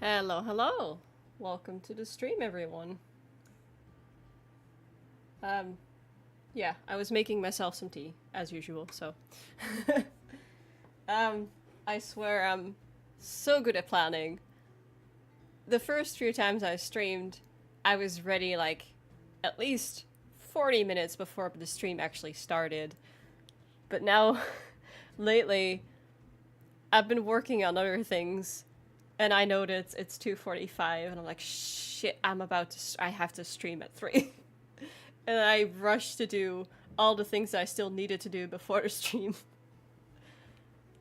Hello, hello! Welcome to the stream, everyone. Yeah, I was making myself some tea, as usual, so... I swear I'm so good at planning. The first few times I streamed, I was ready, like, at least 40 minutes before the stream actually started. But now, lately, I've been working on other things, and I know that it's 2:45, and I'm like, shit, I have to stream at 3. And I rushed to do all the things I still needed to do before the stream.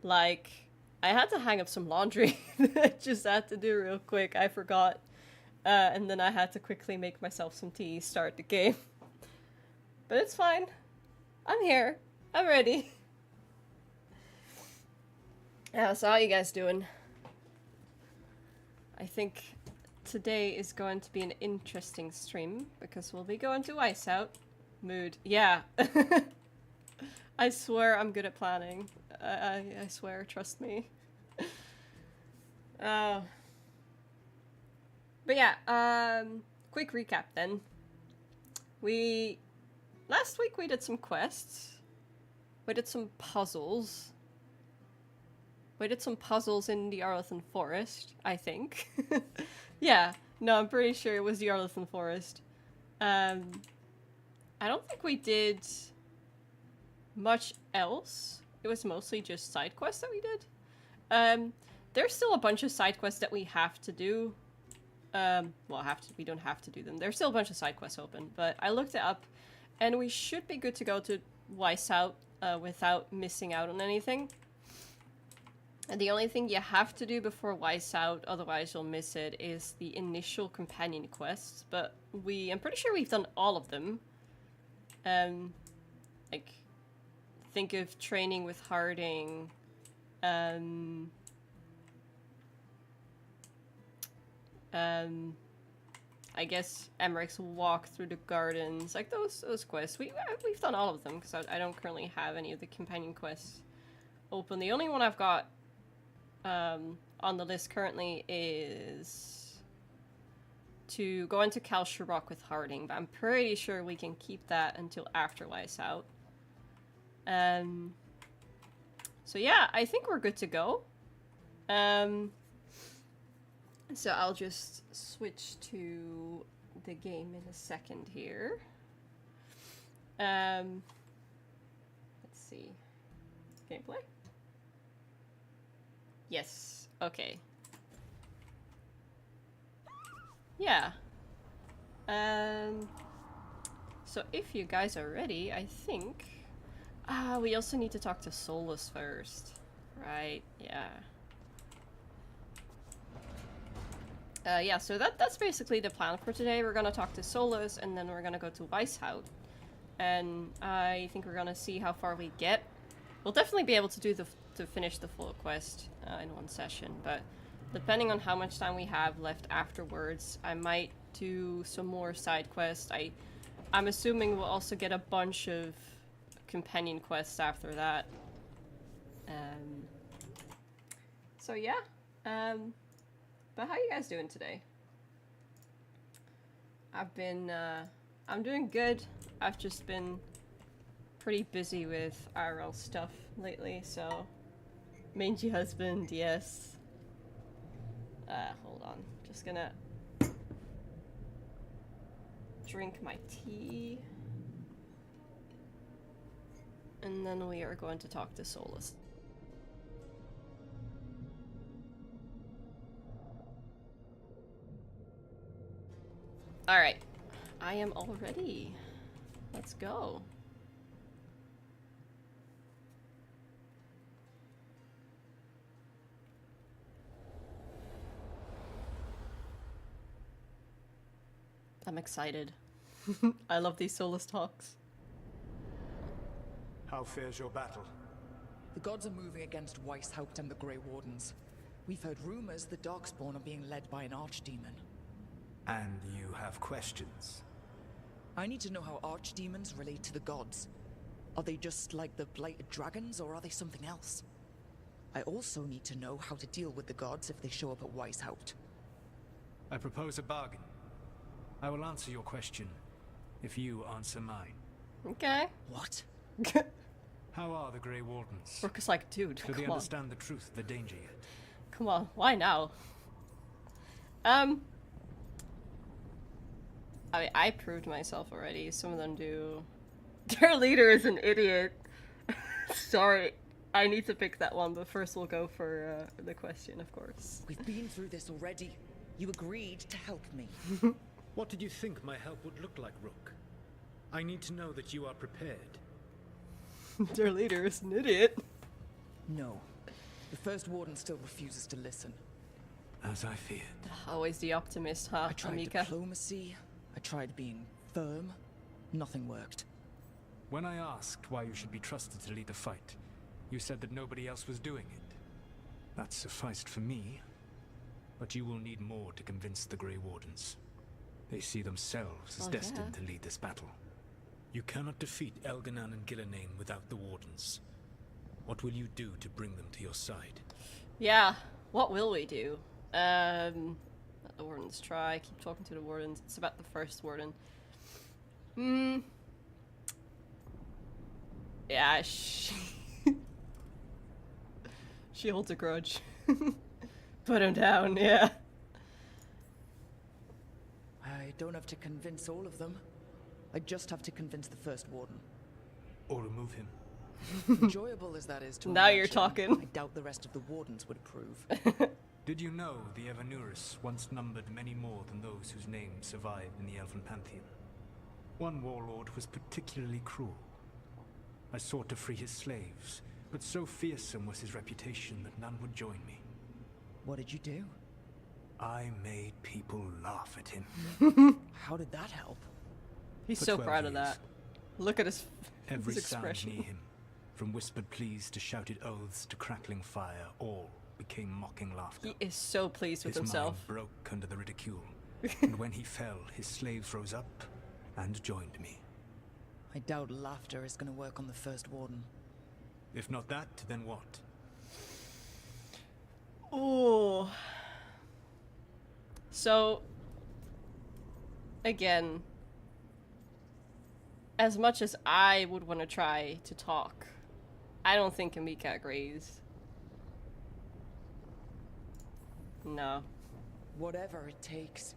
Like, I had to hang up some laundry that I just had to do real quick, I forgot. And then I had to quickly make myself some tea, start the game. But it's fine. I'm here. I'm ready. Yeah, so how you guys doing? I think today is going to be an interesting stream, because we'll be going to Weisshaupt. Mood. Yeah. I swear I'm good at planning. I swear, trust me. But yeah, quick recap then. Last week we did some quests. We did some puzzles. We did some puzzles in the Arlethan Forest, I think. Yeah, no, I'm pretty sure it was the Arlethan Forest. I don't think we did much else. It was mostly just side quests that we did. There's still a bunch of side quests that we have to do. We don't have to do them. There's still a bunch of side quests open, but I looked it up, and we should be good to go to Weisshaupt without missing out on anything. And the only thing you have to do before Weisshaupt, otherwise you'll miss it, is the initial companion quests. But I'm pretty sure we've done all of them. Like, think of training with Harding. I guess Emmerich's walk through the gardens, like those quests. We've done all of them, because I don't currently have any of the companion quests open. The only one I've got on the list currently is to go into Kalsharok with Harding, but I'm pretty sure we can keep that until after Weisshaupt. So yeah, I think we're good to go. So I'll just switch to the game in a second here. Let's see. Gameplay? Yes. Okay. Yeah. So if you guys are ready, I think... we also need to talk to Solus first. Right, yeah. Yeah, so that's basically the plan for today. We're gonna talk to Solus, and then we're gonna go to Weisshaupt. And I think we're gonna see how far we get. We'll definitely be able to do to finish the full quest in one session, but depending on how much time we have left afterwards, I might do some more side quests. I'm assuming we'll also get a bunch of companion quests after that. So yeah. But how you guys doing today? I'm doing good. I've just been pretty busy with IRL stuff lately, so... Mangy husband, yes. Hold on. Just gonna... drink my tea. And then we are going to talk to Solus. Alright. I am all ready. Let's go. I'm excited. I love these Solus talks. How fares your battle? The gods are moving against Weisshaupt and the Grey Wardens. We've heard rumors the Darkspawn are being led by an archdemon. And you have questions? I need to know how archdemons relate to the gods. Are they just like the Blighted dragons, or are they something else? I also need to know how to deal with the gods if they show up at Weisshaupt. I propose a bargain. I will answer your question if you answer mine. Okay. What? How are the Grey Wardens? Rook is like, dude, Do they come on. understand the truth of the danger yet? Come on, why now? I mean, I proved myself already. Some of them do. Their leader is an idiot. Sorry, I need to pick that one, but first we'll go for the question, of course. We've been through this already. You agreed to help me. What did you think my help would look like, Rook? I need to know that you are prepared. Their leader is an idiot. No. The First Warden still refuses to listen. As I feared. Always the optimist, huh, I tried Amika? diplomacy. I tried being firm. Nothing worked. When I asked why you should be trusted to lead the fight, you said that nobody else was doing it. That sufficed for me. But you will need more to convince the Grey Wardens. They see themselves as destined to lead this battle. You cannot defeat Elganan and Gillenane without the Wardens. What will you do to bring them to your side? Yeah, what will we do? Let the Wardens try. Keep talking to the Wardens. It's about the First Warden. Yeah, she holds a grudge. Put him down, yeah. I don't have to convince all of them. I just have to convince the First Warden. Or remove him. Enjoyable as that is to Now you're imagine, talking. I doubt the rest of the Wardens would approve. Did you know the Evanurus once numbered many more than those whose names survive in the Elven Pantheon? One warlord was particularly cruel. I sought to free his slaves, but so fearsome was his reputation that none would join me. What did you do? I made people laugh at him. How did that help? He's For so 12 proud of years. that. Look at his Every sound expression. near him, from whispered pleas to shouted oaths to crackling fire, all became mocking laughter. He is so pleased with His himself. mind broke under the ridicule, and when he fell, his slaves rose up and joined me. I doubt laughter is going to work on the First Warden. If not that, then what? Oh. So, again, as much as I would want to try to talk, I don't think Amika agrees. No. Whatever it takes.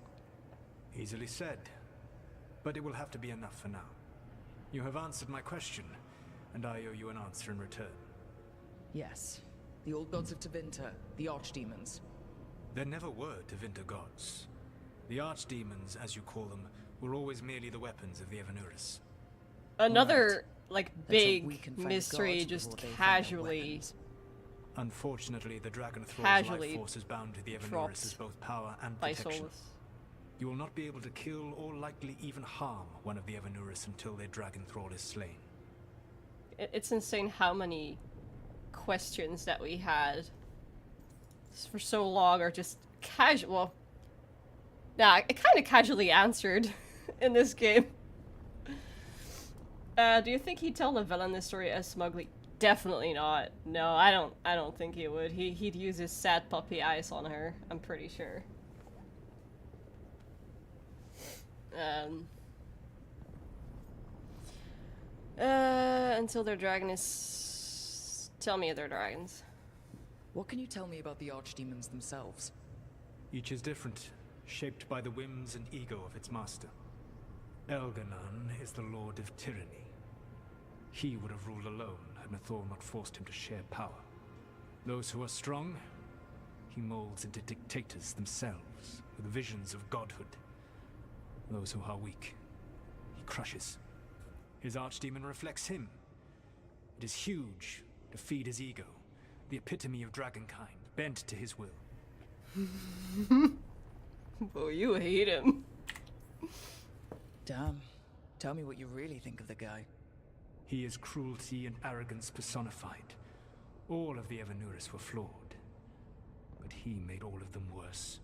Easily said, but it will have to be enough for now. You have answered my question, and I owe you an answer in return. Yes. The old gods of Tevinter, the archdemons. There never were Tevinter gods. The archdemons, as you call them, were always merely the weapons of the Evanurus. Another, like, Let's hope we big can find mystery gods just before they find their casually... weapons. Unfortunately, the Dragon Thrall's Casually life force is bound to the Evanurus dropped as both power and by protection. Solus. You will not be able to kill or likely even harm one of the Evanurus until their Dragon Thrall is slain. It's insane how many questions that we had for so long are just casual. Nah, it kind of casually answered in this game. Do you think he'd tell the villain this story as smugly? Definitely not. No, I don't think he would. He'd use his sad puppy eyes on her, I'm pretty sure. Until their dragon is... Tell me of their dragons. What can you tell me about the archdemons themselves? Each is different, shaped by the whims and ego of its master. Elganan is the Lord of Tyranny. He would have ruled alone had Nathor not forced him to share power. Those who are strong, he molds into dictators themselves, with visions of godhood. Those who are weak, he crushes. His archdemon reflects him. It is huge to feed his ego, the epitome of dragonkind, bent to his will. Oh, you hate him. Damn. Tell me what you really think of the guy. He is cruelty and arrogance personified. All of the Evanurus were flawed, but he made all of them worse.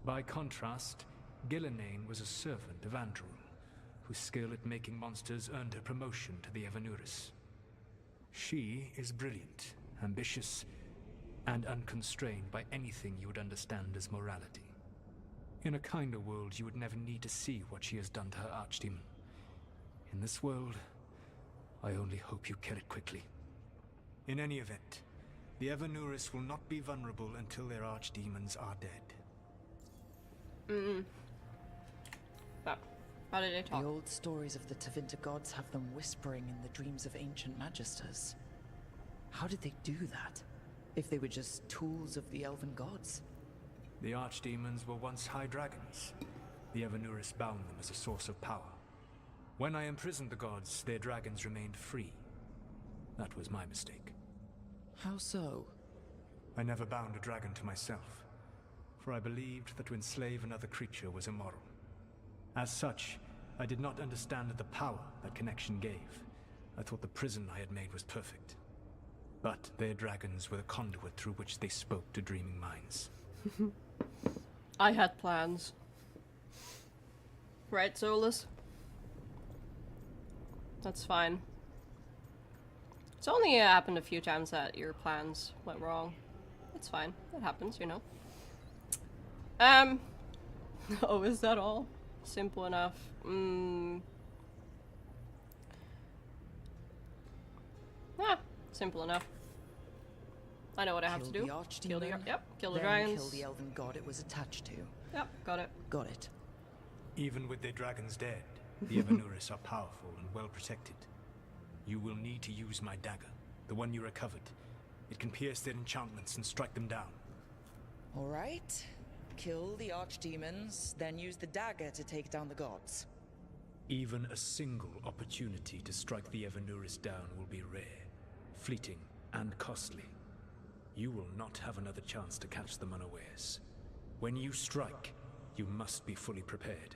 By contrast, Gillenane was a servant of Andrul, whose skill at making monsters earned her promotion to the Evanurus. She is brilliant, ambitious, and unconstrained by anything you would understand as morality. In a kinder world, you would never need to see what she has done to her archdemon. In this world, I only hope you kill it quickly. In any event, the Evanuris will not be vulnerable until their archdemons are dead. How did they talk? The old stories of the Tevinter gods have them whispering in the dreams of ancient magisters. How did they do that, if they were just tools of the elven gods? The archdemons were once high dragons. The Evanuris bound them as a source of power. When I imprisoned the gods, their dragons remained free. That was my mistake. How so? I never bound a dragon to myself, for I believed that to enslave another creature was immoral. As such, I did not understand the power that connection gave. I thought the prison I had made was perfect. But their dragons were the conduit through which they spoke to dreaming minds. I had plans. Right, Solus? That's fine. It's only happened a few times that your plans went wrong. It's fine. It happens, you know. Oh, is that all? Simple enough. Simple enough. I know what I have to do. Kill the kill the dragons. Kill the elven god it was attached to. Yep, got it. Got it. Even with their dragons dead, the Evanuris are powerful and well protected. You will need to use my dagger, the one you recovered. It can pierce their enchantments and strike them down. All right. Kill the archdemons, then use the dagger to take down the gods. Even a single opportunity to strike the Evanuris down will be rare, fleeting, and costly. You will not have another chance to catch them unawares. When you strike, you must be fully prepared.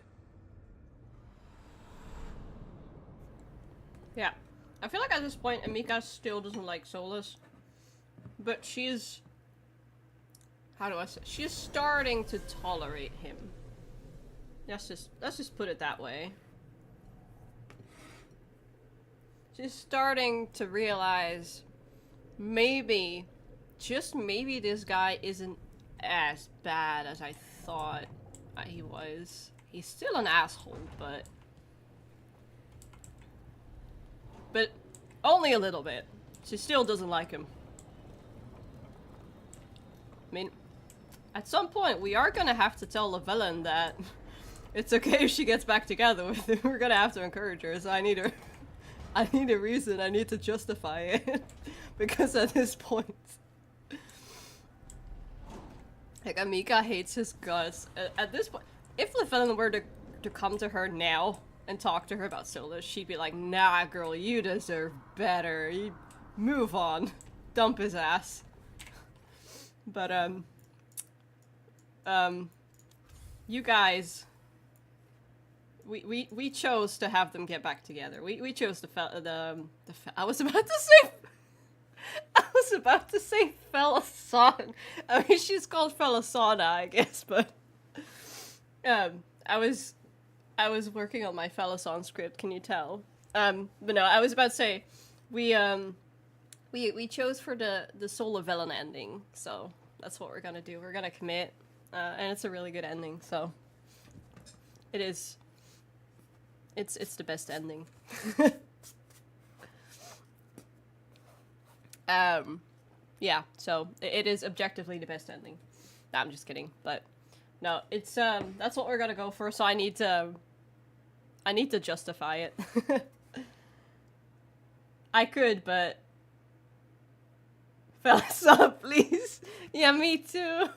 Yeah. I feel like at this point, Amika still doesn't like Solus. But she's... How do I say? She's starting to tolerate him. Let's just put it that way. She's starting to realize maybe, just maybe, this guy isn't as bad as I thought he was. He's still an asshole, but only a little bit. She still doesn't like him. I mean, at some point we are gonna have to tell Lavellan that it's okay if she gets back together with him. We're gonna have to encourage her, so I need a reason, I need to justify it. Because at this point, like, Amika hates his guts. At this point, if Lavellan were to come to her now and talk to her about Solus, she'd be like, nah girl, you deserve better. You move on. Dump his ass. But, you guys, we chose to have them get back together. We chose I was about to say Felisana. I mean, she's called Felisana, I guess, but, I was working on my Felisana script, can you tell? But no, I was about to say, we chose for the Soul of Velen ending, so that's what we're gonna do. We're gonna commit, and it's a really good ending, so it is. It's the best ending. Yeah, so it is objectively the best ending. No, I'm just kidding, but no, it's that's what we're gonna go for. So I need to justify it. I could, but fellas up, please. Yeah, me too.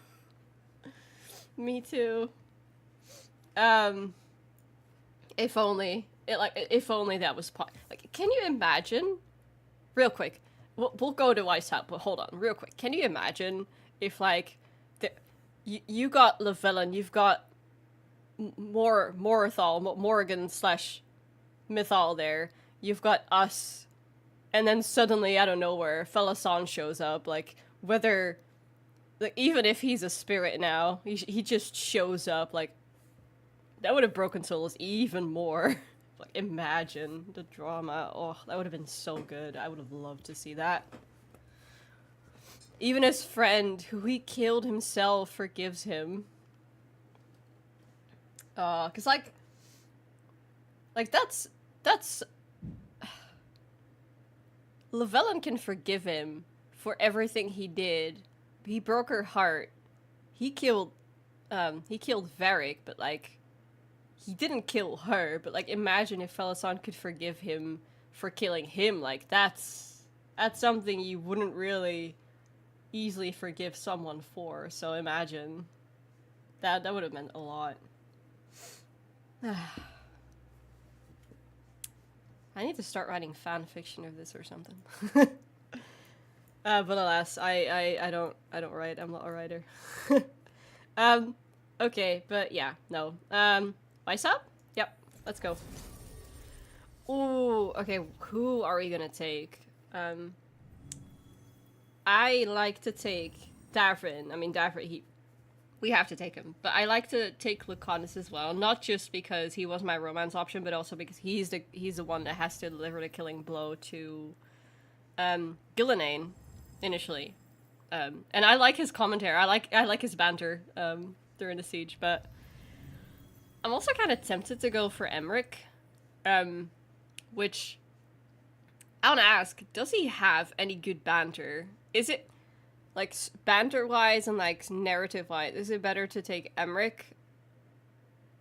Me too. If only that was like, can you imagine? Real quick, we'll go to Weisshaupt, but hold on, real quick. Can you imagine if, like, you got Lavellan, you've got Morthal, Morgan / Mythal there, you've got us, and then suddenly, out of nowhere, Felisana shows up, like, whether, like, even if he's a spirit now, he just shows up, like, that would have broken Solus even more. Like, imagine the drama. Oh, that would have been so good. I would have loved to see that. Even his friend, who he killed himself, forgives him. 'Cause like that's Llewellyn can forgive him for everything he did. He broke her heart. He killed Varric, but like he didn't kill her. But like imagine if Felisan could forgive him for killing him. Like that's something you wouldn't really easily forgive someone for. So imagine that would have meant a lot. I need to start writing fan fiction of this or something. But alas, I don't write. I'm not a writer. Okay, but yeah, no. Weisshaupt? Yep, let's go. Ooh, okay, who are we gonna take? I like to take Davrin. I mean, Davrin, we have to take him. But I like to take Lucanus as well. Not just because he was my romance option, but also because he's the one that has to deliver the killing blow to Gillenane initially. And I like his commentary. I like his banter during the siege, but I'm also kind of tempted to go for Emmerich. Which I want to ask, does he have any good banter? Is it like banter-wise and like narrative-wise, is it better to take Emmerich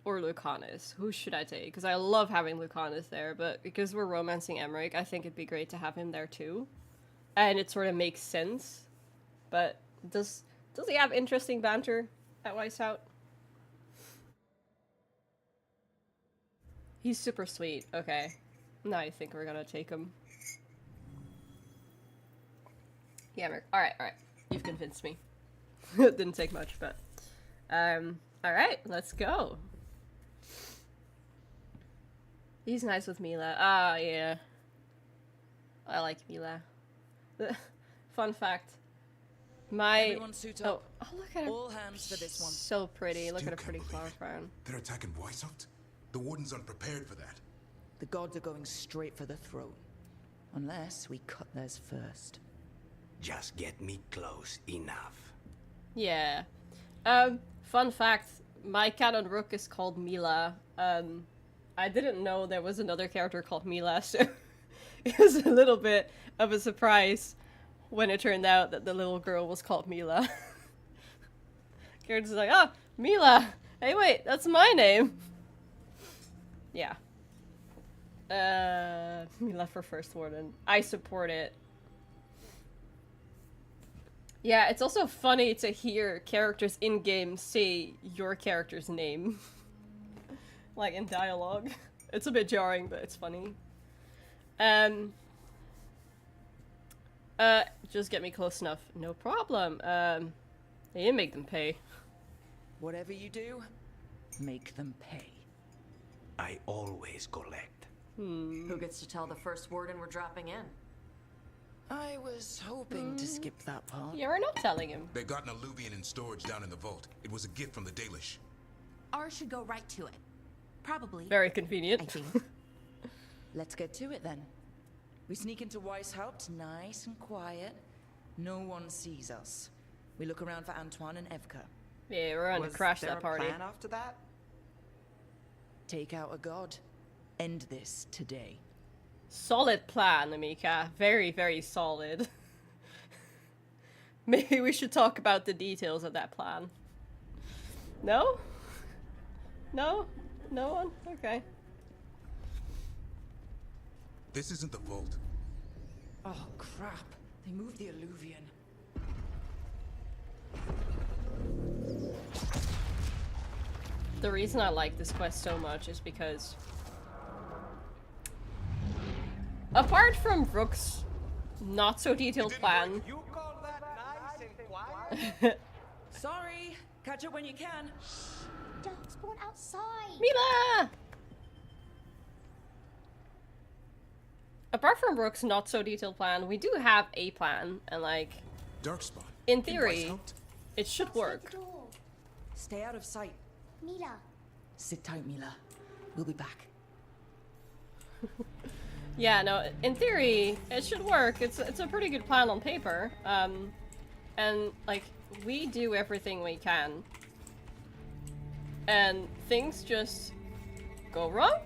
or Lucanus? Who should I take? Because I love having Lucanus there, but because we're romancing Emmerich, I think it'd be great to have him there too. And it sort of makes sense. But does he have interesting banter at Weisshaupt? He's super sweet. Okay. Now I think we're gonna take him. Yeah, Emmerich. Alright. You've convinced me. It didn't take much, but... alright, let's go. He's nice with Mila. Ah, yeah. I like Mila. Fun fact. Everyone suit up. Oh, look at her. All hands for this one. So pretty. Look at her Still pretty can't flower believe crown. They're attacking Weisshaupt? The Wardens aren't prepared for that. The gods are going straight for the throne. Unless we cut theirs first. Just get me close enough. Yeah. Fun fact. My canon Rook is called Mila. I didn't know there was another character called Mila, so it was a little bit of a surprise when it turned out that the little girl was called Mila. Character's like, oh, Mila! Hey, wait, that's my name! Yeah. Mila for First Warden. I support it. Yeah, it's also funny to hear characters in-game say your character's name. Like in dialogue. It's a bit jarring, but it's funny. Just get me close enough. No problem. They didn't make them pay. Whatever you do, make them pay. I always collect. Who gets to tell the First Warden we're dropping in? I was hoping to skip that part. Yeah, we're not telling him. They got an alluvian in storage down in the vault. It was a gift from the Dalish. Ours should go right to it. Probably. Very convenient. I think. Let's get to it then. We sneak into Weisshaupt, nice and quiet. No one sees us. We look around for Antoine and Evka. Yeah, we're going to crash that party. Plan after that? Take out a god. End this today. Solid plan, Amika. Very, very solid. Maybe we should talk about the details of that plan. No? No? No one? Okay. This isn't the vault. Oh, crap. They moved the alluvian. The reason I like this quest so much is because apart from Rook's not so detailed plan. You call that nice and quiet? Sorry. Catch up when you can. Don't spawn outside. Mila! Apart from Rook's not so detailed plan, we do have a plan, and like, Darkspawn. in theory, Weisshaupt? it should work. The door. Stay out of sight. Mila. Sit tight, Mila. We'll be back. Yeah, no, in theory, it should work. It's a pretty good plan on paper. And, like, we do everything we can and things just go wrong.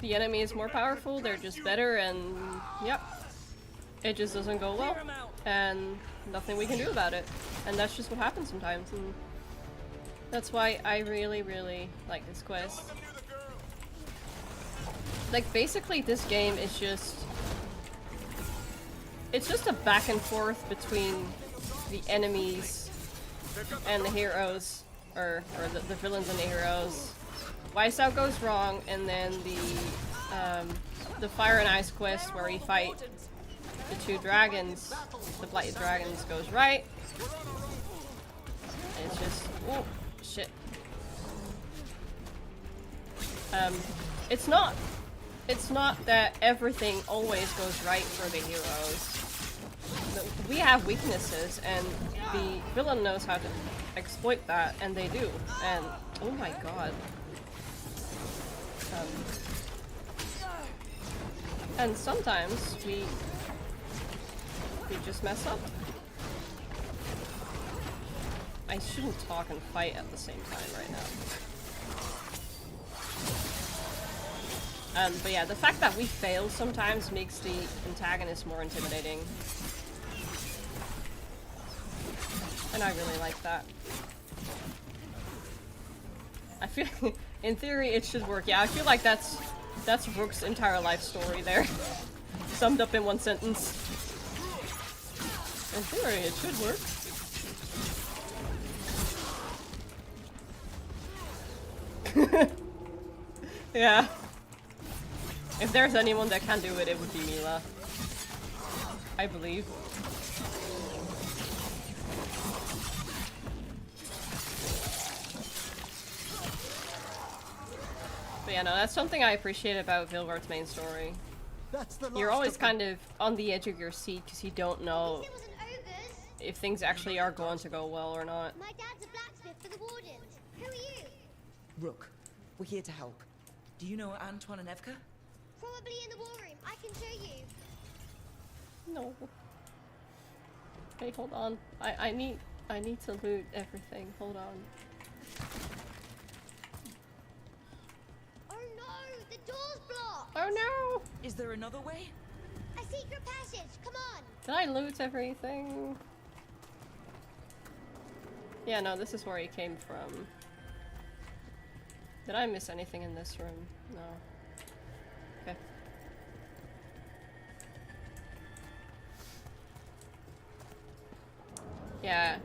The enemy is more powerful, they're just better, and yep. It just doesn't go well. And nothing we can do about it. And that's just what happens sometimes. And that's why I really, really like this quest. Like, basically this game is just... It's just a back and forth between the enemies and the heroes. Or the villains and the heroes. Weisshaupt goes wrong, and then the Fire and Ice quest where we fight the two dragons, the Blighted dragons, goes right. And it's just, oh shit. It's not that everything always goes right for the heroes. We have weaknesses, and the villain knows how to exploit that, and they do. And oh my god. And sometimes we just mess up. I shouldn't talk and fight at the same time right now. But yeah, the fact that we fail sometimes makes the antagonist more intimidating. And I really like that. I feel in theory it should work. Yeah, I feel like that's Rook's entire life story there. Summed up in one sentence. In theory it should work. Yeah. If there's anyone that can do it, it would be Mila. I believe. But yeah, no, that's something I appreciate about Veilguard's main story. You're always kind of on the edge of your seat because you don't know if things actually are going to go well or not. My dad's a blacksmith for the Wardens. Who are you? Rook, we're here to help. Do you know Antoine and Amika? Probably in the war room. I can show you. No. Hey, hold on. I need to loot everything. Hold on. Oh no! The door's blocked! Oh no! Is there another way? A secret passage! Come on! Did I loot everything? Yeah, no, this is where he came from. Did I miss anything in this room? No. Okay. Yeah.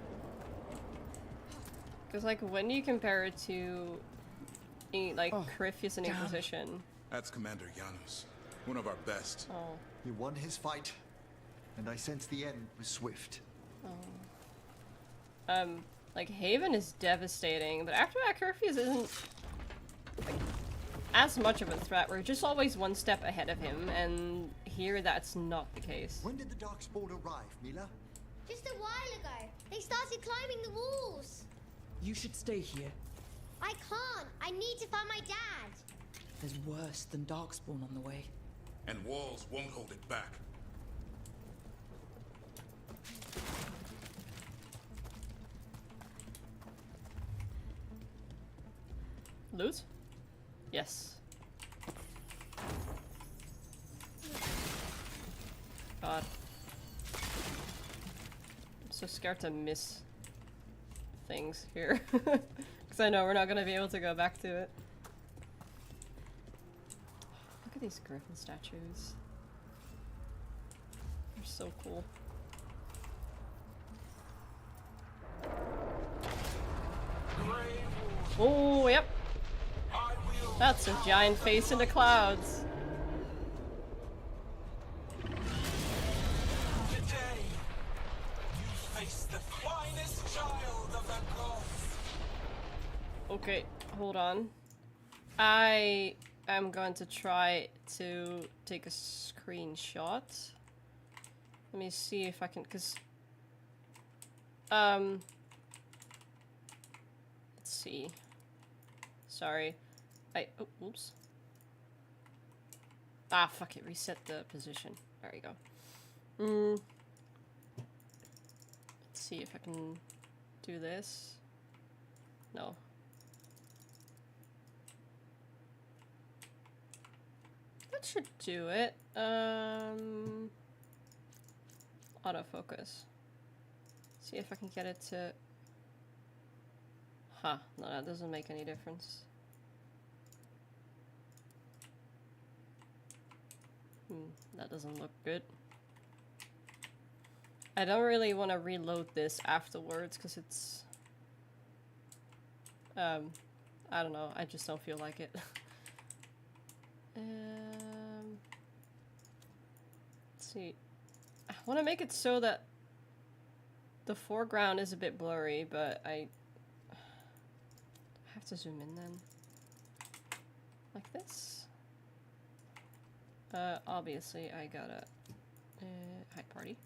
Because, like, when you compare it to, like, Crifius and Inquisition. That's Commander Janus, one of our best. Oh. He won his fight, and I sense the end was swift. Oh. Like, Haven is devastating, but after that, Crifius isn't, like, as much of a threat. We're just always one step ahead of him, and here that's not the case. When did the Darkspawn arrive, Mila? Just a while ago. They started climbing the walls. You should stay here. I can't. I need to find my dad. There's worse than Darkspawn on the way. And walls won't hold it back. Loot? Yes. God. I'm so scared to miss things here. Because I know we're not going to be able to go back to it. Look at these griffin statues. They're so cool. Oh, yep. That's a giant face in the clouds. Today, you face the finest child of the gods. Okay, hold on. I am going to try to take a screenshot. Let me see if I can, cause let's see. Sorry. Oh, oops. Ah, fuck it, reset the position. There you go. Let's see if I can do this. No. should do it. Autofocus. See if I can get it to... Huh, no, that doesn't make any difference. That doesn't look good. I don't really want to reload this afterwards because it's... I don't know, I just don't feel like it. Let's see. I want to make it so that the foreground is a bit blurry, but I have to zoom in then. Like this. Obviously I gotta hide party.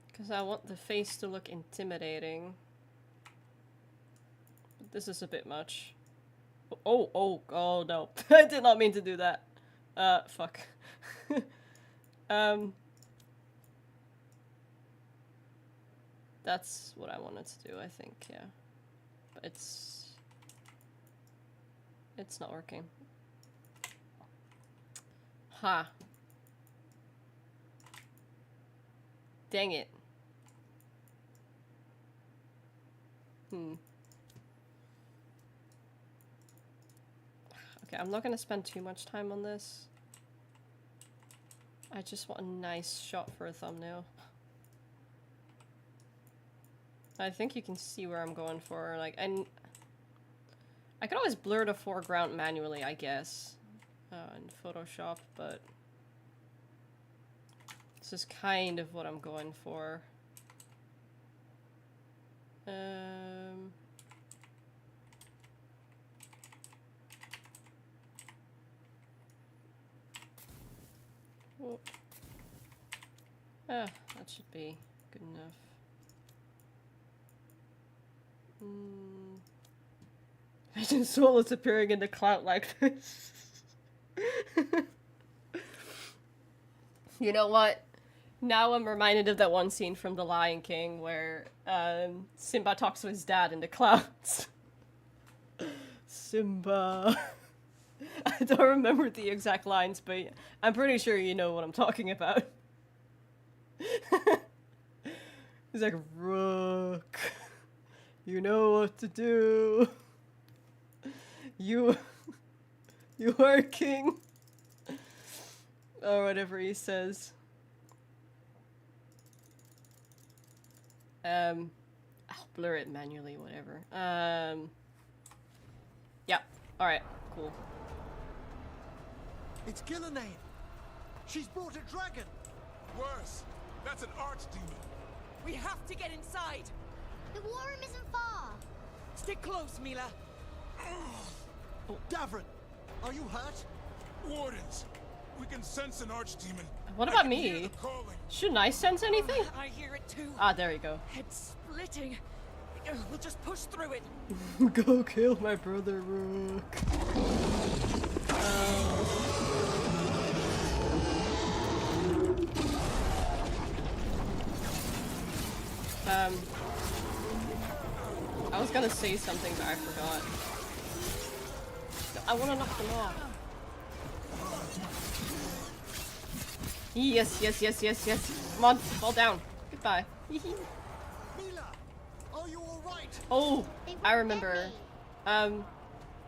Because I want the face to look intimidating. But this is a bit much. Oh no. I did not mean to do that. Fuck. That's what I wanted to do, I think, yeah. But it's not working. Ha. Dang it. Okay, I'm not gonna spend too much time on this. I just want a nice shot for a thumbnail. I think you can see where I'm going for, like, and I could always blur the foreground manually, I guess, in Photoshop, but this is kind of what I'm going for. That should be good enough. Imagine Solus appearing in the cloud like this. You know what? Now I'm reminded of that one scene from The Lion King where Simba talks to his dad in the clouds. Simba. I don't remember the exact lines, but I'm pretty sure you know what I'm talking about. He's like, Rook, you know what to do. You are king. Or whatever he says. I'll blur it manually, whatever. Yeah, alright, cool. It's Gillenane. She's brought a dragon. Worse. That's an archdemon. We have to get inside. The war room isn't far. Stick close, Mila. Davrin, are you hurt? Wardens. We can sense an archdemon. What about me? Shouldn't I sense anything? I hear it too. Ah, there you go. It's splitting. We'll just push through it. Go kill my brother, Rook. I was gonna say something, but I forgot. I wanna knock them off. Yes. Come on, fall down. Goodbye. Mila, are you all right? Oh, I remember.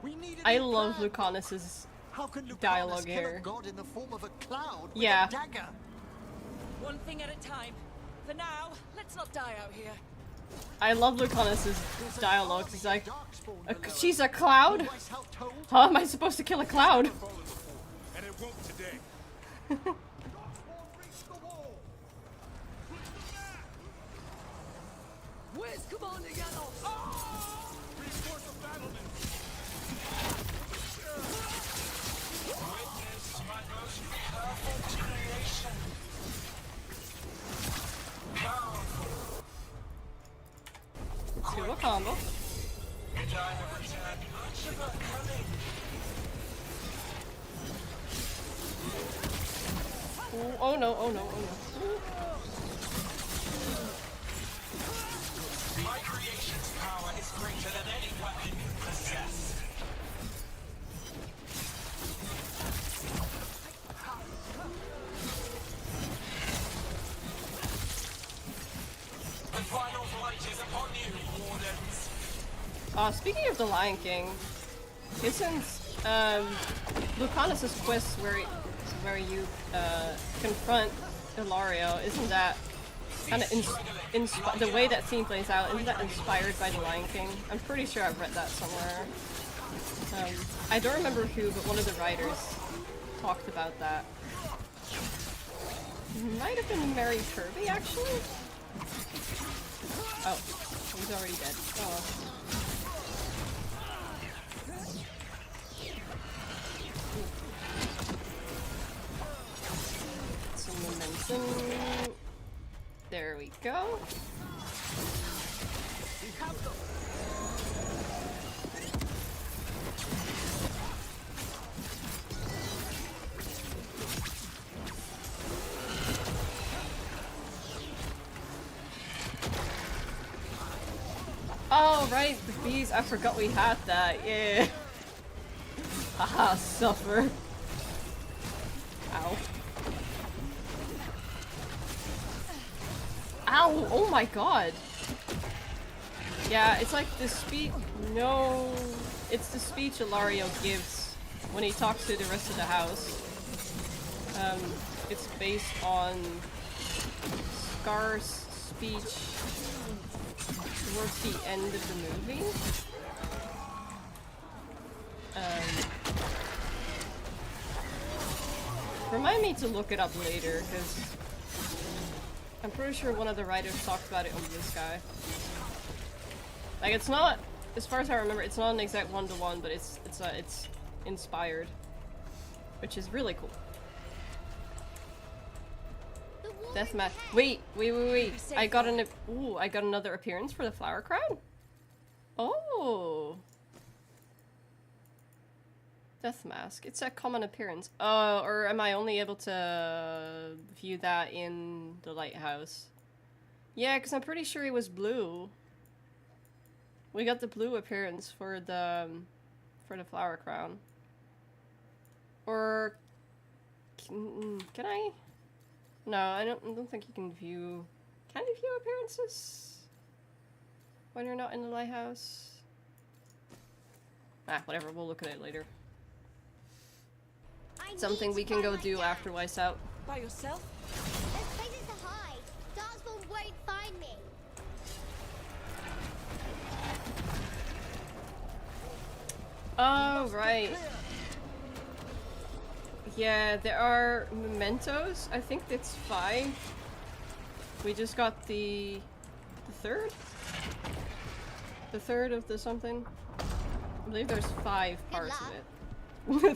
We need I love Lucanus's How can Lucanus dialogue kill here. a god in the form of a cloud with Yeah. a dagger? One thing at a time. For now, let's not die out here. I love Lucanus's There's an dialogue. army He's like, of darkspawn below she's us. a cloud? The Weisshaupt told? How am I supposed to kill a cloud? Never fallen before, and it won't today. Darkspawn reached the wall. Where's Commander Yanos? Reinforce the battlements. Witness my most perfect creation. To a combo. And I have returned much of our cunning. Oh no. My creation's power is greater than any weapon you possess. Blight is upon you, Wardens. Speaking of the Lion King, isn't Lucanus's quest where you confront Ilario, isn't that kind of the way that scene plays out? Isn't that inspired by the Lion King? I'm pretty sure I've read that somewhere. I don't remember who, but one of the writers talked about that. Might have been Mary Kirby, actually. Oh, he's already dead. Oh. Some momentum. There we go. Oh, right, the bees. I forgot we had that. Yeah. Haha, suffer. Ow. Ow! Oh my god! Yeah, it's like the speech. No. It's the speech Ilario gives when he talks to the rest of the house. It's based on Scar's speech towards the end of the movie. Remind me to look it up later, because I'm pretty sure one of the writers talked about it on this guy. Like, it's not, as far as I remember, it's not an exact one-to-one, but it's inspired, which is really cool. Deathmatch. Wait. I got I got another appearance for the Flower Crown? Oh. Death Mask. It's a common appearance. Or am I only able to view that in the lighthouse? Yeah, because I'm pretty sure he was blue. We got the blue appearance for the Flower Crown. Or can I? No, I don't think you can view. Can you view appearances when you're not in the lighthouse? Ah, whatever. We'll look at it later. Something we can go do after Weisshaupt. By yourself? There's places to hide. Darkspawn won't find me. Oh, right. Yeah, there are mementos. I think it's 5. We just got the third? The third of the something? I believe there's 5 parts of it.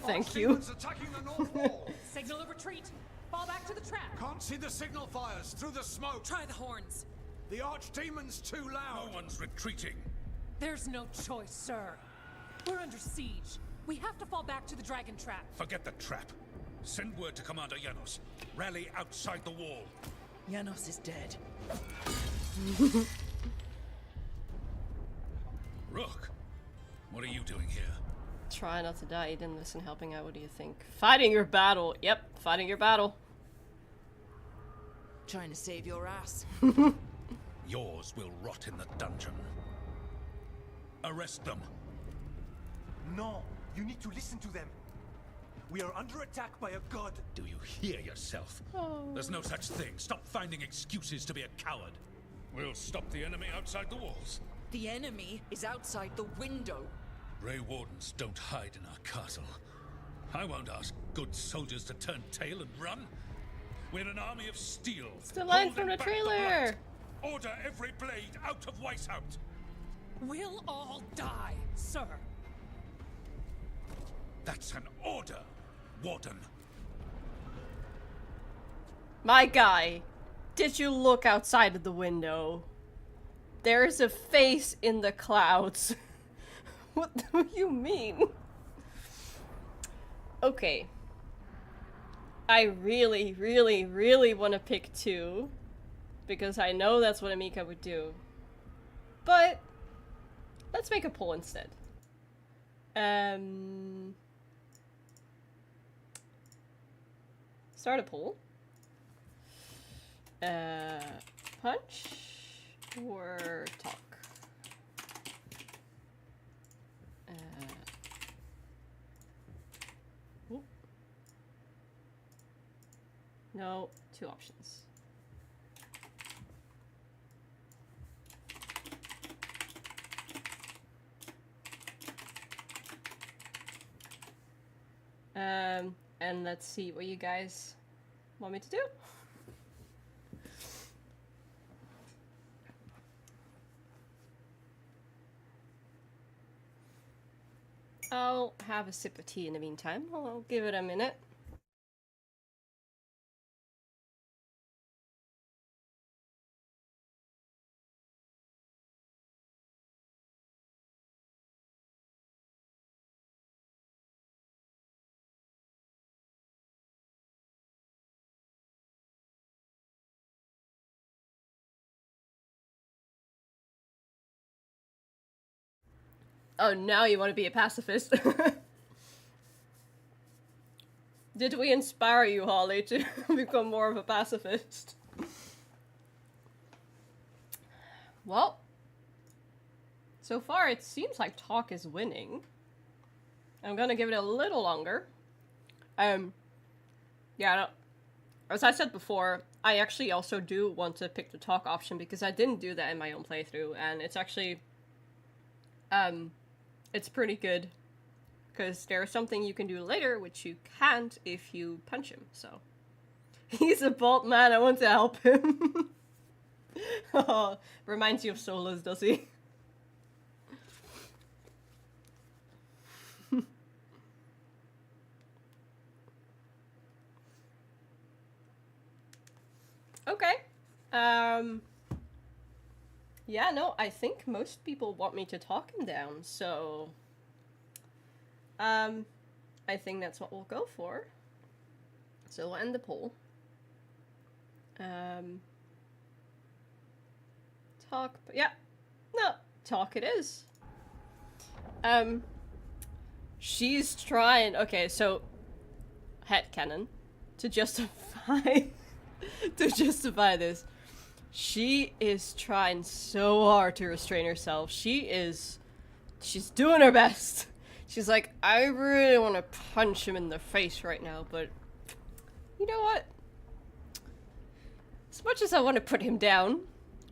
Thank you. Attacking the north wall. Signal a retreat. Fall back to the trap. Can't see the signal fires through the smoke. Try the horns. The archdemon's too loud. No one's retreating. There's no choice, sir. We're under siege. We have to fall back to the dragon trap. Forget the trap. Send word to Commander Janos. Rally outside the wall. Janos is dead. Rook, what are you doing here? Try not to die. You didn't listen helping out. What do you think? Fighting your battle. Yep, fighting your battle. Trying to save your ass. Yours will rot in the dungeon. Arrest them. No, you need to listen to them. We are under attack by a god. Do you hear yourself? Oh. There's no such thing. Stop finding excuses to be a coward. We'll stop the enemy outside the walls. The enemy is outside the window. Grey Wardens don't hide in our castle. I won't ask good soldiers to turn tail and run. We're an army of steel. It's the line holding from the back trailer. Blight. Order every blade out of Weisshaupt. We'll all die, sir. That's an order, Warden. My guy, did you look outside of the window? There is a face in the clouds. What do you mean? Okay. I really, really, really want to pick 2. Because I know that's what Amika would do. But let's make a poll instead. Start a poll. Punch. or talk? Oop. No, 2 options. And let's see what you guys want me to do. I'll have a sip of tea in the meantime. I'll give it a minute. Oh, now you want to be a pacifist. Did we inspire you, Holly, to become more of a pacifist? Well, so far it seems like talk is winning. I'm gonna give it a little longer. Yeah, as I said before, I actually also do want to pick the talk option because I didn't do that in my own playthrough, and it's actually, it's pretty good. Because there's something you can do later, which you can't if you punch him, so. He's a bold man, I want to help him. Oh, reminds you of Solas, does he? Okay. Yeah, no, I think most people want me to talk him down, so... I think that's what we'll go for. So we'll end the poll. Talk, but yeah. No, talk it is. She's trying, okay, so headcanon, to justify to justify this. She is trying so hard to restrain herself. She's doing her best. She's like, I really want to punch him in the face right now, but you know what? As much as I want to put him down,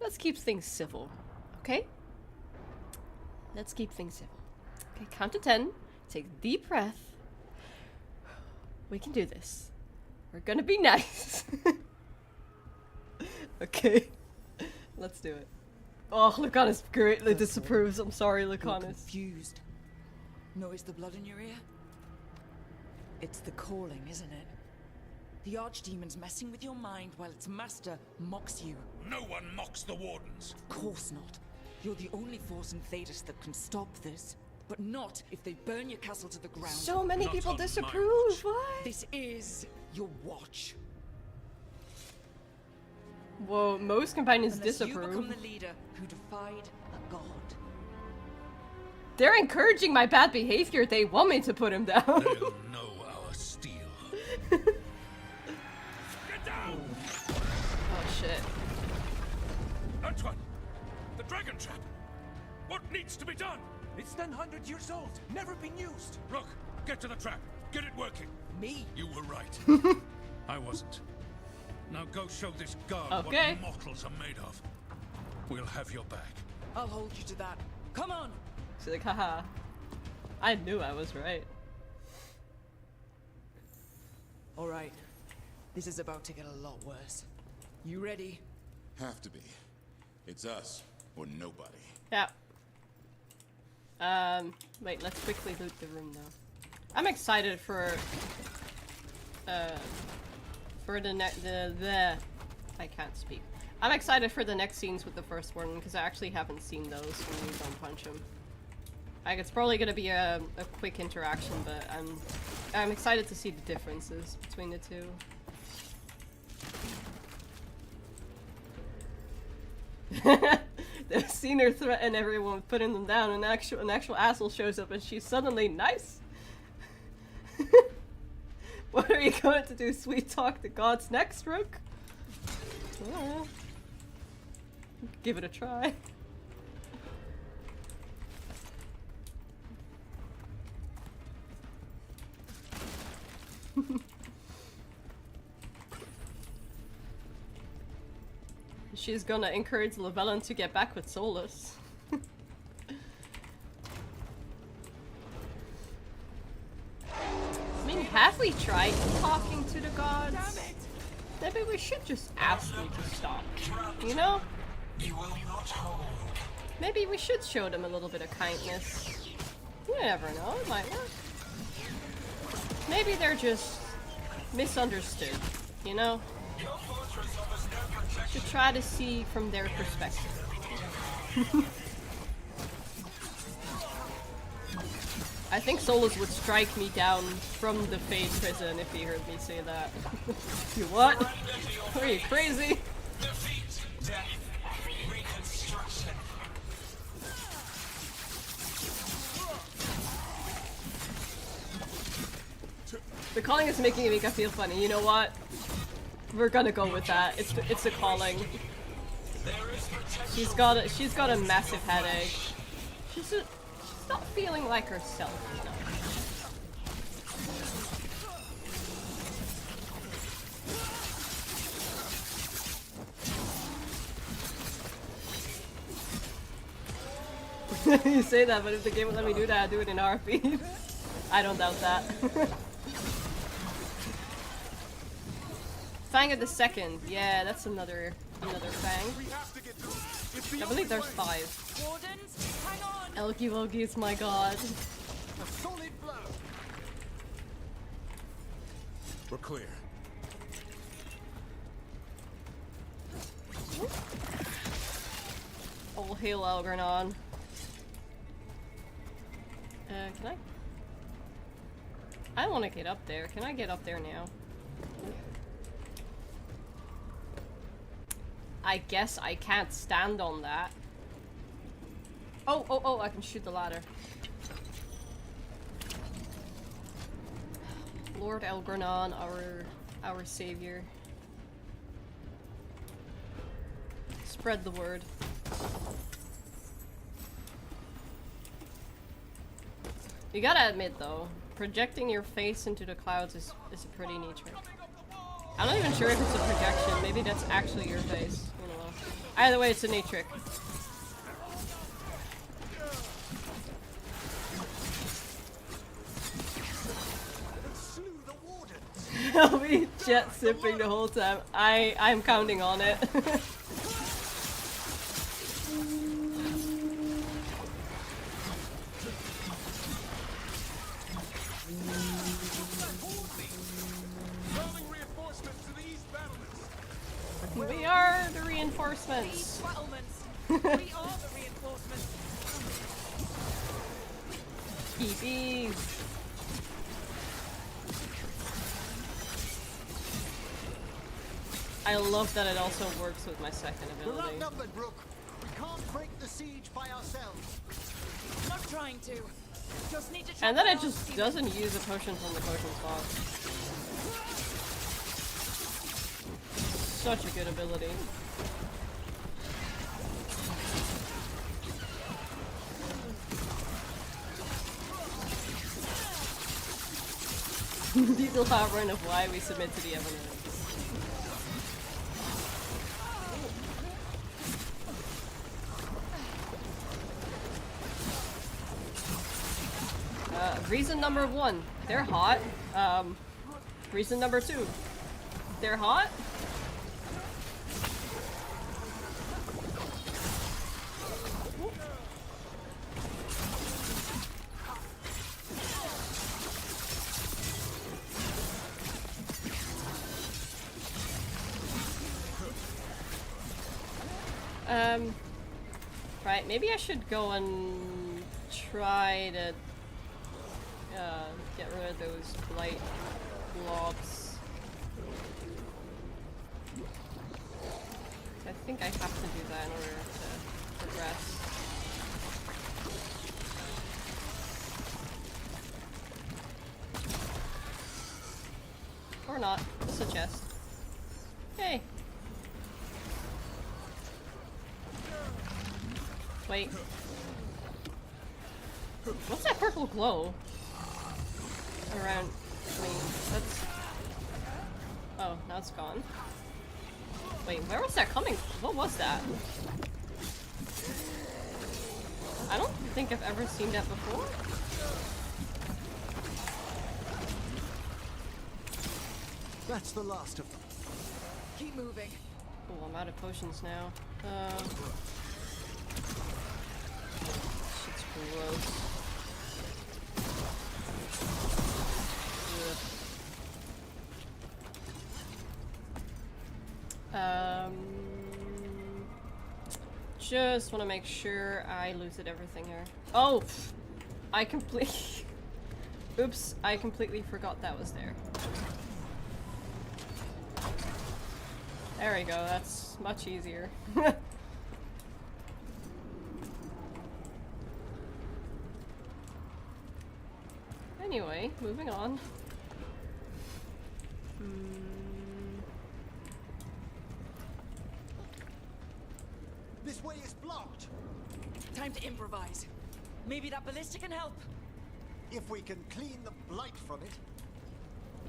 let's keep things civil, okay? Let's keep things civil. Okay, count to 10. Take a deep breath. We can do this. We're gonna be nice. Okay, let's do it. Oh, Lucanus greatly disapproves. I'm sorry, Lucanus. Confused. Notice the blood in your ear? It's the calling, isn't it? The Archdemon's messing with your mind while its master mocks you. No one mocks the Wardens. Of course not. You're the only force in Thedas that can stop this. But not if they burn your castle to the ground. So many people disapprove. What? This is your watch. Whoa, most companions Unless disapprove. You become the leader who defied a god. They're encouraging my bad behavior. They want me to put him down. They'll know our steel. Get down! Oh shit. Antoine! The dragon trap! What needs to be done? It's 900 years old, never been used. Rook, get to the trap. Get it working. Me? You were right. I wasn't. Now go show this guard Okay. what mortals are made of. We'll have your back. I'll hold you to that. Come on! She's like, haha. I knew I was right. Alright. This is about to get a lot worse. You ready? Have to be. It's us or nobody. Yeah. Wait, let's quickly loot the room though. I'm excited for the I can't speak. I'm excited for the next scenes with the First Warden because I actually haven't seen those when we don't punch him. Like, it's probably gonna be a quick interaction, but I'm excited to see the differences between the two. They've seen her threaten everyone with putting them down, and an actual asshole shows up and she's suddenly nice. What are you going to do? Sweet talk the gods next, Rook? Give it a try. She's gonna encourage Llewellyn to get back with Solus. I mean, have we tried talking to the gods? Maybe we should just ask them to stop, you know? Maybe we should show them a little bit of kindness. You never know, it might work. Maybe they're just misunderstood, you know? To try to see from their perspective. I think Solus would strike me down from the Fade prison if he heard me say that. You what? Are you crazy? The calling is making Amika feel funny. You know what? We're gonna go with that. It's the calling. She's got a massive headache. She's not feeling like herself, you know. You say that, but if the game would let me do that, I'd do it in RP. I don't doubt that. Fang of the Second. Yeah, that's another Fang. I believe there's 5. Wardens, hang on. Elky Wokey is my god. A solid blow. We're clear. All hail Algernon. Can I? I want to get up there. Can I get up there now? I guess I can't stand on that. Oh, I can shoot the ladder. Lord Algernon, our savior. Spread the word. You gotta admit though, projecting your face into the clouds is a pretty neat trick. I'm not even sure if it's a projection, maybe that's actually your face. I don't know. Either way, it's a neat trick. I'll be jet sipping the whole time. I'm counting on it. We are the reinforcements. We are the reinforcements. EBs. I love that it also works with my second We're ability. outnumbered, Rook. We can't break the siege by ourselves. Not trying to. Just need to. And then it just doesn't use a potion from the potion slot. Such a good ability. Detailed outline of why we submit to the evidence. Reason number 1, they're hot. Reason number 2, they're hot. Right, maybe I should go and try to get rid of those blight blobs. I think I have to do that in order to progress. Or not, just a chest. Hey! Wait. What's that purple glow? Around. I mean, that's. Oh, now it's gone. Wait, where was that coming from? What was that? I don't think I've ever seen that before. That's the last of them. Keep moving. Oh, I'm out of potions now. Shit's gross. Ugh. Just want to make sure I looted everything here. Oh! I completely... Oops, I completely forgot that was there. There we go, that's much easier. Anyway, moving on. This way is blocked. Time to improvise. Maybe that ballista can help. If we can clean the blight from it.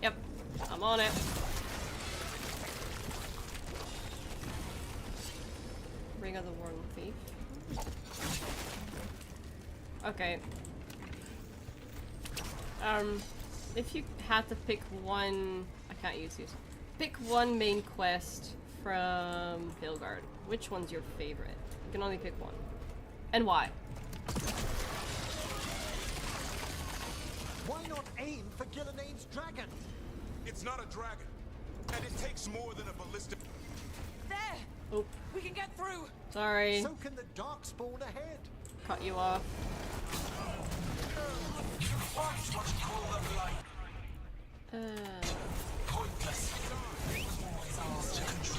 Yep, I'm on it. Ring of the Warden Thief. Okay. If you had to pick one... I can't use these. Pick one main quest from Veilguard. Which one's your favorite? You can only pick one. And why? Why not aim for Gillenaine's dragon? It's not a dragon, and it takes more than a ballista. There! Oop. We can get through! Sorry. So can the darkspawn ahead. Cut you off.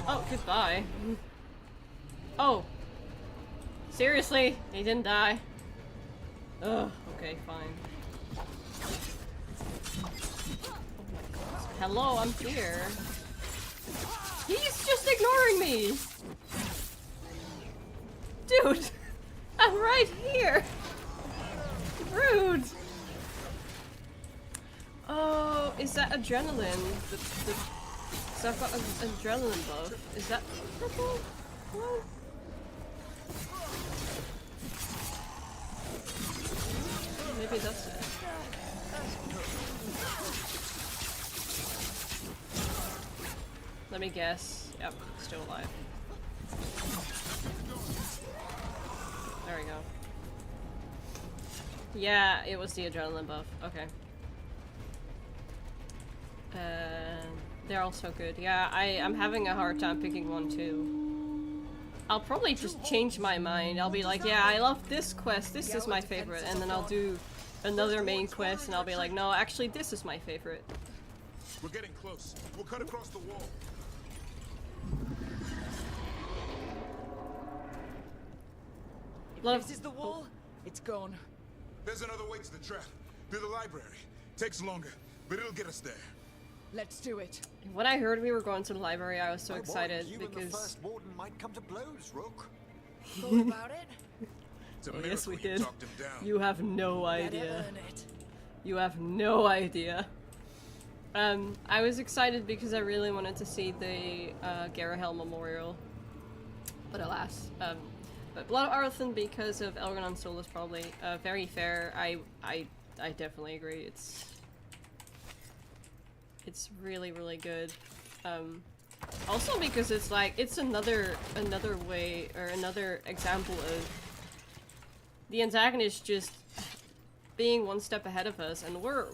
Oh, goodbye. Oh. Seriously? He didn't die? Ugh, okay, fine. Oh my god. Hello, I'm here. He's just ignoring me! Dude! I'm right here! Rude! Oh, is that adrenaline? So I've got an adrenaline buff. Is that purple? Hello? Maybe that's it. Let me guess. Yep, still alive. There we go. Yeah, it was the adrenaline buff. Okay. They're all so good. Yeah, I'm having a hard time picking one too. I'll probably just change my mind. I'll be like, yeah, I love this quest. This is my favorite. And then I'll do another main quest and I'll be like, no, actually this is my favorite. We're getting close. We'll cut across the wall. If this is the wall, it's gone. There's another way to the trap. Through the library. Takes longer, but it'll get us there. Let's do it. When I heard we were going to the library, I was so I worried excited you because... and the First Warden might come to blows, Rook. Thought about it? It's a Oh, yes, we miracle you did. talked him down. You have no Better idea. earn it. You have no idea. I was excited because I really wanted to see the Garahel Memorial. But alas. But Blood Arthen because of Elgin Soul is probably very fair. I definitely agree. It's really, really good. Also because it's like, it's another way, or another example of the antagonist just being one step ahead of us, and we're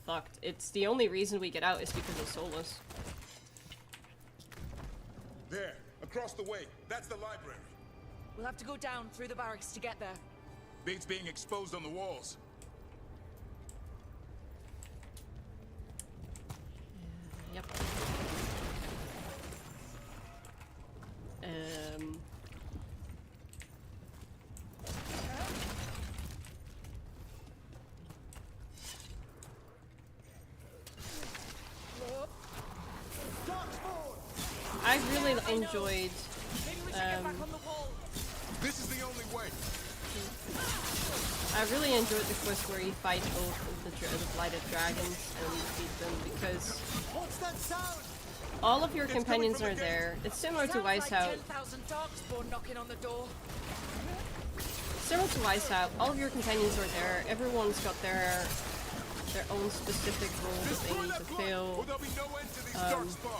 fucked. It's the only reason we get out is because of Solus. There, across the way. That's the library. We'll have to go down through the barracks to get there. Bait's being exposed on the walls. Yep. I really enjoyed This is the only way. I really enjoyed the quest where you fight both of the Blighted dragons and defeat them because What's that sound? all of your companions are there. It's similar to Weisshaupt. 10,000 darkspawn knocking on the door. Similar to Weisshaupt, all of your companions are there. Everyone's got their own specific role that they need to fill.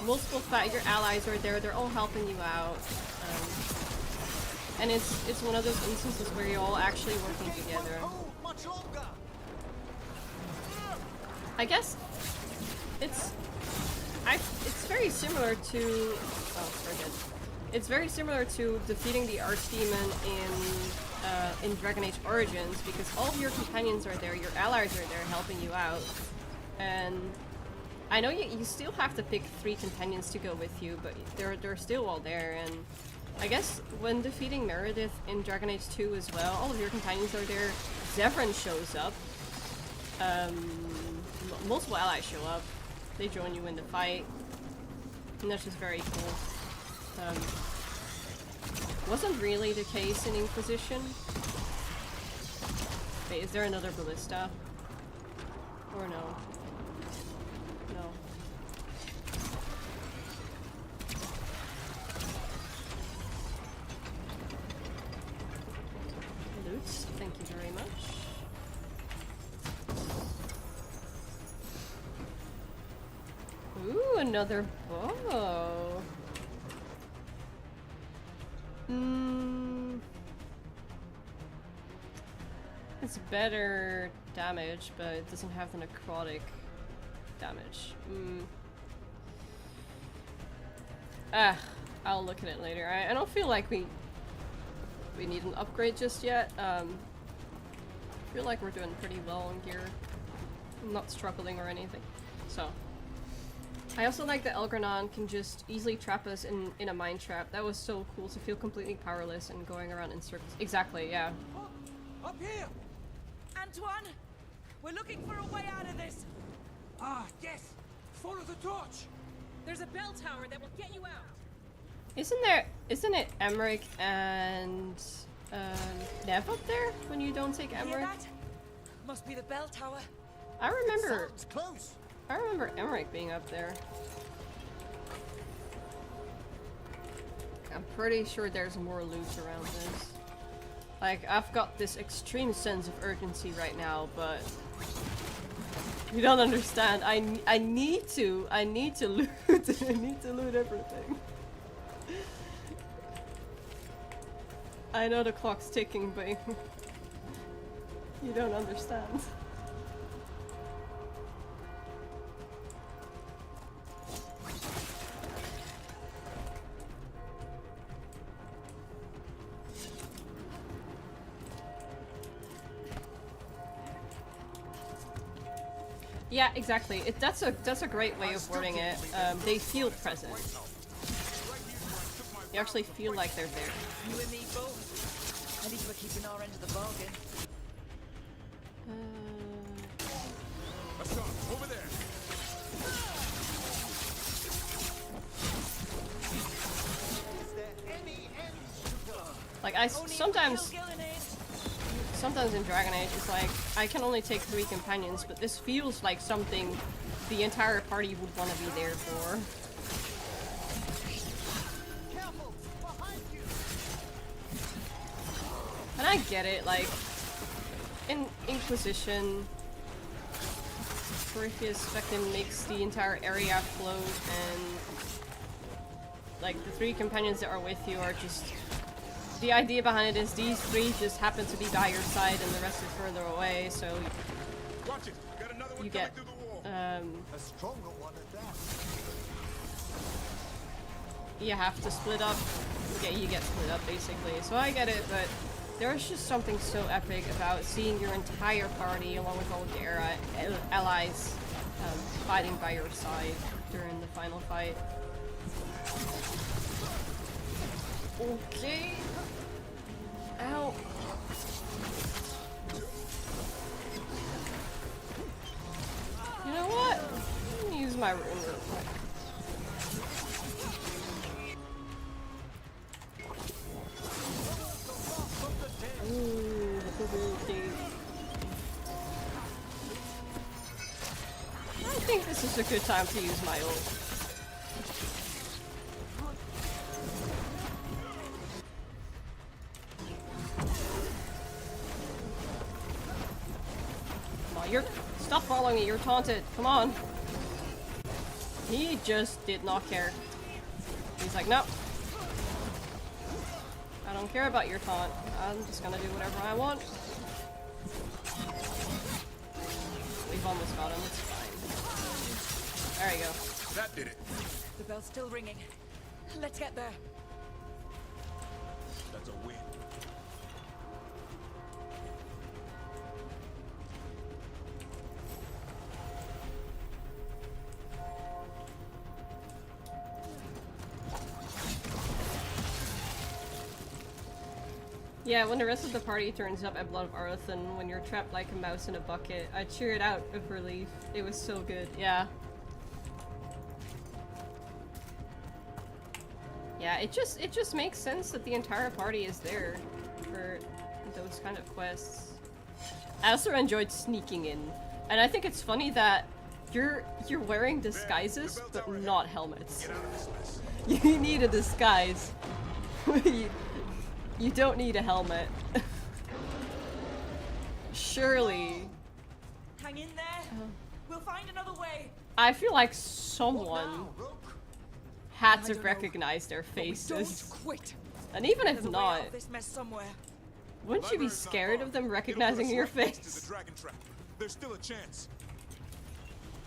Multiple your allies are there. They're all helping you out. And it's one of those instances where you're all actually working together. I guess it's very similar to it's very similar to defeating the Archdemon in Dragon Age Origins, because all of your companions are there, your allies are there helping you out, and I know you still have to pick 3 companions to go with you, but they're still all there. And I guess when defeating Meredith in Dragon Age 2 as well, all of your companions are there. Davrin shows up. Multiple allies show up. They join you in the fight. And that's just very cool. Wasn't really the case in Inquisition. Wait, is there another ballista? Or no? No. Loot, thank you very much. Ooh, another bow. It's better damage, but it doesn't have the necrotic damage. I'll look at it later. I don't feel like we need an upgrade just yet. I feel like we're doing pretty well in gear. I'm not struggling or anything. So I also like that Elgranon can just easily trap us in a mine trap. That was so cool to feel completely powerless and going around in circles. Exactly, yeah. Up here! Antoine! We're looking for a way out of this! Ah, yes! Follow the torch! There's a bell tower that will get you out. Isn't it Emmerich and Nev up there when you don't take Emmerich? That? Must be the bell tower. I remember Sounds close. I remember Emmerich being up there. I'm pretty sure there's more loot around this. Like, I've got this extreme sense of urgency right now, but you don't understand. I need to loot. I need to loot everything. I know the clock's ticking, but you don't understand. Yeah, exactly. That's a great way of wording it. They feel present. You actually feel like they're there. You and me both. At least we're keeping our end of the bargain. Over there. Is there any end to go? Like sometimes in Dragon Age it's like I can only take 3 companions, but this feels like something the entire party would want to be there for. Careful! Behind you! And I get it, like in Inquisition, Corypheus fucking makes the entire area float, and like the 3 companions that are with you are just, the idea behind it is these 3 just happen to be by your side and the rest is further away, so Watch it. Got another one you get coming through the wall. A stronger one at that. you have to split up. Yeah, you get split up basically. So I get it, but there's just something so epic about seeing your entire party along with all of your allies fighting by your side during the final fight. Okay. Ow. You know what? I'm gonna use my rune real quick. a good time to use my ult. Come on, stop following me, you're taunted. Come on. He just did not care. He's like, no. I don't care about your taunt. I'm just gonna do whatever I want. We've almost got him, it's fine. There you go. That did it. The bell's still ringing. Let's get there. That's a win. Yeah, when the rest of the party turns up at Blood of Arthan, when you're trapped like a mouse in a bucket, I cheer it out of relief. It was so good, yeah. Yeah, it just makes sense that the entire party is there for those kind of quests. I also enjoyed sneaking in, and I think it's funny that you're wearing disguises, but not helmets. You need a disguise. You don't need a helmet. Surely. Hang in there. We'll find another way. I feel like someone had to recognize their faces. Don't quit. And even if There's a way not, out of this mess somewhere. wouldn't you be scared of them recognizing your face? There's still a chance.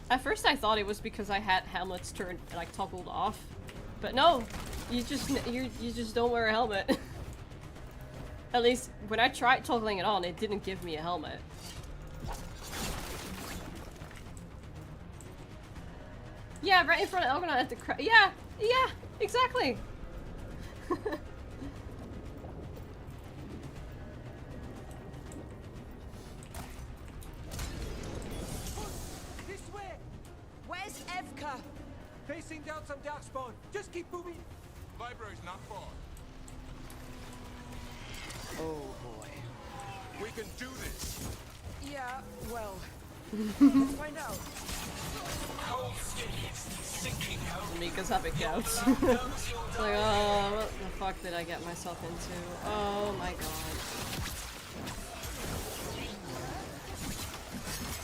At first I thought it was because I had helmets turned like toggled off. But no, you just don't wear a helmet. At least when I tried toggling it on, it didn't give me a helmet. Yeah, right in front of Elganon at the yeah, exactly. This way! Where's Evka? Facing down some darkspawn. Just keep moving. Library's not far. Oh boy. We can do this. Yeah, well. Let's find out. Amika's having doubts. It's like, oh, what the fuck did I get myself into? Oh my god.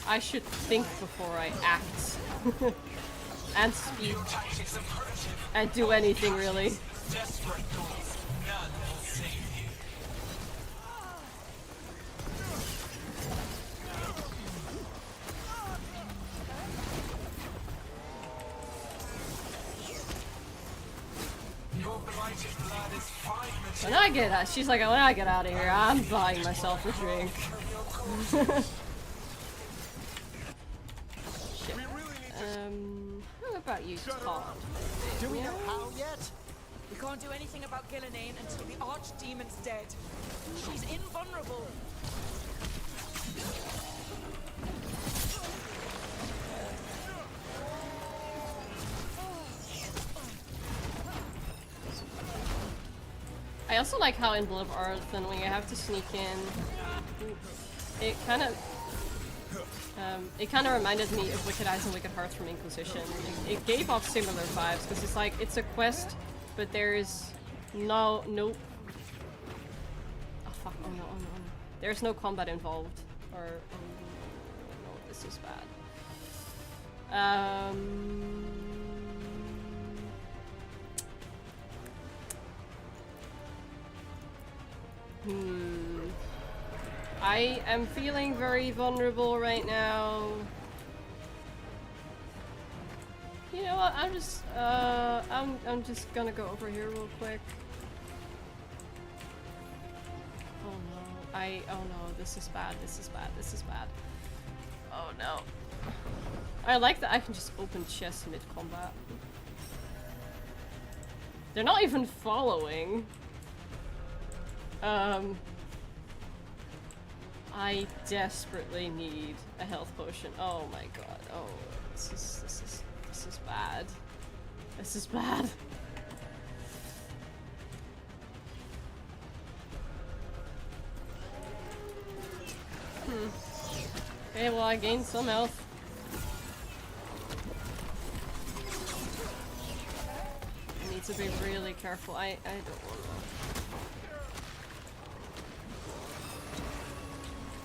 I should think before I act. And speak. And do anything, really. When I get out, she's like, when I get out of here, I'm buying myself a drink. Shit. How about you talk? Do we know how yet? We can't do anything about Gillenane until the archdemon's dead. She's invulnerable. I also like how in Blood of Arthan, when you have to sneak in, it kind of reminded me of Wicked Eyes and Wicked Hearts from Inquisition. It gave off similar vibes because it's like it's a quest, but there's no. Oh fuck! Oh no! There's no combat involved, or no, this is bad. I am feeling very vulnerable right now. You know what? I'm just gonna go over here real quick. Oh no! Oh no! This is bad. This is bad. This is bad. Oh no! I like that I can just open chests mid-combat. They're not even following. I desperately need a health potion. Oh my god. Oh, this is bad. This is bad. Okay, well I gained some health. need to be really careful. I don't want to.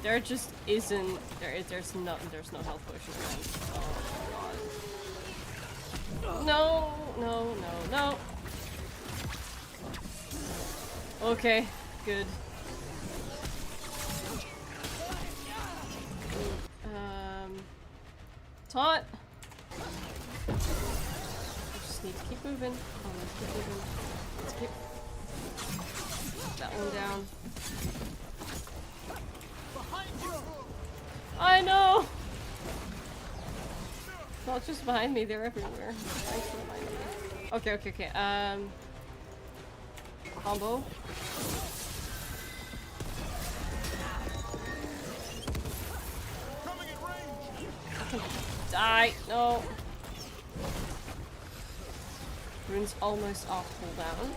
There just isn't. There's no health potion around. Oh god. No, no, no, no. Okay, good. Taunt. I just need to keep moving. Oh, let's keep moving. Let's keep that one down. I know! It's not just behind me, they're everywhere. Thanks for reminding me. Okay, okay, okay. Combo. Die! No! Rune's almost off cooldown.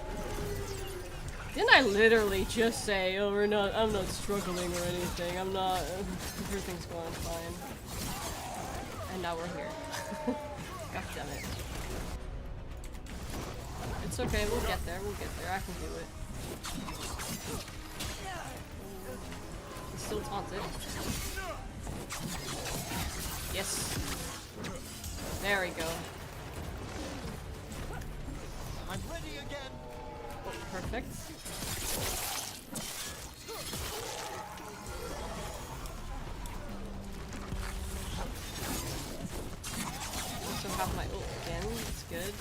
Didn't I literally just say, oh, I'm not struggling or anything, I'm not, everything's going fine. And now we're here. God damn it. It's okay, we'll get there, I can do it. He's still taunted. Yes. There we go. I'm ready again. Oh, perfect. Also have my ult again, that's good.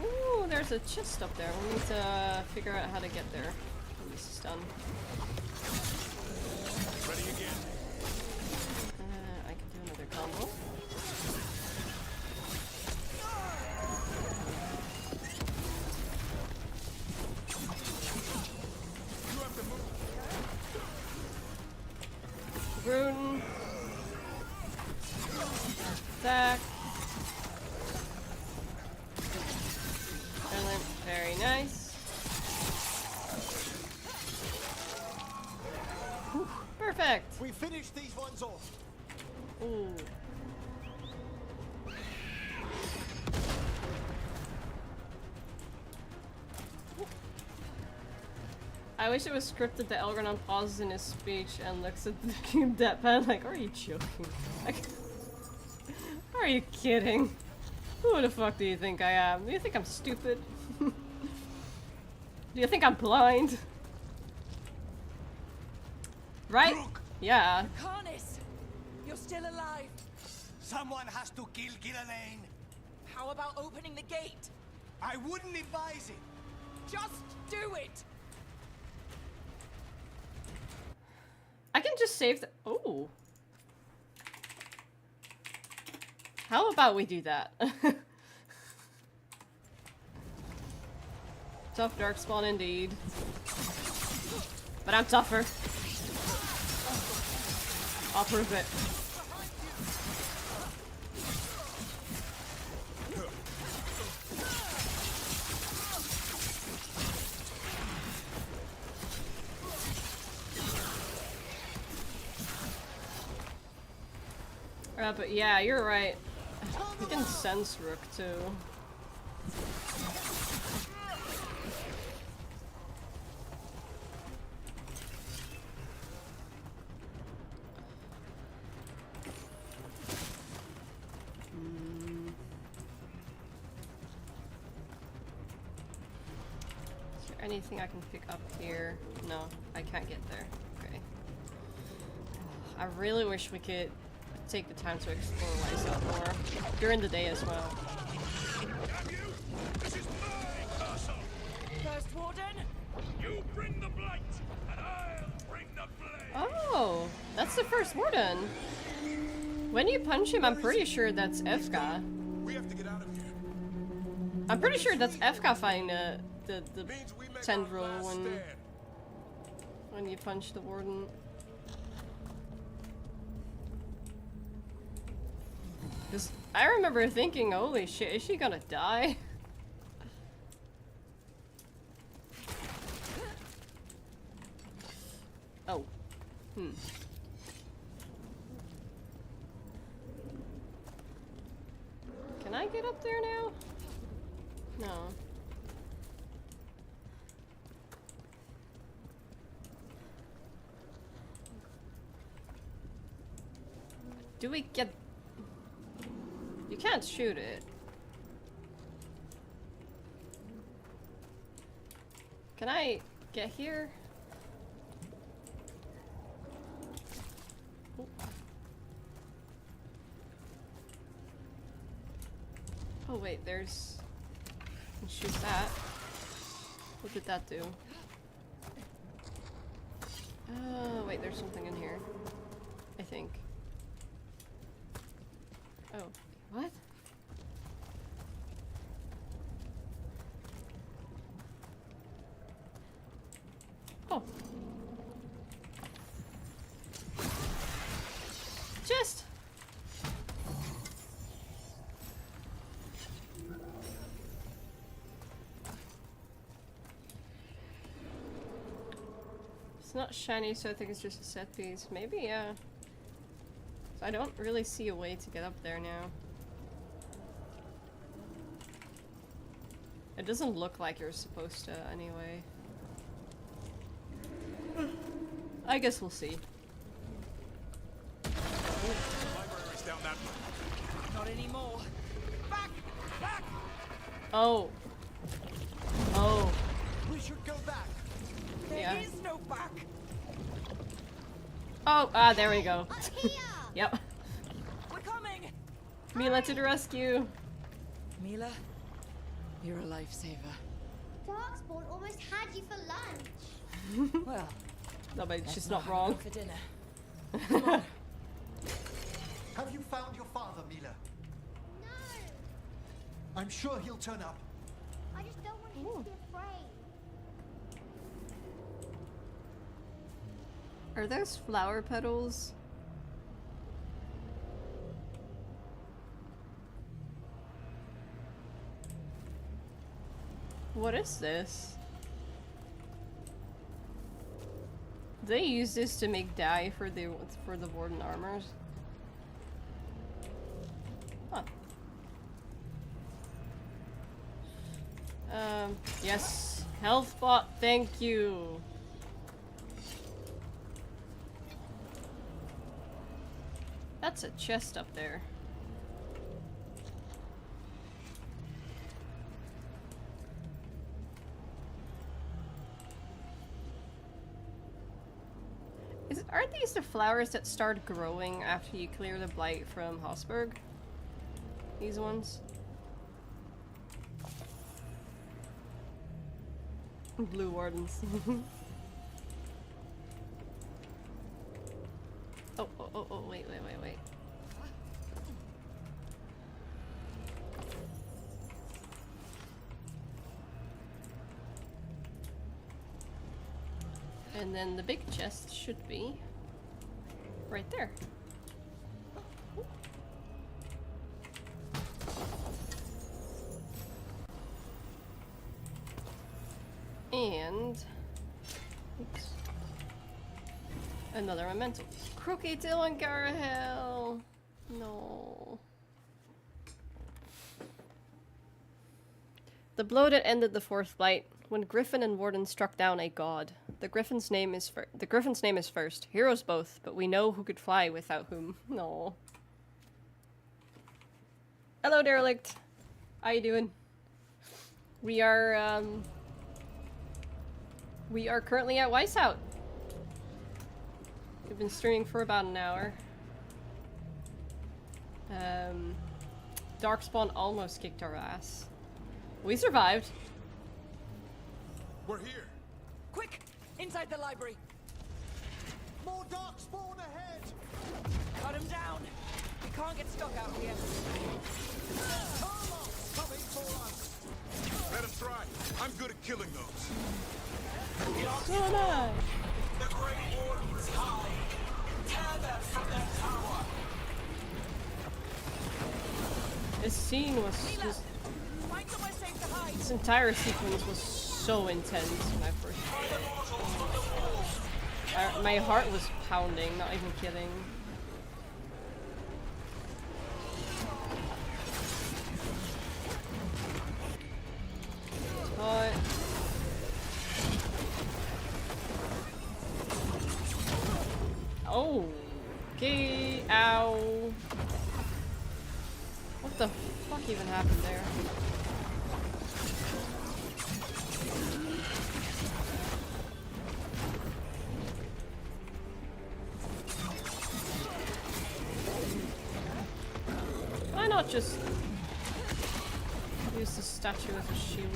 Ooh, there's a chest up there. We need to figure out how to get there when this is done. Ready again. I can do another combo. Rune. Attack. Excellent. Very nice. Whew. Perfect. We finished these ones off. Ooh. I wish it was scripted that Elgranon pauses in his speech and looks at the deadpan like, are you joking? Like, are you kidding? Who the fuck do you think I am? Do you think I'm stupid? Do you think I'm blind? Right? Rook! Yeah. Carnis! You're still alive! Someone has to kill Gillian. How about opening the gate? I wouldn't advise it. Just do it! I can just save the- oh. How about we do that? Tough darkspawn indeed. But I'm tougher. I'll prove it. But yeah, you're right. You can sense Rook too. Is there anything I can pick up here? No, I can't get there. Okay. I really wish we could take the time to explore Weisshaupt more during the day as well. This is my castle. First Warden? You bring the blight, and I'll bring the blade. Oh, that's the First Warden. When you punch him, I'm pretty sure that's Efka. We have to get out of here. I'm pretty sure that's Efka fighting the Means we make tendril our last stand. when you punch the Warden. Because I remember thinking, holy shit, is she gonna die? Oh. Hmm. Can I get up there now? No. Do we get... You can't shoot it. Can I get here? Oh wait, there's... I can shoot that. What did that do? Oh wait, there's something in here. I think. Oh, what? Oh. Just. It's not shiny, so I think it's just a set piece. Maybe, yeah. I don't really see a way to get up there now. It doesn't look like you're supposed to, anyway. I guess we'll see. Library's down that way. Not anymore. Back! Back! Oh. Oh. We should go back. There is no back. Oh, ah, there we go. Up here! Yep. We're coming. Mila to the rescue. Mila, you're a lifesaver. Darkspawn almost had you for lunch. Well, No, but let's she's not not wrong. have it for dinner. Have you found your father, Mila? No, I'm sure he'll turn up. I just don't want him to be afraid. Are those flower petals? What is this? They use this to make dye for the Warden armors. Huh. Yes. Health bot, thank you. That's a chest up there. Aren't these the flowers that start growing after you clear the blight from Hossberg? These ones? Blue Wardens. Oh, wait. And then the big chest should be right there. And oops, another memento. Crooked Tail and Garahel. No. The blow that ended the fourth blight, when Griffin and Warden struck down a god. The Griffin's name is first. Heroes both, but we know who could fly without whom. No. Hello, Derelict. How you doing? We are currently at Weisshaupt. We've been streaming for about an hour. Darkspawn almost kicked our ass. We survived. We're here. Quick! Inside the library! More darkspawn ahead! Cut him down! We can't get stuck out here. Tarlock's coming for us! Let him try. I'm good at killing those. So nice. The Great Wardens hide. Tear them from their tower. This scene was just... Find somewhere safe to hide! This entire sequence was so intense when I first played it. My heart was pounding, not even kidding. What? Oh. Okay. Ow. What the fuck even happened there? Why not just use the statue as a shield?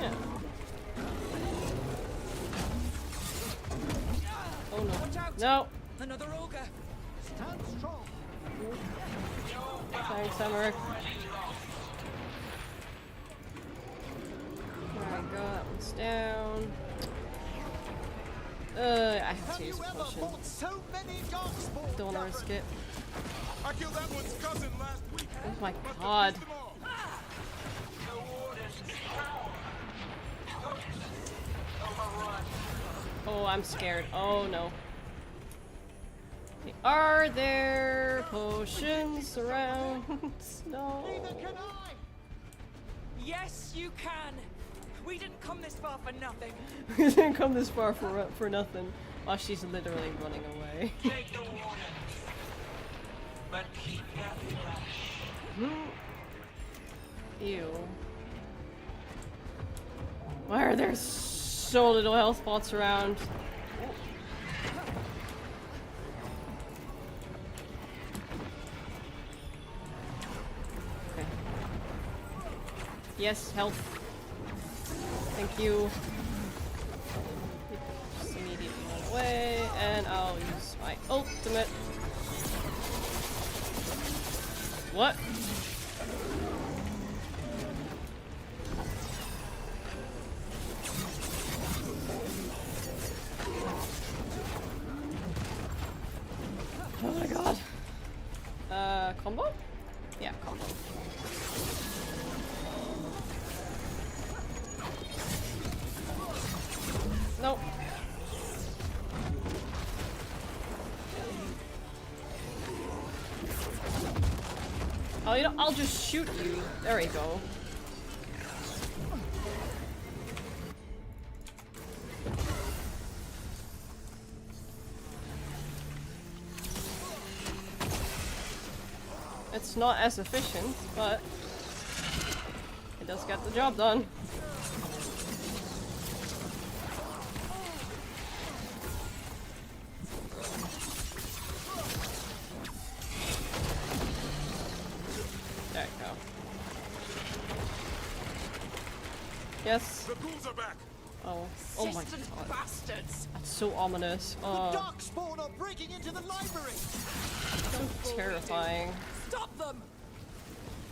Yeah. Oh no. No! Another ogre. Stand strong. Thanks, Emmerich. There we go, that one's down. I have to use a potion. So many darkspawn, Don't wanna risk it. I killed that one's cousin last week. Oh my god. Oh, I'm scared. Oh no. Okay, are there potions around? No. Neither can I. Yes, you can. We didn't come this far for nothing. We didn't come this far for nothing. While she's literally running away. Take the Wardens, but keep that flesh. Ew. Why are there so little health pots around? Okay. Yes, health. Thank you. Just immediately run away, and I'll use my ultimate. What? Oh my god. Combo? Yeah, combo. Nope. Oh, you know, I'll just shoot you. There we go. It's not as efficient, but it does get the job done. There you go. Yes. The ghouls are back. Oh. Oh my Persistent god. bastards. That's so ominous. The Oh, darkspawn are breaking into the library. so terrifying. Stop them.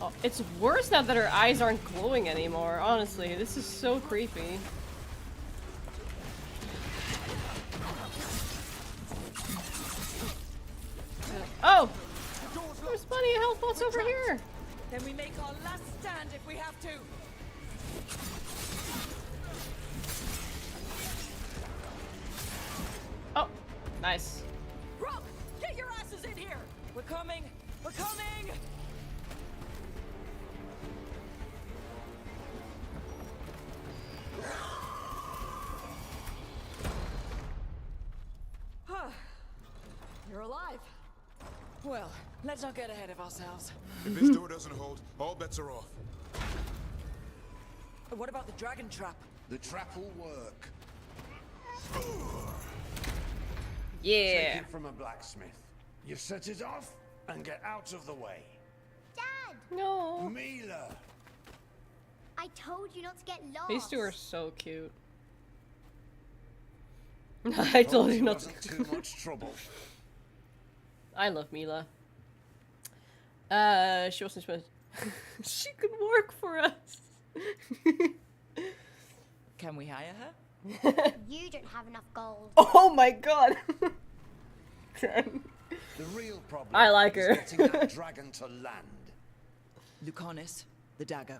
Oh, it's worse now that her eyes aren't glowing anymore, honestly. This is so creepy. Oh! There's plenty of health pots over here! Then we make our last stand if we have to. Oh, nice. Rook, get your asses in here. We're coming. We're coming. You're alive. Well, let's not get ahead of ourselves. If this door doesn't hold, all bets are off. What about the dragon trap? The trap will work. Yeah. Take it from a blacksmith. You set it off and get out of the way. Dad! No. Mila! I told you not to get lost. These two are so cute. I told you not to. Wasn't too much trouble. I love Mila. She wasn't supposed. She could work for us. Can we hire her? You don't have enough gold. Oh my god. The real problem I like is her. getting that dragon to land. Lucanis, the dagger.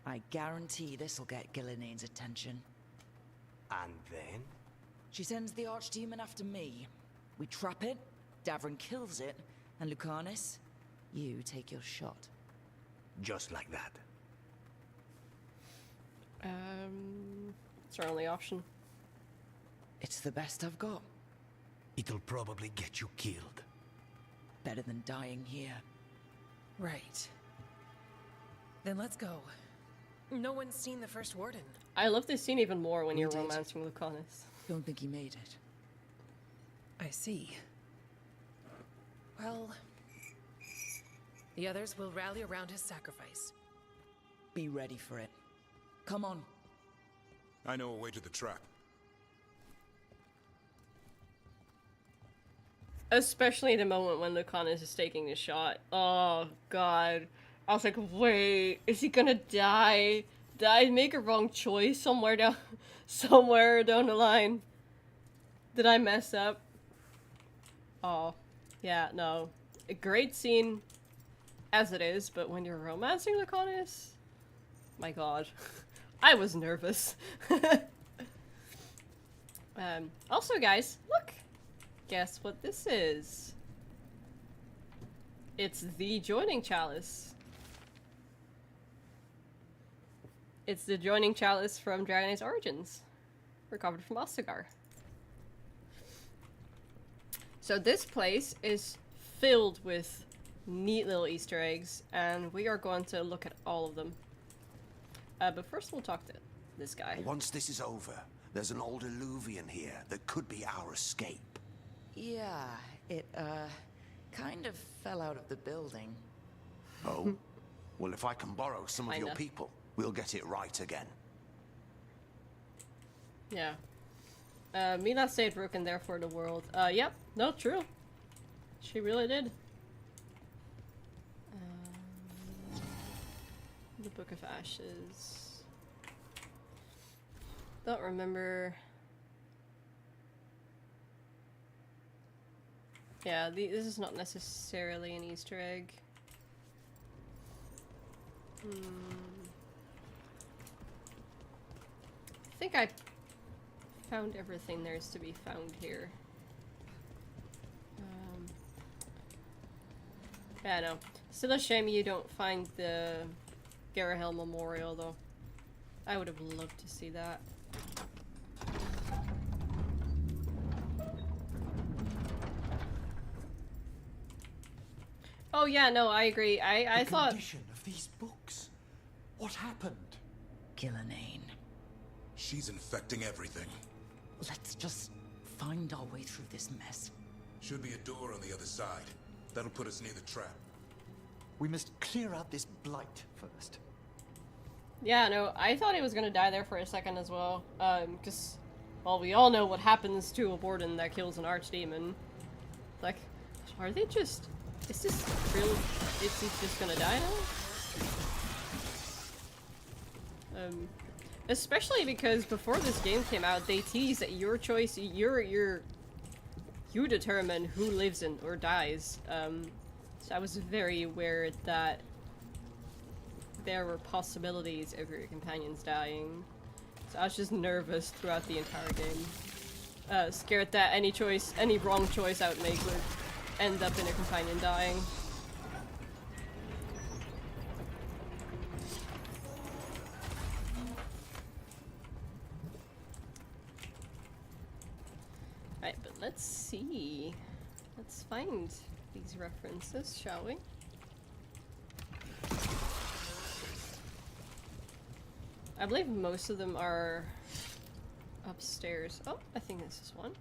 I guarantee this'll get Gillinean's attention. And then? She sends the archdemon after me. We trap it, Davrin kills it, and Lucanus, you take your shot. Just like that. It's our only option. It's the best I've got. It'll probably get you killed. Better than dying here. Right. Then let's go. No one's seen the First Warden. I love this scene even more when you're did. romancing Lucanus. Don't think he made it. I see. Well, the others will rally around his sacrifice. Be ready for it. Come on. I know a way to the trap. Especially the moment when Lucanus is taking the shot. Oh god. I was like, wait, is he gonna die? Did I make a wrong choice somewhere down the line? Did I mess up? Oh, yeah, no. A great scene as it is, but when you're romancing Lucanus, my god. I was nervous. Also, guys, look! Guess what this is? It's the Joining Chalice. It's the Joining Chalice from Dragon Age Origins. Recovered from Ostagar. So this place is filled with neat little Easter eggs, and we are going to look at all of them. But first we'll talk to this guy. Once this is over, there's an old Illuvian here that could be our escape. Yeah, it, kind of fell out of the building. Oh? Well, if I can borrow some of your Kinda. people, we'll get it right again. Yeah. Mila stayed Rook and therefore the world. Yep. No, true. She really did. The Book of Ashes. Don't remember. Yeah, this is not necessarily an Easter egg. I think I found everything there is to be found here. Yeah, no. Still a shame you don't find the Garahel Memorial, though. I would have loved to see that. Oh yeah, no, I agree. I the thought... condition of these books. What happened? Gillenane. She's infecting everything. Let's just find our way through this mess. Should be a door on the other side. That'll put us near the trap. We must clear out this blight first. Yeah, no, I thought he was gonna die there for a second as well. Because, well, we all know what happens to a warden that kills an archdemon. Like, are they just... Is this real? Is he just gonna die now? Especially because before this game came out, they teased that your choice, you determine who lives in or dies. So I was very aware that there were possibilities of your companions dying. So I was just nervous throughout the entire game. Scared that any wrong choice I would make would end up in a companion dying. Right, but let's see. Let's find these references, shall we? I believe most of them are upstairs. Oh, I think this is one.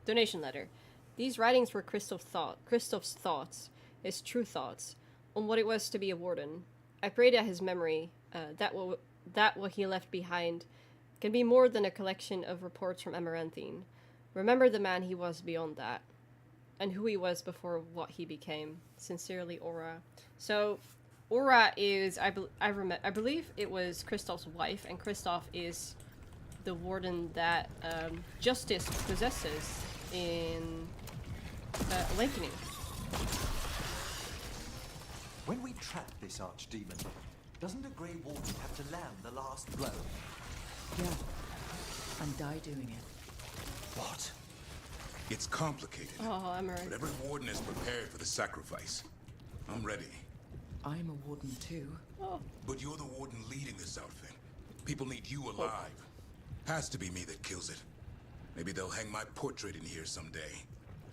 Donation letter. These writings were Christoph's thoughts, his true thoughts, on what it was to be a warden. I pray that his memory, that what he left behind, can be more than a collection of reports from Amaranthine. Remember the man he was beyond that, and who he was before what he became. Sincerely, Aura. So, Aura is, I believe it was Christoph's wife, and Christoph is the warden that Justice possesses in Awakening. When we trap this archdemon, doesn't a Grey Warden have to land the last blow? Yeah. and die doing it. What? It's complicated. Oh, I'm right. But every warden is prepared for the sacrifice. I'm ready. I'm a warden too. Oh. But you're the warden leading this outfit. People need you alive. Has to be me that kills it. Maybe they'll hang my portrait in here someday.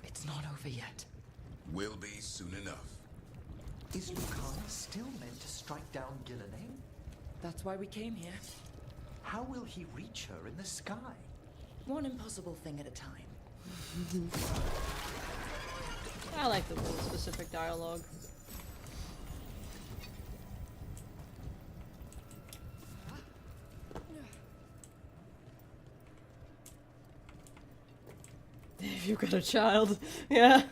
It's not over yet. Will be soon enough. Is Lucan still meant to strike down Gillenay? That's why we came here. How will he reach her in the sky? One impossible thing at a time. I like the role specific dialogue. If you've got a child, yeah.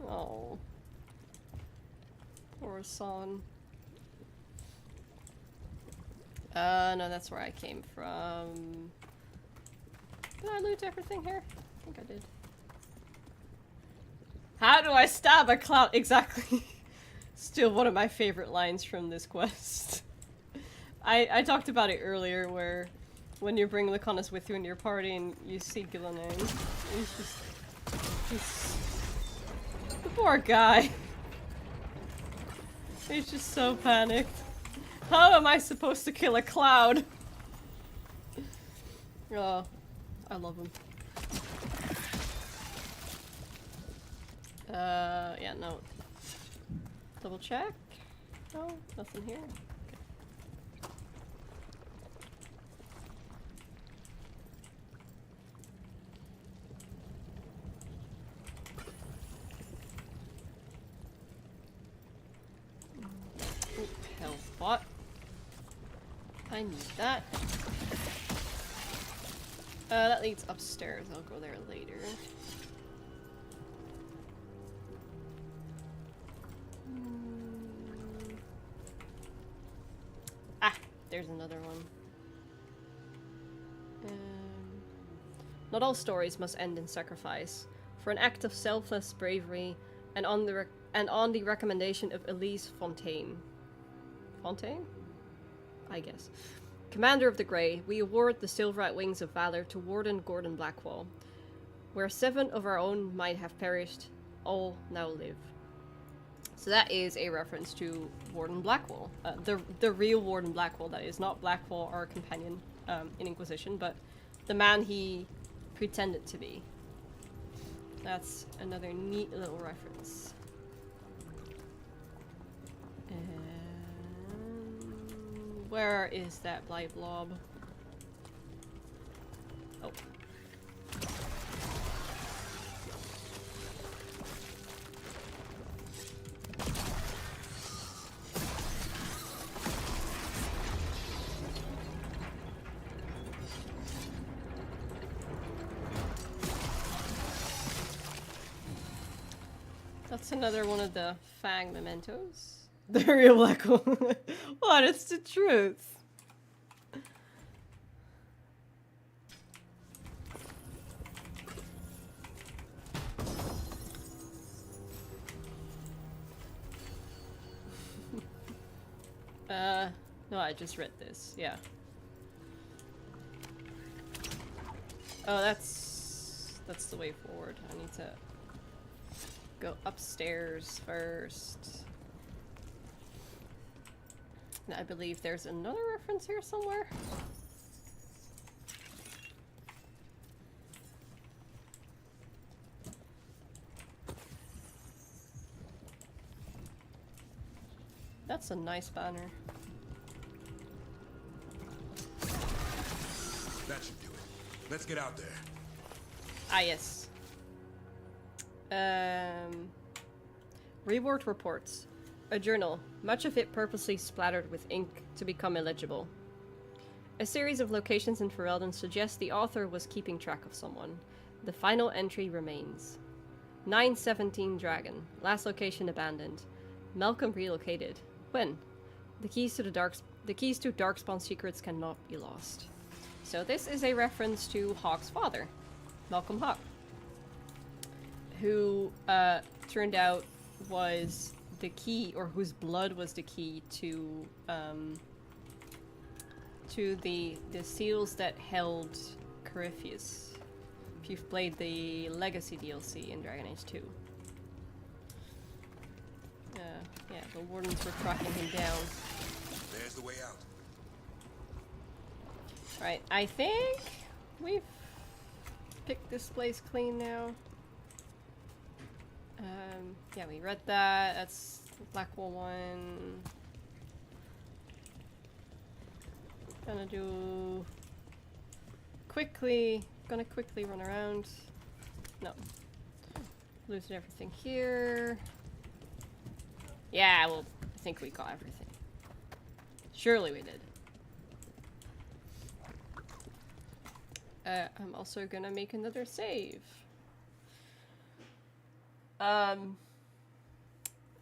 Oh, poor son. No, that's where I came from. Did I loot everything here? I think I did. How do I stab a cloud? Exactly. Still one of my favorite lines from this quest. I talked about it earlier, where when you bring Lucanus with you in your party and you see Gillenay, he's the poor guy. He's just so panicked. How am I supposed to kill a cloud? Oh, I love him. Yeah, no. Double check. No, nothing here. Okay. Health pot. I need that. That leads upstairs. I'll go there later. Ah, there's another one. Not all stories must end in sacrifice. For an act of selfless bravery, and on the recommendation of Elise Fontaine. Fontaine? I guess. Commander of the Grey, we award the Silverite Wings of Valor to Warden Gordon Blackwall. Where 7 of our own might have perished, all now live. So that is a reference to Warden Blackwall. The real Warden Blackwall, that is. Not Blackwall, our companion in Inquisition, but the man he pretended to be. That's another neat little reference. Where is that Blight blob? Oh. That's another one of the Fang mementos. The real black one. What? It's the truth. No, I just read this. Yeah. Oh, that's the way forward. I need to go upstairs first. I believe there's another reference here somewhere. That's a nice banner. That should do it. Let's get out there. Ah, yes. Reward reports. A journal, much of it purposely splattered with ink to become illegible. A series of locations in Ferelden suggests the author was keeping track of someone. The final entry remains. 917 Dragon. Last location abandoned. Malcolm relocated. When? The keys to Darkspawn secrets cannot be lost. So this is a reference to Hawke's father, Malcolm Hawke, who turned out was the key, or whose blood was the key to to the seals that held Corypheus. If you've played the Legacy DLC in Dragon Age 2. Yeah, the Wardens were tracking him down. There's the way out. Right, I think we've picked this place clean now. Yeah, we read that. That's the Blackwall one. Gonna quickly run around. No. Losing everything here. Yeah, well, I think we got everything. Surely we did. I'm also gonna make another save. I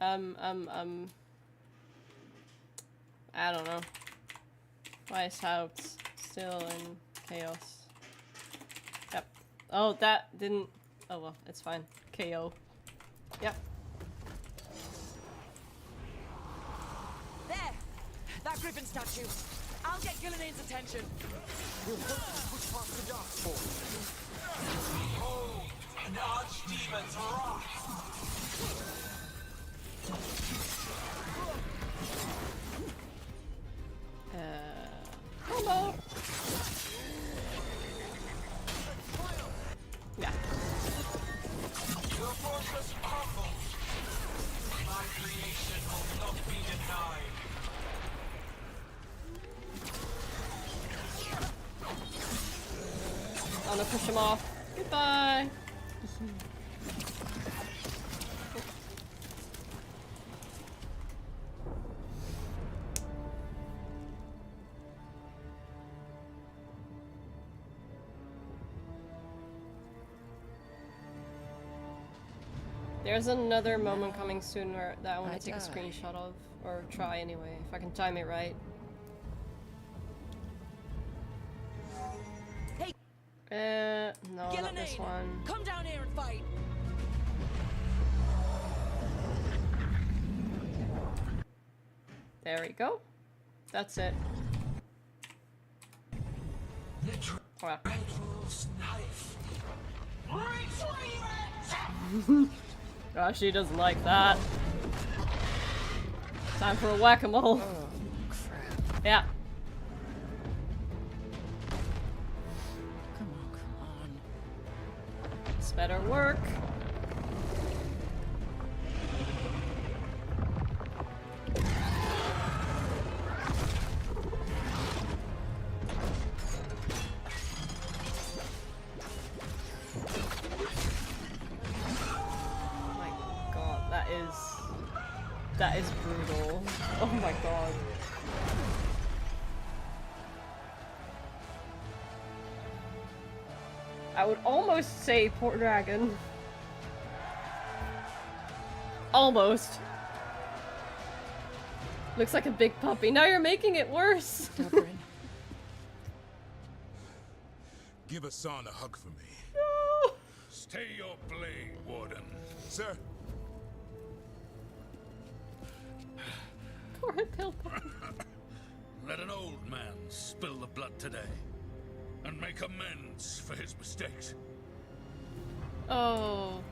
don't know. Weisshaupt still in chaos. Yep. Oh, that didn't. Oh well, it's fine. KO. Yep. There! That griffin statue! I'll get Gillinane's attention! Push past the dark. Behold, an archdemon's wrath! Hello! Yeah. Your fortress crumbles. My creation will not be denied. I'm gonna push him off. Goodbye! There's another moment coming soon where that I want to take a screenshot of, or try anyway, if I can time it right. Hey, no, not this one. Come down here and fight. There we go. That's it. Wow. Oh, she doesn't like that. Time for a whack-a-mole. Oh, crap. Yeah. Come on. This better work. That is brutal. Oh my god. I would almost say poor dragon. Almost. Looks like a big puppy. Now you're making it worse. Tavern. Give Hassan a hug for me. No. Stay your blade, Warden. Sir. Let an old man spill the blood today and make amends for his mistakes. Oh,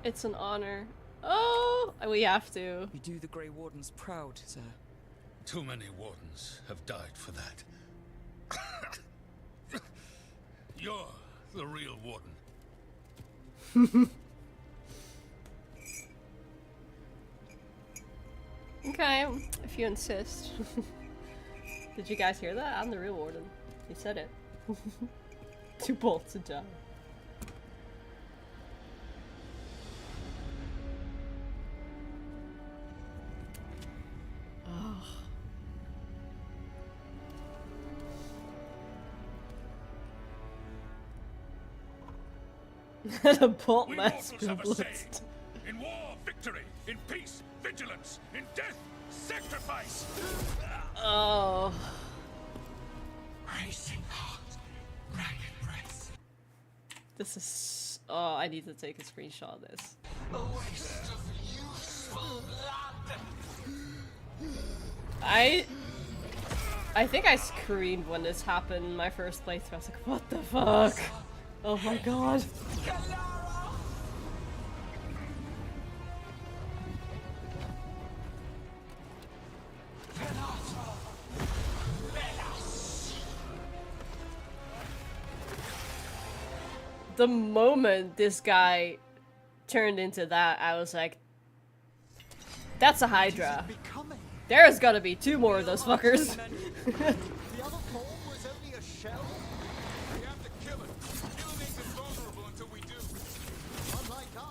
it's an honor. Oh, we have to. You do the Grey Wardens proud, sir. Too many Wardens have died for that. You're the real Warden. Okay, if you insist. Did you guys hear that? I'm the real Warden. He said it. 2 bolts a job. Oh. The bolt must be blitzed. In war, victory. In peace, vigilance. In death, sacrifice. Oh. Racing heart, ragged breath. This is. Oh, I need to take a screenshot of this. A waste of useful blood. I think I screamed when this happened in my first playthrough. I was like, what the fuck? Oh my god. The moment this guy turned into that, I was like, that's a Hydra. There's gotta be 2 more of those fuckers. The other form was only a shell. We have to kill it. It'll make us vulnerable until we do.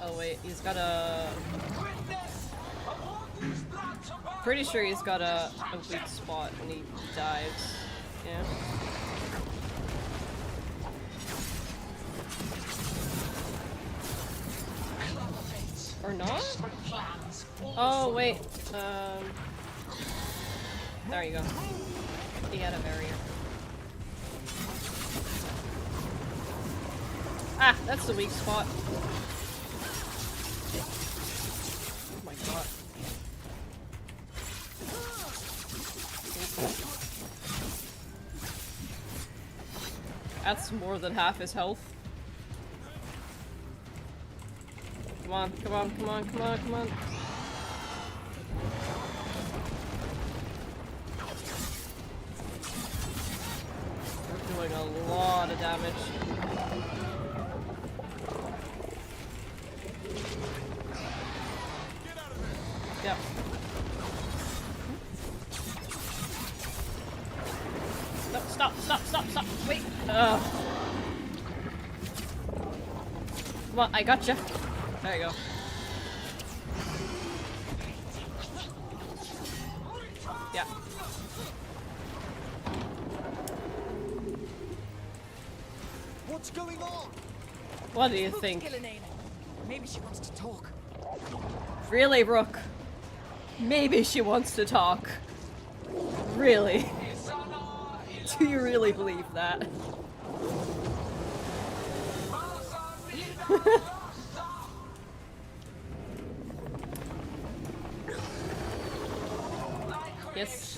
Oh wait, he's got a... Pretty sure he's got a weak spot when he dives. Yeah. Or not? Oh wait, there you go. He had a barrier. Ah, that's the weak spot. Oh my god. That's more than half his health. Come on, come on, come on, come on, come on. We're doing a lot of damage. Yep. No, stop, stop, stop, stop. Wait. Come on, I gotcha. There you go. Yeah. What's going on? What do you think? Maybe she wants to talk. Really, Rook? Maybe she wants to talk. Really? Do you really believe that? Yes.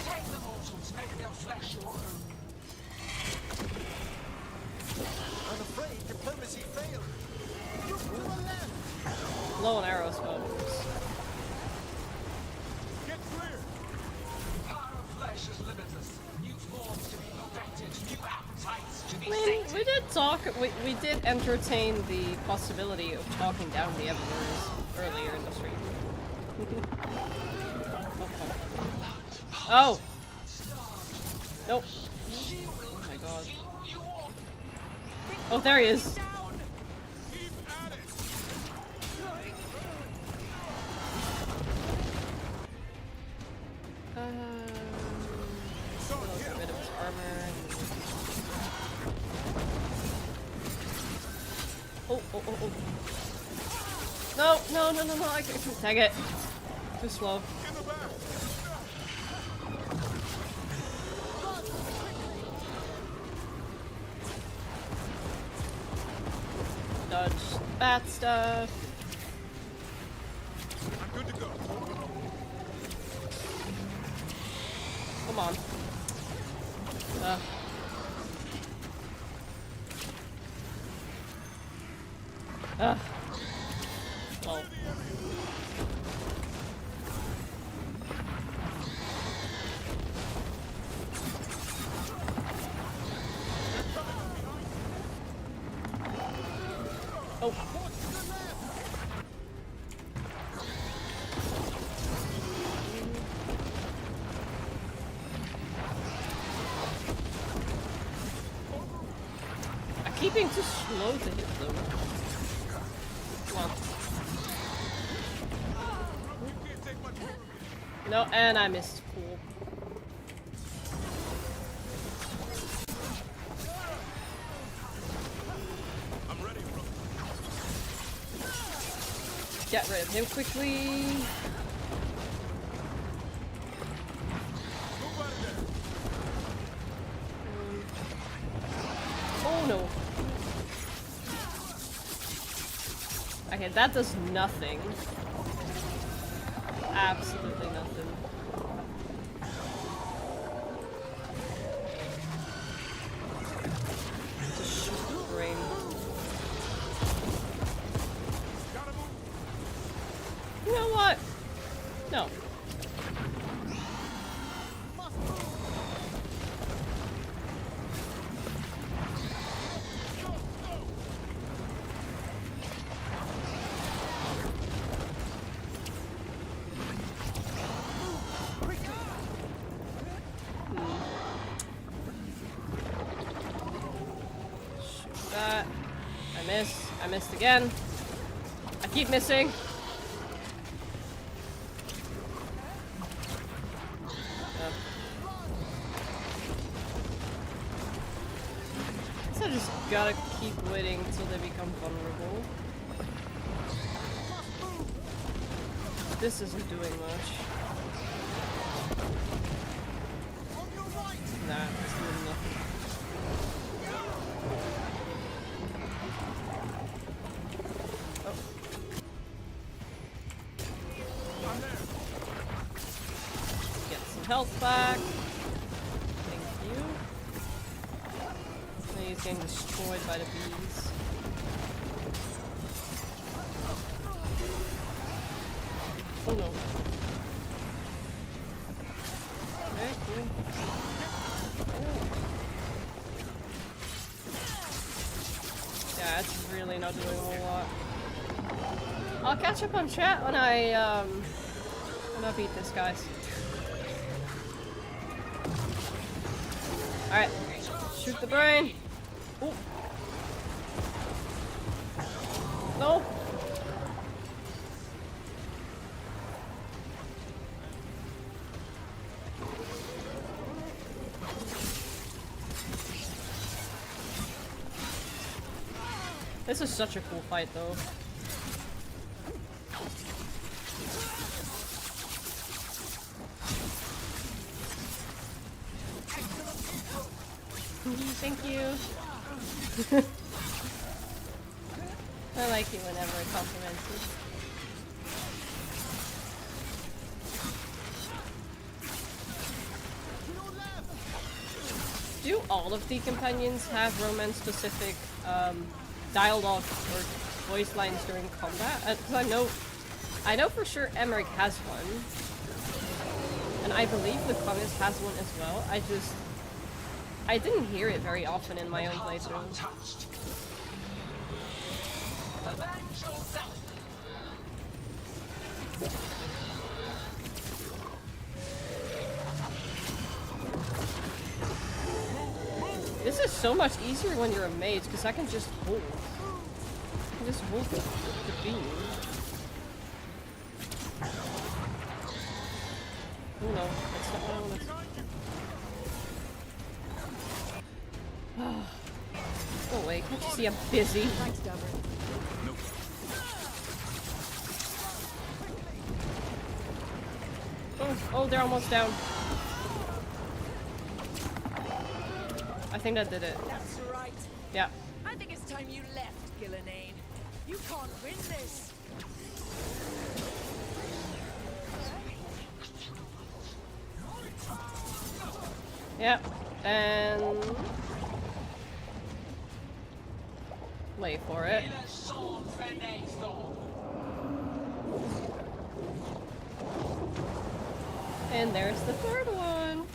Take the mortals, make their flesh your own. I'm afraid diplomacy failed. Look to the left. Low and arrow spells. Get clear. Power of flesh is limitless. New forms to be perfected, new appetites to be I mean, we did talk, we did entertain the possibility of talking down the Eververse earlier in the stream. Oh! Nope. Oh my god. Oh, there he is. Get rid of his armor. Oh, oh, oh, oh. No, no, no, no, no, I can't. Dang it. Too slow. Dodge bad stuff. I'm good to go. Come on. Well. Oh. I'm keeping too slow to hit them. Come on. No, and I missed. Cool. I'm ready, Rook. Get rid of him quickly. Oh no. Okay, that does nothing. absolutely nothing. Just shoot the brain. You know what? No. Shoot that. I miss. I missed again. I keep missing. I just gotta keep waiting until they become vulnerable. This isn't doing much. Nah, it's doing nothing. Oh. Get some health back. He's getting destroyed by the bees. Oh no. Okay, cool. Yeah, it's really not doing a whole lot. I'll catch up on chat when I beat this, guys. Alright. Shoot the brain! Ooh. No! This is such a cool fight, though. Thank you. I like you whenever it compliments you. Do all of the companions have romance-specific dialogue or voice lines during combat? Because I know for sure Emmerich has one, and I believe Lucanus has one as well. I didn't hear it very often in my own playthrough. This is so much easier when you're a mage, because I can just hold. I can just hold the beam. Oh no, that's not what I want to... Oh wait, can't you see I'm busy? Thanks, Davrin. Nope. Oh, they're almost down. I think that did it. That's right. Yeah. I think it's time you left, Gillenane. You can't win this. Yeah. And... wait for it. And there's the third one.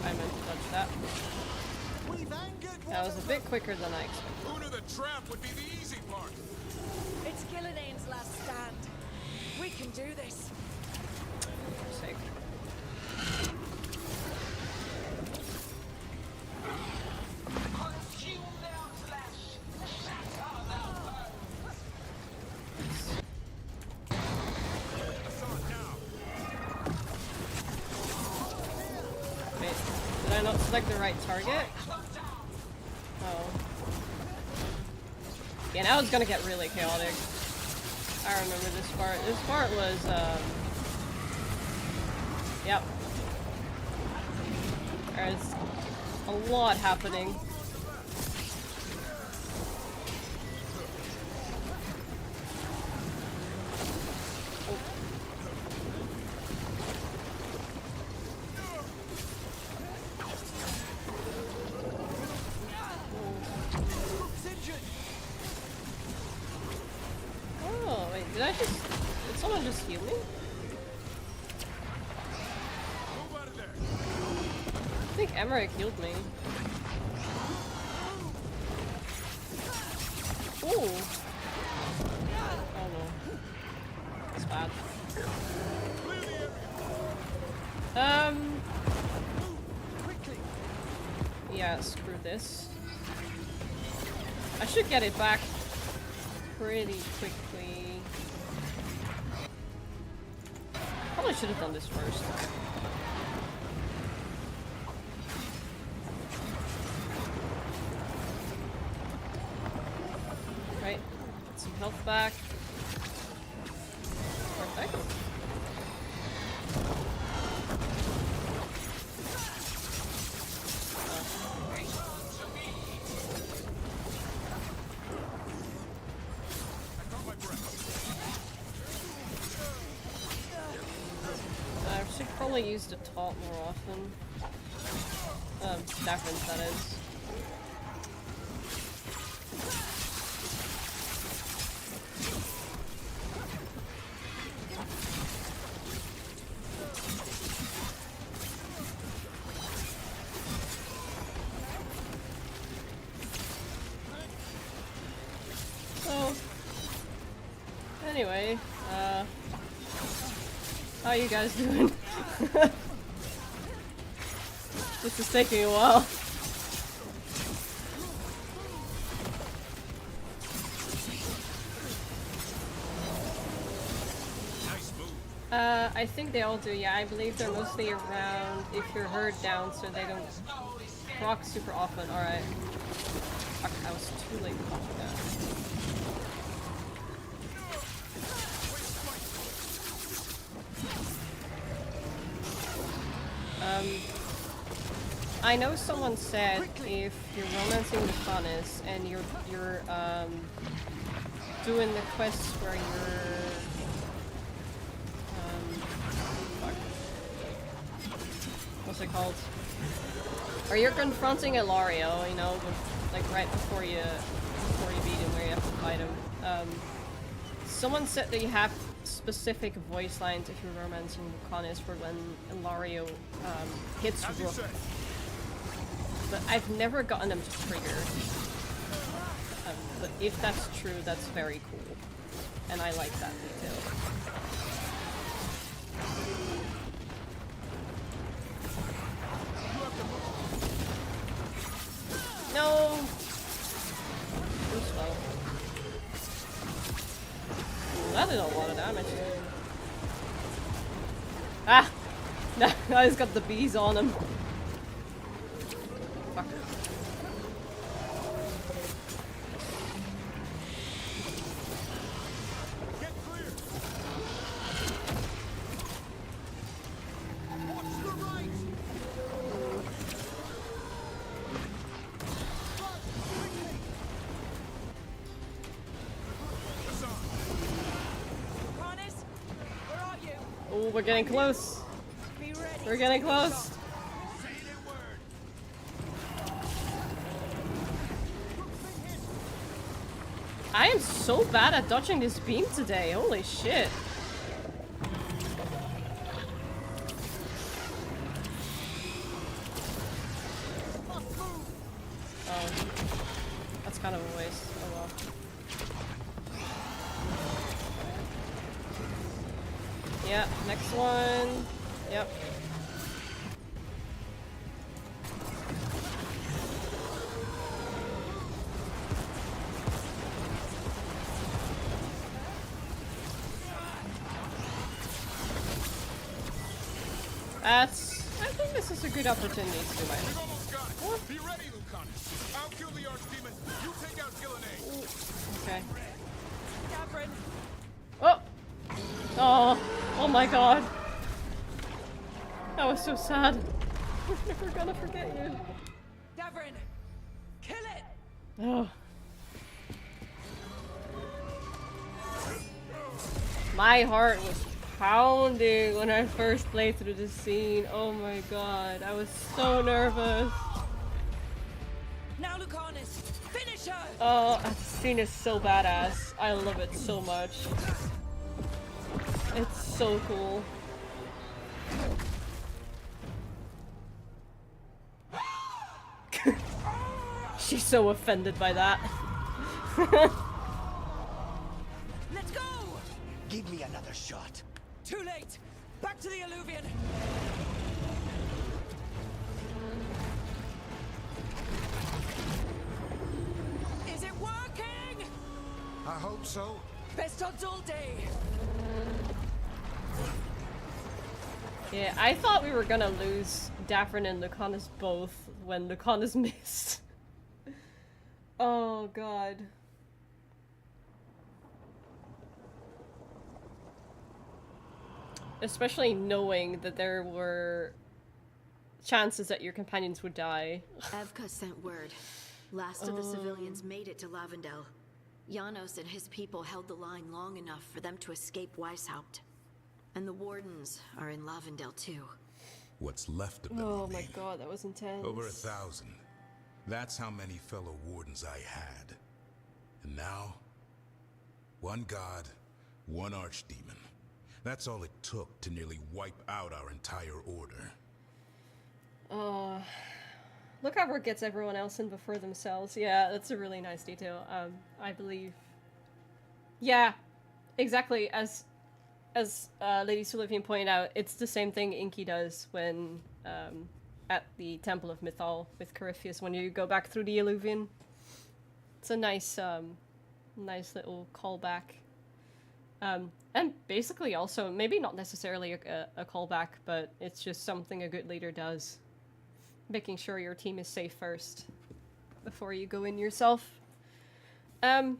I meant to touch that. That was a bit quicker than I expected. Who knew the trap would be the easy part? It's Gillenane's last stand. We can do this. For sake. Wait, did I not select the right target? Oh. Yeah, now it's gonna get really chaotic. I remember this part. This part was, yep. There's a lot happening. Oh, wait, did someone just heal me? I think Emmerich healed me. Ooh. Oh no. That's bad. Yeah, screw this. I should get it back pretty quickly. Probably should have done this first. Right, get some health back. Perfect. Probably use the taunt more often. Davrin, that is. So, anyway, how you guys doing? This is taking a while. I think they all do, yeah. I believe they're mostly around if you're herd down so they don't proc super often. Alright. Fuck, I was too late to watch that. I know someone said if you're romancing the Funness and you're doing the quests where you're what's it called? Or you're confronting Ilario, you know, like right before you beat him, where you have to fight him. Someone said that you have specific voice lines if you're romancing the Funness for when Ilario hits Rook. But I've never gotten them to trigger. But if that's true, that's very cool. And I like that detail. No! Too slow. Ooh, that did a lot of damage. Ah! Now he's got the bees on him. Fuck. Oh, we're getting close. We're getting close. I am so bad at dodging this beam today. Holy shit. Oh. That's kind of a waste. Oh well. Yeah, next one. Yep. I think this is a good opportunity to do my what? Be ready, Lucanus. I'll kill the archdemon. You take out Gillenay. Okay. Tavern. Oh! Oh! Oh my god! That was so sad. We're never gonna forget you. Oh. My heart was pounding when I first played through this scene. Oh my god, I was so nervous. Now, Lucanus, finish her! Oh, that scene is so badass. I love it so much. It's so cool. She's so offended by that. Let's go! Give me another shot. Too late! Back to the alluvion! Is it working? I hope so. Best odds all day! Yeah, I thought we were gonna lose Davrin and Lucanus both when Lucanus missed. Oh god. Especially knowing that there were chances that your companions would die. Evka sent word. Last of the civilians made it to Lavendel. Janos and his people held the line long enough for them to escape Weisshaupt. And the Wardens are in Lavendel too. What's left of them? Oh my god, that was intense. Over 1,000. That's how many fellow Wardens I had. And now, one god, one archdemon. That's all it took to nearly wipe out our entire order. Lookover gets everyone else in before themselves. Yeah, that's a really nice detail. I believe. Yeah, exactly. As Lady Sulivian pointed out, it's the same thing Inky does when at the Temple of Mythal with Corypheus when you go back through the Alluvion. It's a nice, nice little callback. And basically also, maybe not necessarily a callback, but it's just something a good leader does. Making sure your team is safe first before you go in yourself. Yeah,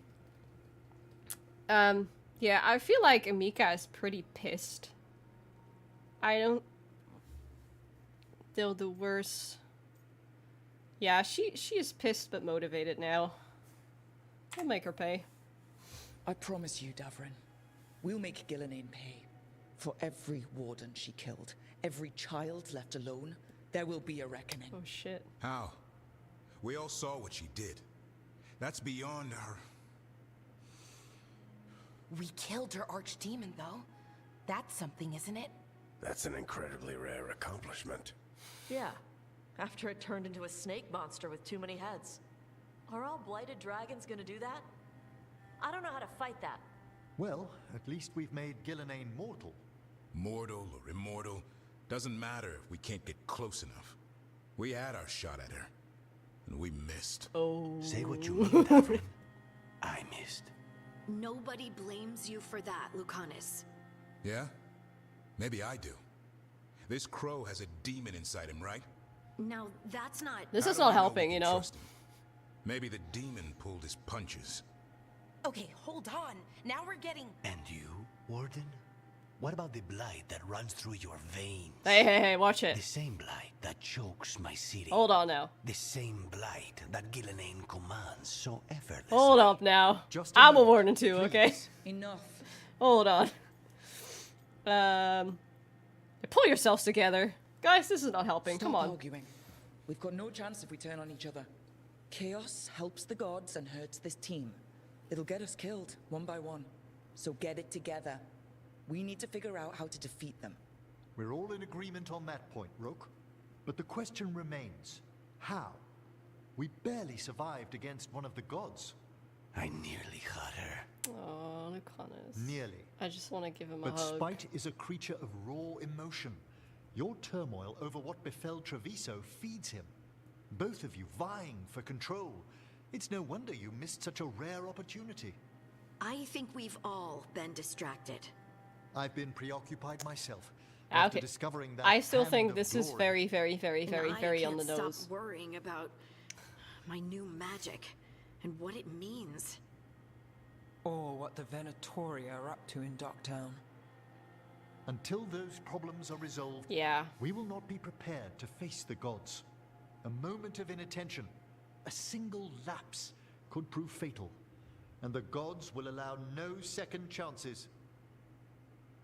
I feel like Amika is pretty pissed. They'll do worse. Yeah, she is pissed but motivated now. I'll make her pay. I promise you, Davrin, we'll make Gillenane pay. For every warden she killed, every child left alone, there will be a reckoning. Oh shit. How? We all saw what she did. That's beyond our... We killed her archdemon, though. That's something, isn't it? That's an incredibly rare accomplishment. Yeah, after it turned into a snake monster with too many heads. Are all blighted dragons gonna do that? I don't know how to fight that. Well, at least we've made Gillenane mortal. Mortal or immortal, doesn't matter if we can't get close enough. We had our shot at her, and we missed. Oh. Say what you mean, Davrin. I missed. Nobody blames you for that, Lucanus. Yeah? Maybe I do. This crow has a demon inside him, right? Now, that's not... This is not helping, you know. Maybe the demon pulled his punches. Okay, hold on. Now we're getting... And you, Warden? What about the blight that runs through your veins? Hey, watch it. The same blight that chokes my city. Hold on now. The same blight that Gillenane commands so effortlessly. Hold up now. I'm a warden too, okay? Enough. Hold on. Pull yourselves together. Guys, this is not helping. Stop Come on. arguing. We've got no chance if we turn on each other. Chaos helps the gods and hurts this team. It'll get us killed, one by one. So get it together. We need to figure out how to defeat them. We're all in agreement on that point, Rook. But the question remains, how? We barely survived against one of the gods. I nearly got her. Oh, Lucanus. Nearly. I just want to give him a But hug. spite is a creature of raw emotion. Your turmoil over what befell Treviso feeds him. Both of you vying for control. It's no wonder you missed such a rare opportunity. I think we've all been distracted. I've been preoccupied myself. Okay. After discovering that I still hand think of this is glory. very on the I can't nose. stop worrying about my new magic and what it means. Or what the Venatoria are up to in Docktown. Until those problems are resolved, Yeah. we will not be prepared to face the gods. A moment of inattention, a single lapse, could prove fatal, and the gods will allow no second chances.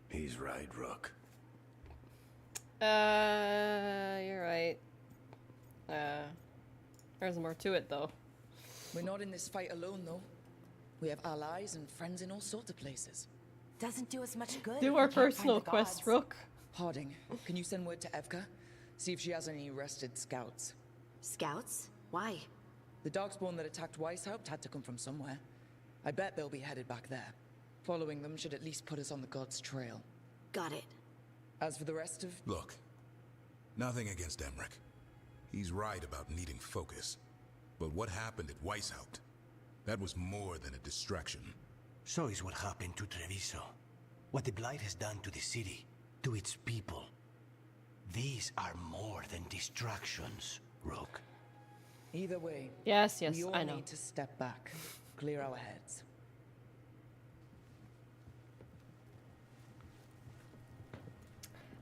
He's right, Rook. You're right. There's more to it, though. We're not in this fight alone, though. We have allies and friends in all sorts of places. Doesn't do us much good. Do if our we can't find personal the quest, gods. Rook. Harding, can you send word to Evka? See if she has any rested scouts. Scouts? Why? The Darkspawn that attacked Weisshaupt had to come from somewhere. I bet they'll be headed back there. Following them should at least put us on the gods' trail. Got it. As for the rest of... Look, nothing against Emmerich. He's right about needing focus. But what happened at Weisshaupt? That was more than a distraction. So is what happened to Treviso. What the Blight has done to the city, to its people. These are more than distractions, Rook. Either way, Yes, we all I know. need to step back, clear our heads.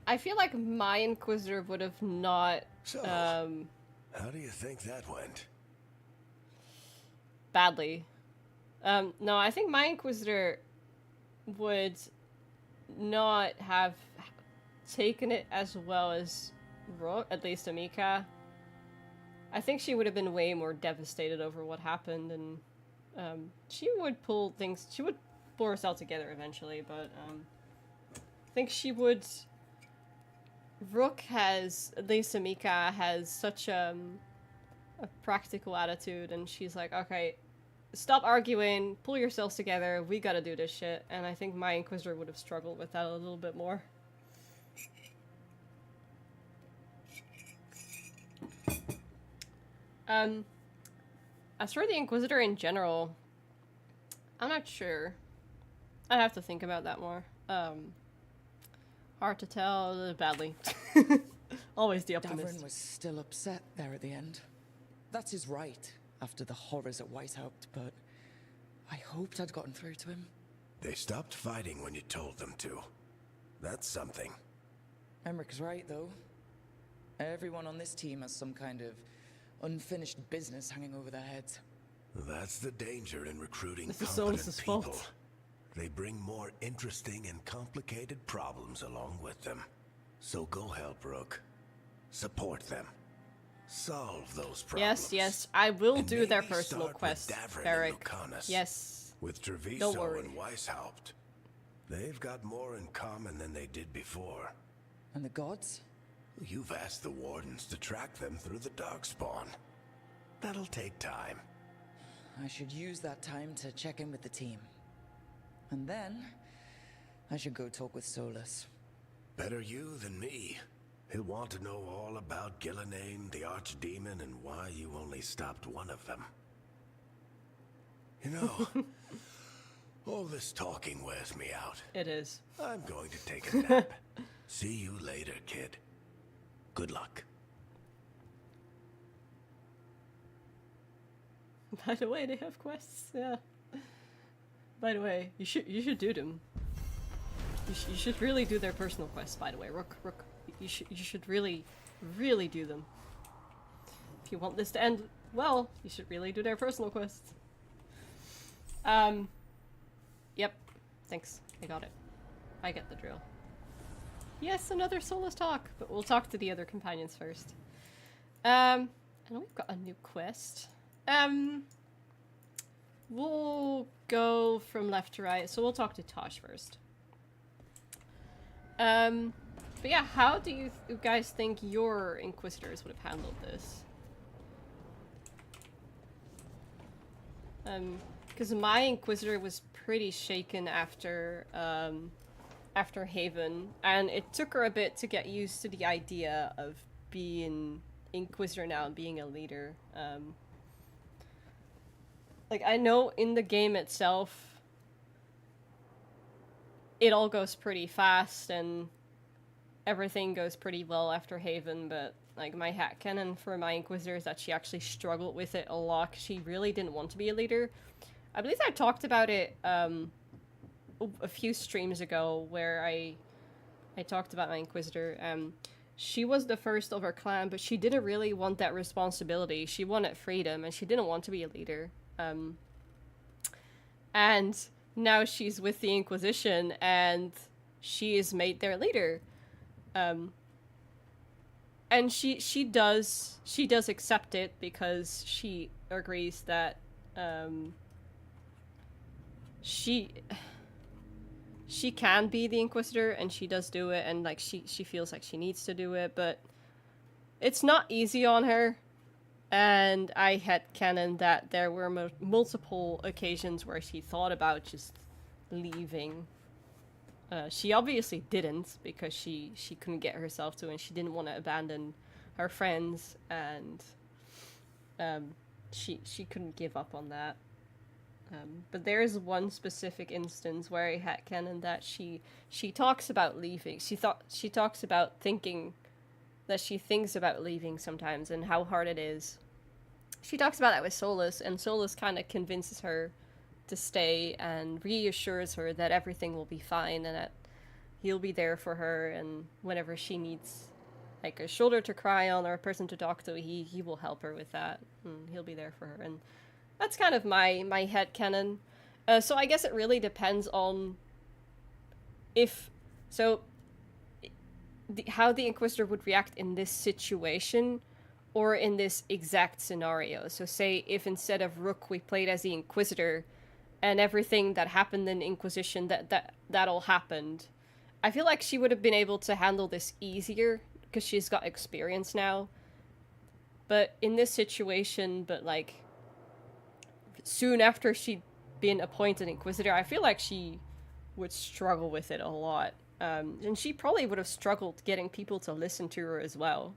I feel like my Inquisitor would have not, So, how do you think that went? badly. No, I think my Inquisitor would not have taken it as well as Rook, at least Amika. I think she would have been way more devastated over what happened, and she would pull herself together eventually, but I think she would... Rook has, at least Amika, has such a practical attitude, and she's like, okay, stop arguing, pull yourselves together, we gotta do this shit, and I think my Inquisitor would have struggled with that a little bit more. As for the Inquisitor in general, I'm not sure. I'd have to think about that more. Hard to tell, badly. Always the optimist. Davrin was still upset there at the end. That's his right, after the horrors at Weisshaupt, but I hoped I'd gotten through to him. They stopped fighting when you told them to. That's something. Emmerich's right, though. Everyone on this team has some kind of unfinished business hanging over their heads. That's the danger in recruiting This is competent Solus's people. fault. They bring more interesting and complicated problems along with them. So go help, Rook. Support them. Solve those problems. Yes, I will And do their maybe personal start with quest, Davrin and Eric. Lucanus. Yes. With Treviso Don't worry. and Weisshaupt. They've got more in common than they did before. And the gods? You've asked the Wardens to track them through the Darkspawn. That'll take time. I should use that time to check in with the team. And then, I should go talk with Solus. Better you than me. He'll want to know all about Gillenane, the Archdemon, and why you only stopped one of them. You know, all this talking wears me out. It is. I'm going to take a nap. See you later, kid. Good luck. By the way, they have quests, yeah. By the way, you should do them. You should really do their personal quests, by the way. Rook, you should really do them. If you want this to end well, you should really do their personal quests. Yep. Thanks. I got it. I get the drill. Yes, another Solus talk, but we'll talk to the other companions first. And we've got a new quest. We'll go from left to right, so we'll talk to Tosh first. But yeah, how do you guys think your Inquisitors would have handled this? Because my Inquisitor was pretty shaken after, after Haven, and it took her a bit to get used to the idea of being Inquisitor now and being a leader. Like, I know in the game itself, it all goes pretty fast and everything goes pretty well after Haven, but like my headcanon for my Inquisitor is that she actually struggled with it a lot. She really didn't want to be a leader. I believe I talked about it a few streams ago where I talked about my Inquisitor. She was the first of her clan, but she didn't really want that responsibility. She wanted freedom and she didn't want to be a leader. And now she's with the Inquisition, and she is made their leader. And she does accept it because she agrees that she can be the Inquisitor, and she does do it, and like she feels like she needs to do it, but it's not easy on her. And I headcanon that there were multiple occasions where she thought about just leaving. She obviously didn't, because she couldn't get herself to, and she didn't want to abandon her friends, and she couldn't give up on that. But there is one specific instance where I headcanon that she talks about leaving. She talks about thinking that she thinks about leaving sometimes and how hard it is. She talks about that with Solus, and Solus kind of convinces her to stay and reassures her that everything will be fine and that he'll be there for her, and whenever she needs like a shoulder to cry on or a person to talk to, he will help her with that, and he'll be there for her. And that's kind of my headcanon. So I guess it really depends on how the Inquisitor would react in this situation or in this exact scenario. So say if instead of Rook we played as the Inquisitor and everything that happened in Inquisition that all happened, I feel like she would have been able to handle this easier because she's got experience now. But in this situation, like soon after she'd been appointed Inquisitor, I feel like she would struggle with it a lot. And she probably would have struggled getting people to listen to her as well.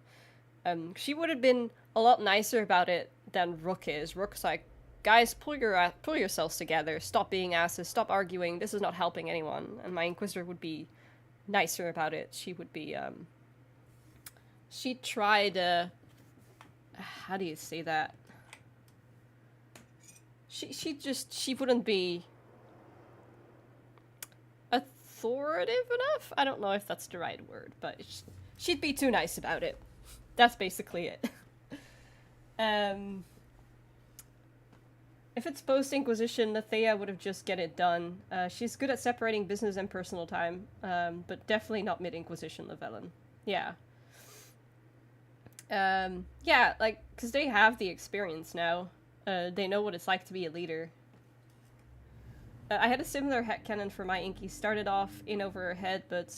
She would have been a lot nicer about it than Rook is. Rook's like, guys, pull yourselves together, stop being asses, stop arguing, this is not helping anyone. And my Inquisitor would be nicer about it. She would be, she'd try to, how do you say that? She wouldn't be authoritative enough? I don't know if that's the right word, but she'd be too nice about it. That's basically it. If it's post-Inquisition, Nathea would have just get it done. She's good at separating business and personal time, but definitely not mid-Inquisition Llewellyn. Yeah. Yeah, like, because they have the experience now. They know what it's like to be a leader. I had a similar headcanon for my Inky. Started off in over her head, but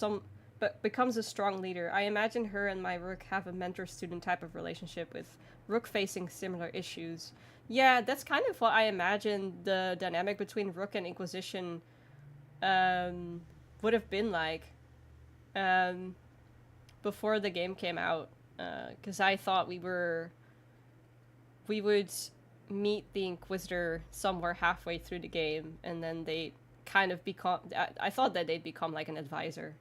becomes a strong leader. I imagine her and my Rook have a mentor-student type of relationship, with Rook facing similar issues. Yeah, that's kind of what I imagine the dynamic between Rook and Inquisition would have been like before the game came out. Because I thought we would meet the Inquisitor somewhere halfway through the game, and then they kind of become... I thought that they'd become like an advisor.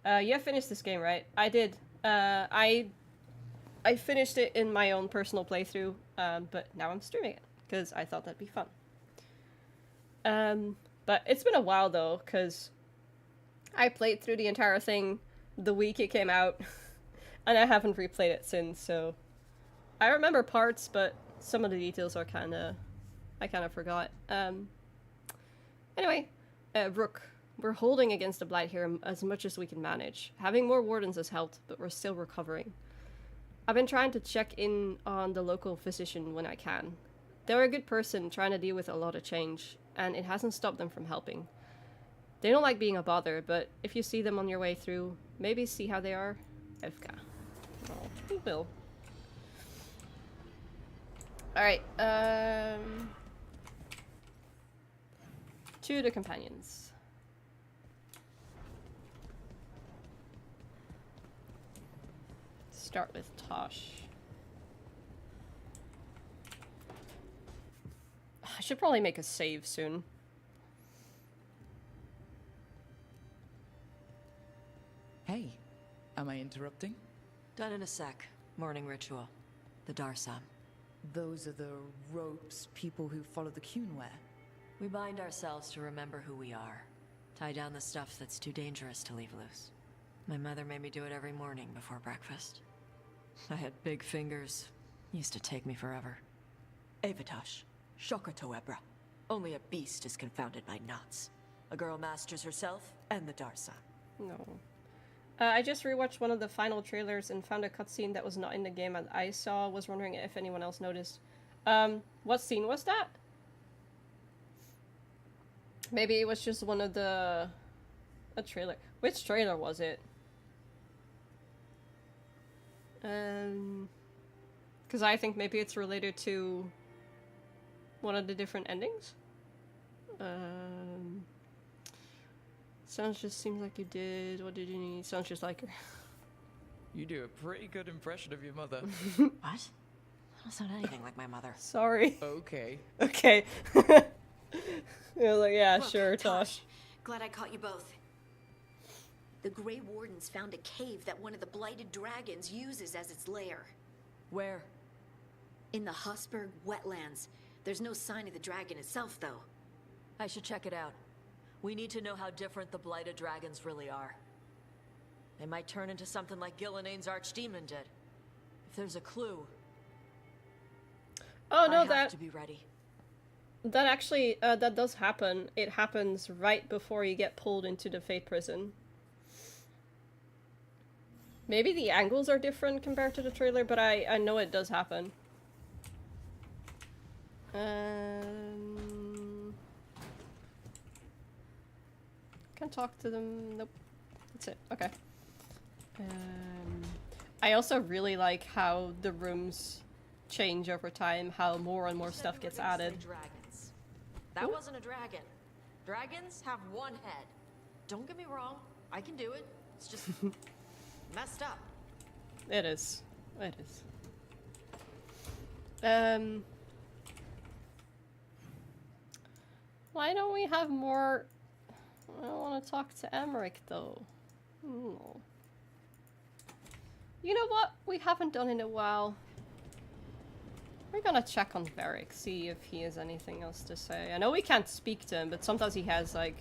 You have finished this game, right? I did. I finished it in my own personal playthrough, but now I'm streaming it, because I thought that'd be fun. But it's been a while, though, because I played through the entire thing the week it came out, and I haven't replayed it since, so... I remember parts, but some of the details are I kind of forgot. Anyway, Rook. We're holding against the Blight here as much as we can manage. Having more Wardens has helped, but we're still recovering. I've been trying to check in on the local physician when I can. They're a good person trying to deal with a lot of change, and it hasn't stopped them from helping. They don't like being a bother, but if you see them on your way through, maybe see how they are. Evka. Oh, we will. Alright, to the companions. Start with Tosh. I should probably make a save soon. Hey, am I interrupting? Done in a sec. Morning ritual. The Darsam. Those are the ropes people who follow the Qun wear. We bind ourselves to remember who we are. Tie down the stuff that's too dangerous to leave loose. My mother made me do it every morning before breakfast. I had big fingers. Used to take me forever. Avatosh, Shocker to Ebra. Only a beast is confounded by knots. A girl masters herself and the Darsa. No. I just rewatched one of the final trailers and found a cutscene that was not in the game and I saw. Was wondering if anyone else noticed. What scene was that? Maybe it was just one of the... a trailer. Which trailer was it? Because I think maybe it's related to one of the different endings. Sounds just seems like you did. What did you need? Sounds just like her. You do a pretty good impression of your mother. What? I don't sound anything like my mother. Sorry. Okay. Okay. I was like, yeah, Look, sure, Tosh. Glad I caught you both. The Grey Wardens found a cave that one of the Blighted dragons uses as its lair. Where? In the Hossberg Wetlands. There's no sign of the dragon itself, though. I should check it out. We need to know how different the Blighted dragons really are. They might turn into something like Gilnenane's archdemon did. If there's a clue... Oh, no, I have to be ready. That actually, that does happen. It happens right before you get pulled into the Fate Prison. Maybe the angles are different compared to the trailer, but I know it does happen. Can't talk to them. Nope. That's it. Okay. I also really like how the rooms change over time, how more and more stuff gets added. Dragons. That wasn't a dragon. Dragons have one head. Don't get me wrong, I can do it. It's just messed up. It is. It is. Why don't we have more... I want to talk to Emmerich, though. Hmm. You know what? We haven't done in a while. We're gonna check on Varric, see if he has anything else to say. I know we can't speak to him, but sometimes he has, like,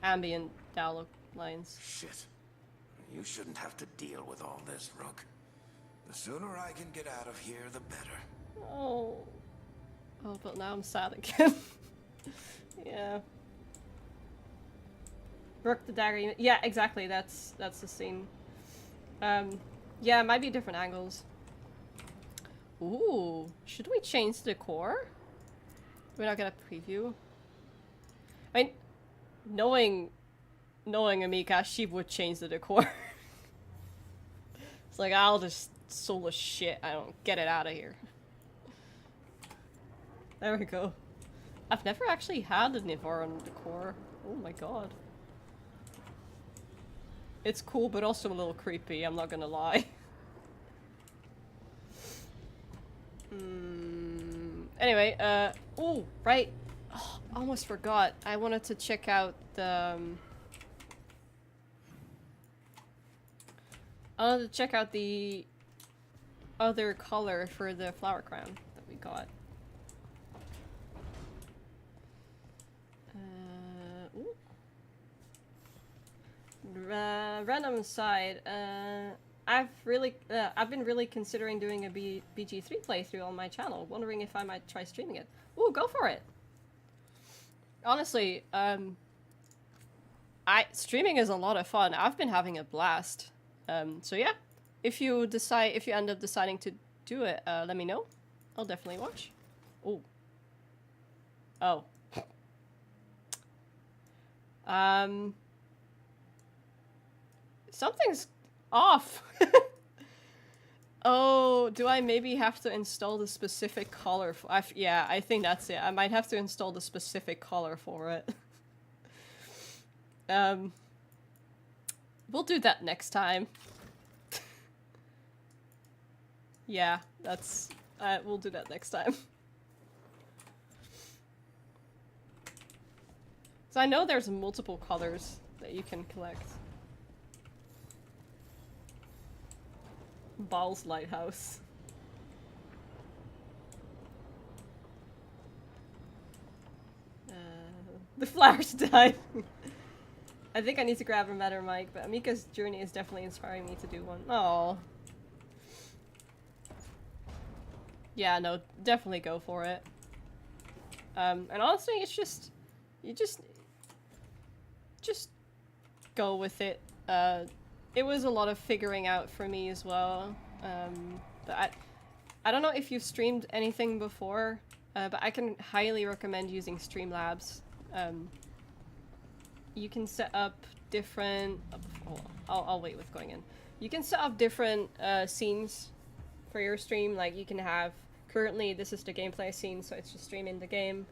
ambient dialogue lines. Shit. You shouldn't have to deal with all this, Rook. The sooner I can get out of here, the better. Oh. Oh, but now I'm sad again. Yeah. Rook the dagger. Yeah, exactly. That's the scene. Yeah, it might be different angles. Ooh, should we change the core? We're not gonna preview. I mean, knowing Amika, she would change the decor. It's like, I'll just soul the shit. I don't get it out of here. There we go. I've never actually had a Nivaran decor. Oh my god. It's cool, but also a little creepy, I'm not gonna lie. Anyway, oh, right. Oh, almost forgot. I wanted to check out the... I wanted to check out the other color for the flower crown that we got. Random side. I've been really considering doing a BG3 playthrough on my channel. Wondering if I might try streaming it. Ooh, go for it. Honestly, streaming is a lot of fun. I've been having a blast. So yeah, if you end up deciding to do it, let me know. I'll definitely watch. Ooh. Oh. Something's off. Oh, do I maybe have to install the specific color for... yeah, I think that's it. I might have to install the specific color for it. We'll do that next time. Yeah, that's... we'll do that next time. So I know there's multiple colors that you can collect. Baal's Lighthouse. The flowers died. I think I need to grab a better mic, but Amika's journey is definitely inspiring me to do one. Oh. Yeah, no, definitely go for it. And honestly, it's just, you just go with it. It was a lot of figuring out for me as well. But I don't know if you've streamed anything before, but I can highly recommend using Streamlabs. You can set up different... hold on, I'll wait with going in. You can set up different scenes for your stream. Like you can have... Currently, this is the gameplay scene, so it's just streaming the game.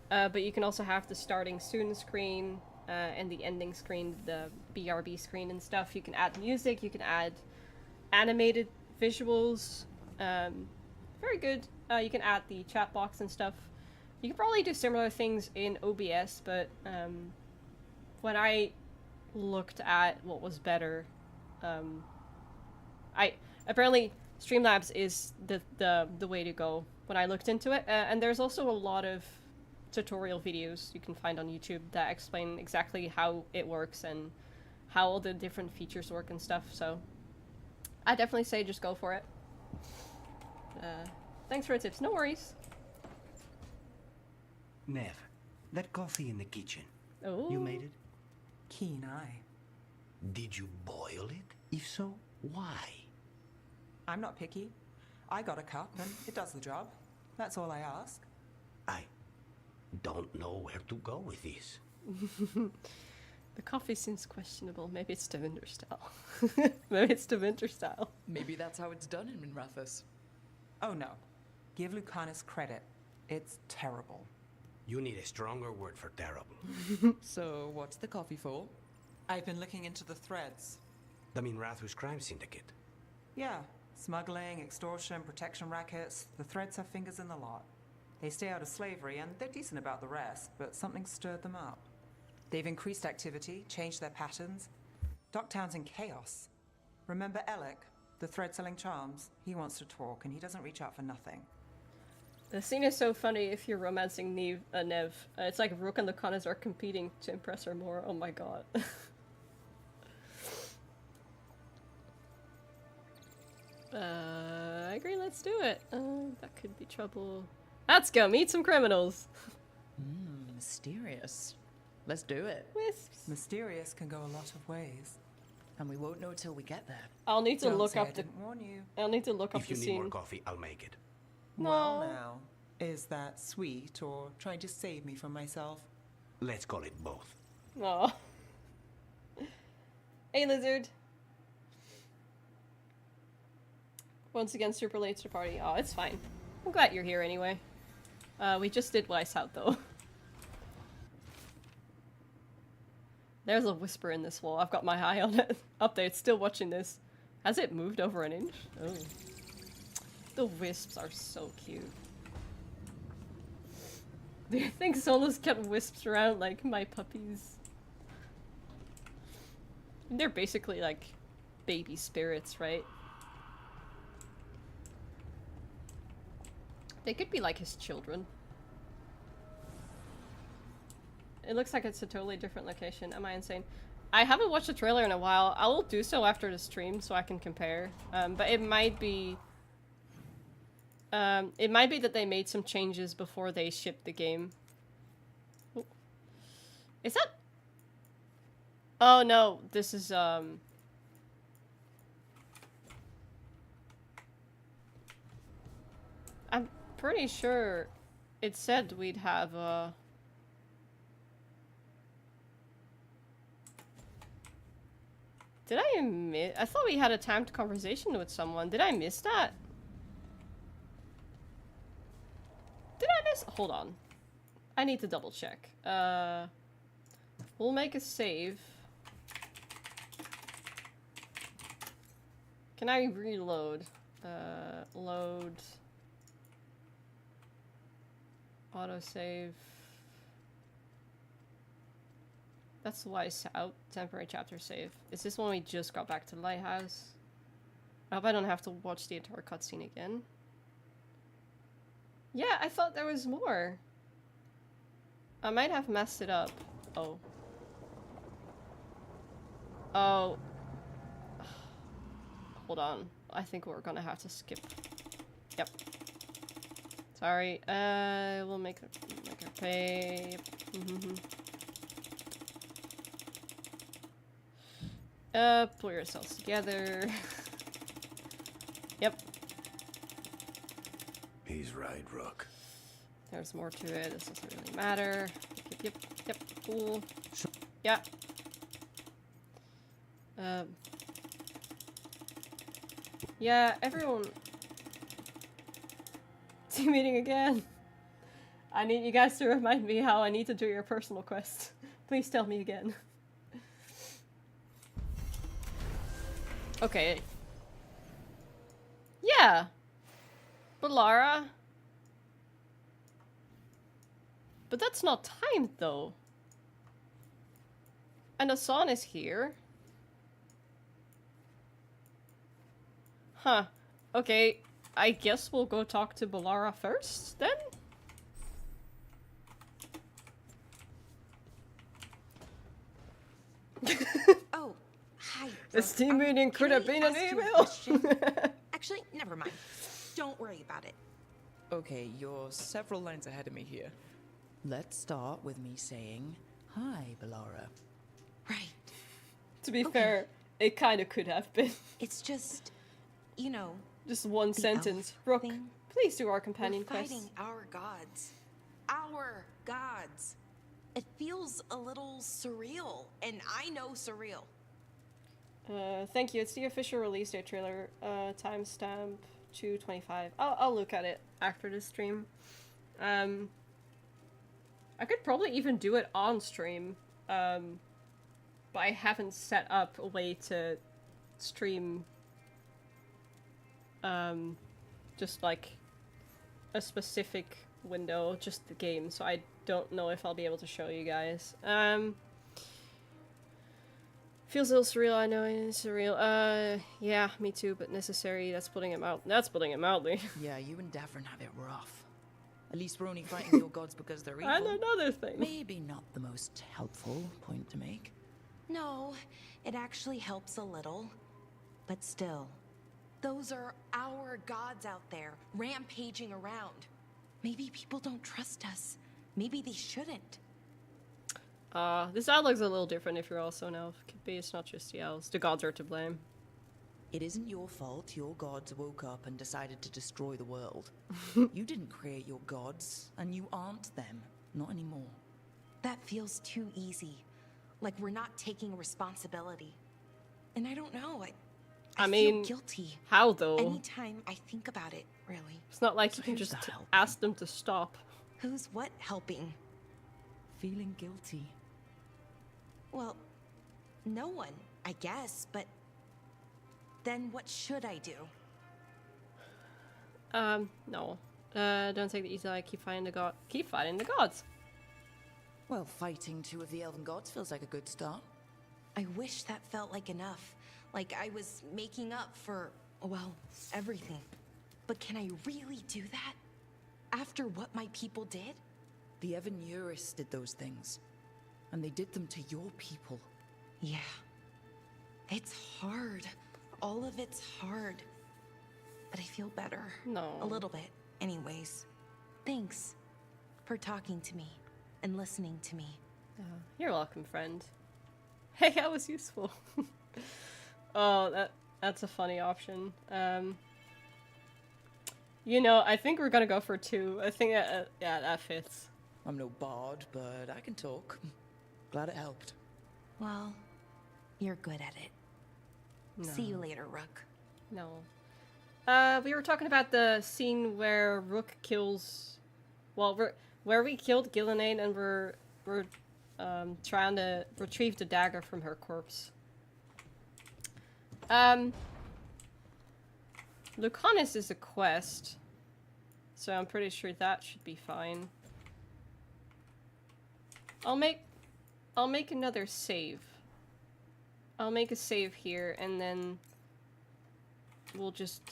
But you can also have the starting soon screen and the ending screen, the BRB screen and stuff. You can add music, you can add animated visuals. Very good. You can add the chat box and stuff. You can probably do similar things in OBS, but when I looked at what was better, apparently Streamlabs is the way to go when I looked into it. And there's also a lot of tutorial videos you can find on YouTube that explain exactly how it works and how all the different features work and stuff. So I definitely say just go for it. Thanks for the tips. No worries. Nev, that coffee in the kitchen. Oh. You made it? Keen eye. Did you boil it? If so, why? I'm not picky. I got a cup and it does the job. That's all I ask. I don't know where to go with this. The coffee seems questionable. Maybe it's the winter style. Maybe it's the winter style. Maybe that's how it's done in Minrathous. Oh no. Give Lucanus credit. It's terrible. You need a stronger word for terrible. So, what's the coffee for? I've been looking into the threads. The Minrathous crime syndicate. Yeah. Smuggling, extortion, protection rackets. The threads have fingers in the lot. They stay out of slavery and they're decent about the rest, but something stirred them up. They've increased activity, changed their patterns. Docktown's in chaos. Remember Alec, the thread-selling charms? He wants to talk and he doesn't reach out for nothing. The scene is so funny if you're romancing Nev. It's like Rook and the Connors are competing to impress her more. Oh my god. I agree, let's do it. That could be trouble. Let's go meet some criminals. Mysterious. Let's do it. Wisps. Mysterious can go a lot of ways. And we won't know till we get there. I'll need to Don't look say up I the... didn't warn you. I'll need to look up If the you need scene. more coffee, I'll make it. No. Well now, is that sweet or trying to save me from myself? Let's call it both. Aw. Hey, Lizard. Once again, super late to the party. Oh, it's fine. I'm glad you're here anyway. We just did Weisshaupt though. There's a whisper in this wall. I've got my eye on it. Up there, it's still watching this. Has it moved over an inch? Oh. The wisps are so cute. Do you think Solus kept wisps around like my puppies? They're basically like baby spirits, right? They could be like his children. It looks like it's a totally different location. Am I insane? I haven't watched the trailer in a while. I will do so after the stream so I can compare. But it might be... it might be that they made some changes before they shipped the game. Ooh. Is that... Oh no, this is I'm pretty sure it said we'd have Did I miss? I thought we had a timed conversation with someone. Did I miss that? Did I miss? Hold on. I need to double check. We'll make a save. Can I reload? Load. Autosave. That's Weisshaupt. Temporary chapter save. Is this when we just got back to the lighthouse? I hope I don't have to watch the entire cutscene again. Yeah, I thought there was more. I might have messed it up. Oh. Oh. Hold on. I think we're gonna have to skip. Yep. Sorry, we'll make her pay. Pull yourselves together. Yep. He's right, Rook. There's more to it. This doesn't really matter. Yep. Cool. Yeah. Yeah, everyone. Team meeting again. I need you guys to remind me how I need to do your personal quest. Please tell me again. Okay. Yeah. But Lara. But that's not timed though. And Hassan is here. Huh. Okay. I guess we'll go talk to Balara first, then? Oh, hi. This team meeting could have been an email. Actually, never mind. Don't worry about it. Okay, you're several lines ahead of me here. Let's start with me saying, hi, Balara. Right. To be fair, it kind of could have been. It's just, you know... Just one sentence. Rook, please do our companion quest. We're fighting our gods. Our gods. It feels a little surreal, and I know surreal. Thank you. It's the official release date trailer. Timestamp 2/25. I'll look at it after the stream. I could probably even do it on stream. But I haven't set up a way to stream just like a specific window, just the game, so I don't know if I'll be able to show you guys. Feels a little surreal, I know it's surreal. Yeah, me too, but necessary. That's putting it mildly. Yeah, you and Davrin have it rough. At least we're only fighting your gods because they're evil. And another thing. Maybe not the most helpful point to make. No, it actually helps a little. But still, those are our gods out there, rampaging around. Maybe people don't trust us. Maybe they shouldn't. This outlook's a little different if you're also an elf. Could be it's not just the elves. The gods are to blame. It isn't your fault your gods woke up and decided to destroy the world. You didn't create your gods, and you aren't them. Not anymore. That feels too easy. Like we're not taking responsibility. And I don't know, I mean, feel guilty. How though? Anytime I think about it, really. It's not like you can just ask them to stop. Who's what helping? Feeling guilty. Well, no one, I guess, but then what should I do? No. Don't take the easy eye, keep fighting the gods. Well, fighting two of the elven gods feels like a good start. I wish that felt like enough. Like I was making up for, well, everything. But can I really do that? After what my people did? The Evan-Uris did those things. And they did them to your people. Yeah. It's hard. All of it's hard. But I feel better. No. A little bit, anyways. Thanks for talking to me and listening to me. You're welcome, friend. Hey, that was useful. Oh, that's a funny option. You know, I think we're gonna go for 2. I think yeah, that fits. I'm no bard, but I can talk. Glad it helped. Well, you're good at it. No. See you later, Rook. No. We were talking about the scene where Rook kills... Well, where we killed Gillenane and we're trying to retrieve the dagger from her corpse. Lucanus is a quest, so I'm pretty sure that should be fine. I'll make another save. I'll make a save here, and then we'll just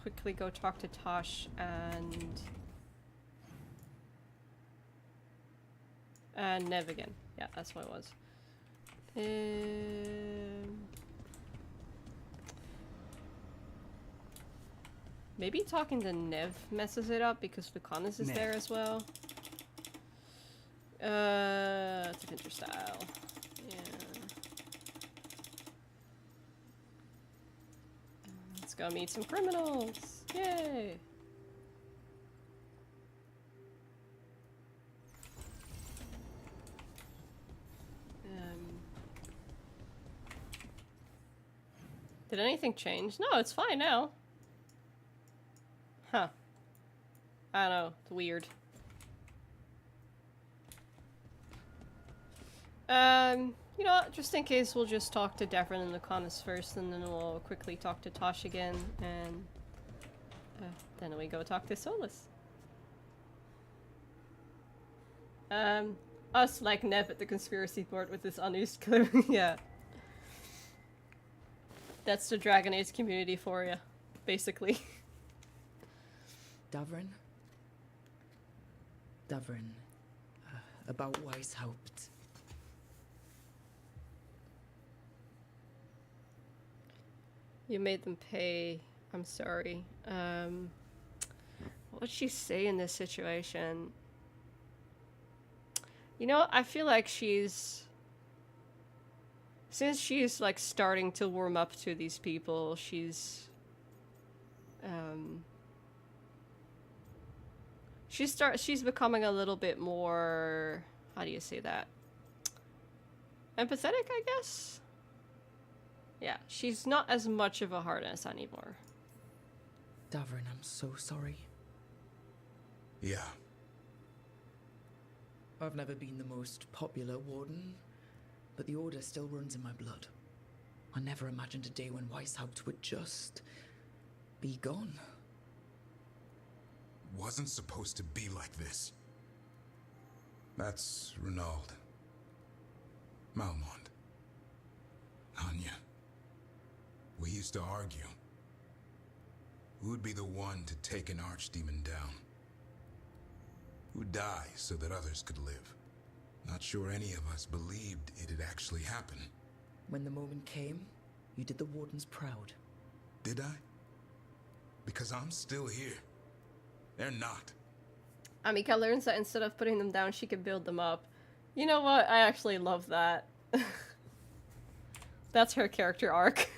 quickly go talk to Tosh and Nev again. Yeah, that's what it was. Maybe talking to Nev messes it up because Lucanus is Nev. there as well. It's an style. Yeah. Let's go meet some criminals. Yay! Did anything change? No, it's fine now. Huh. I don't know. It's weird. You know what? Just in case, we'll just talk to Davrin and Lucanus first, and then we'll quickly talk to Tosh again, and then we go talk to Solus. Us like Nev at the conspiracy board with this unused clue. Yeah. That's the Dragon Age community for you, basically. Davrin? Davrin. About Weisshaupt. You made them pay. I'm sorry. What would she say in this situation? You know, I feel like since she's like starting to warm up to these people, she's becoming a little bit more, how do you say that? Empathetic, I guess? Yeah, she's not as much of a hard-ass anymore. Davrin, I'm so sorry. Yeah. I've never been the most popular warden, but the Order still runs in my blood. I never imagined a day when Weisshaupt would just be gone. Wasn't supposed to be like this. That's Renaud. Malmont. Anya. We used to argue. Who'd be the one to take an archdemon down? Who'd die so that others could live? Not sure any of us believed it'd actually happen. When the moment came, you did the Wardens proud. Did I? Because I'm still here. They're not. Amika learns that instead of putting them down, she can build them up. You know what? I actually love that. That's her character arc.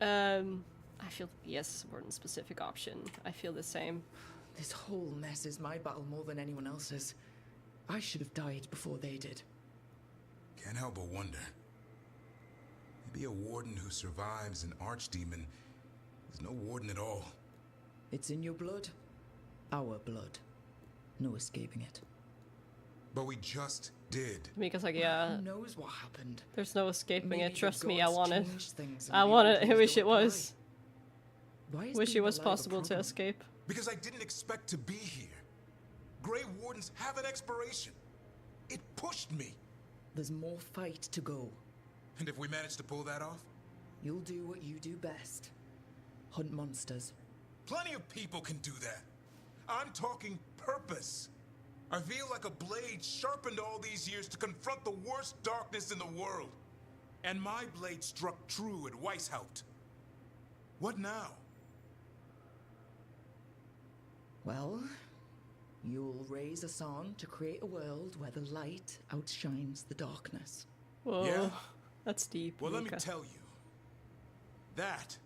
I feel, yes, Warden specific option. I feel the same. This whole mess is my battle more than anyone else's. I should have died before they did. Can't help but wonder. Maybe a warden who survives an archdemon is no warden at all. It's in your blood. Our blood. No escaping it. But we just did. Amika's like, yeah. Who knows what happened? There's no escaping Maybe it. Trust me, I gods want it. changed things I and want maybe it. I things wish it don't was. apply. Why is Wish it being was alive a possible to problem? escape. Because I didn't expect to be here. Grey Wardens have an expiration. It pushed me. There's more fight to go. And if we manage to pull that off? You'll do what you do best. Hunt monsters. Plenty of people can do that. I'm talking purpose. I feel like a blade sharpened all these years to confront the worst darkness in the world. And my blade struck true at Weisshaupt. What now? Well, you'll raise a song to create a world where the light outshines the darkness. Whoa, Yeah? that's deep. Well, let me Amika. tell you. That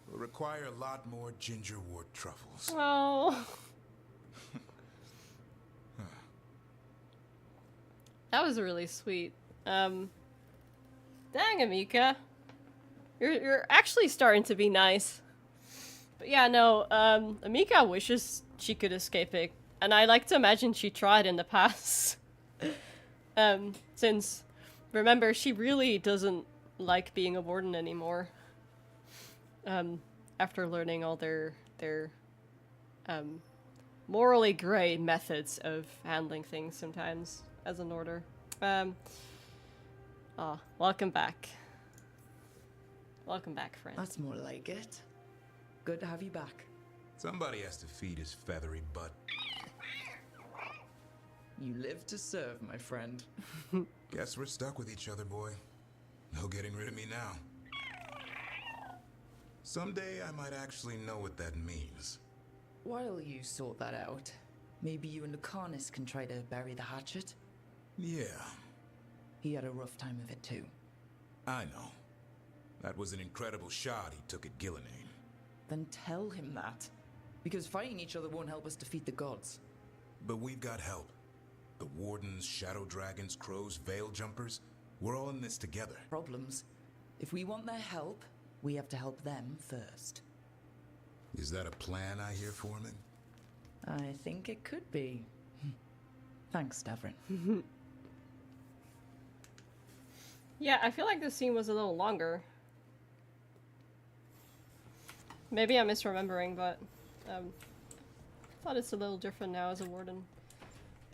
will require a lot more gingerwort truffles. Oh. That was really sweet. Dang, Amika. You're actually starting to be nice. But yeah, no, Amika wishes she could escape it. And I like to imagine she tried in the past. Since, remember, she really doesn't like being a warden anymore. After learning all their morally gray methods of handling things sometimes as an order. Welcome back. Welcome back, friend. That's more like it. Good to have you back. Somebody has to feed his feathery butt. You live to serve, my friend. Guess we're stuck with each other, boy. No getting rid of me now. Someday I might actually know what that means. While you sort that out, maybe you and Lucanus can try to bury the hatchet? Yeah. He had a rough time of it too. I know. That was an incredible shot he took at Gillenane. Then tell him that. Because fighting each other won't help us defeat the gods. But we've got help. The Wardens, Shadow Dragons, Crows, Veil Jumpers, we're all in this together. Problems. If we want their help, we have to help them first. Is that a plan I hear, Foreman? I think it could be. Thanks, Davrin. Yeah, I feel like this scene was a little longer. Maybe I'm misremembering, but I thought it's a little different now as a warden.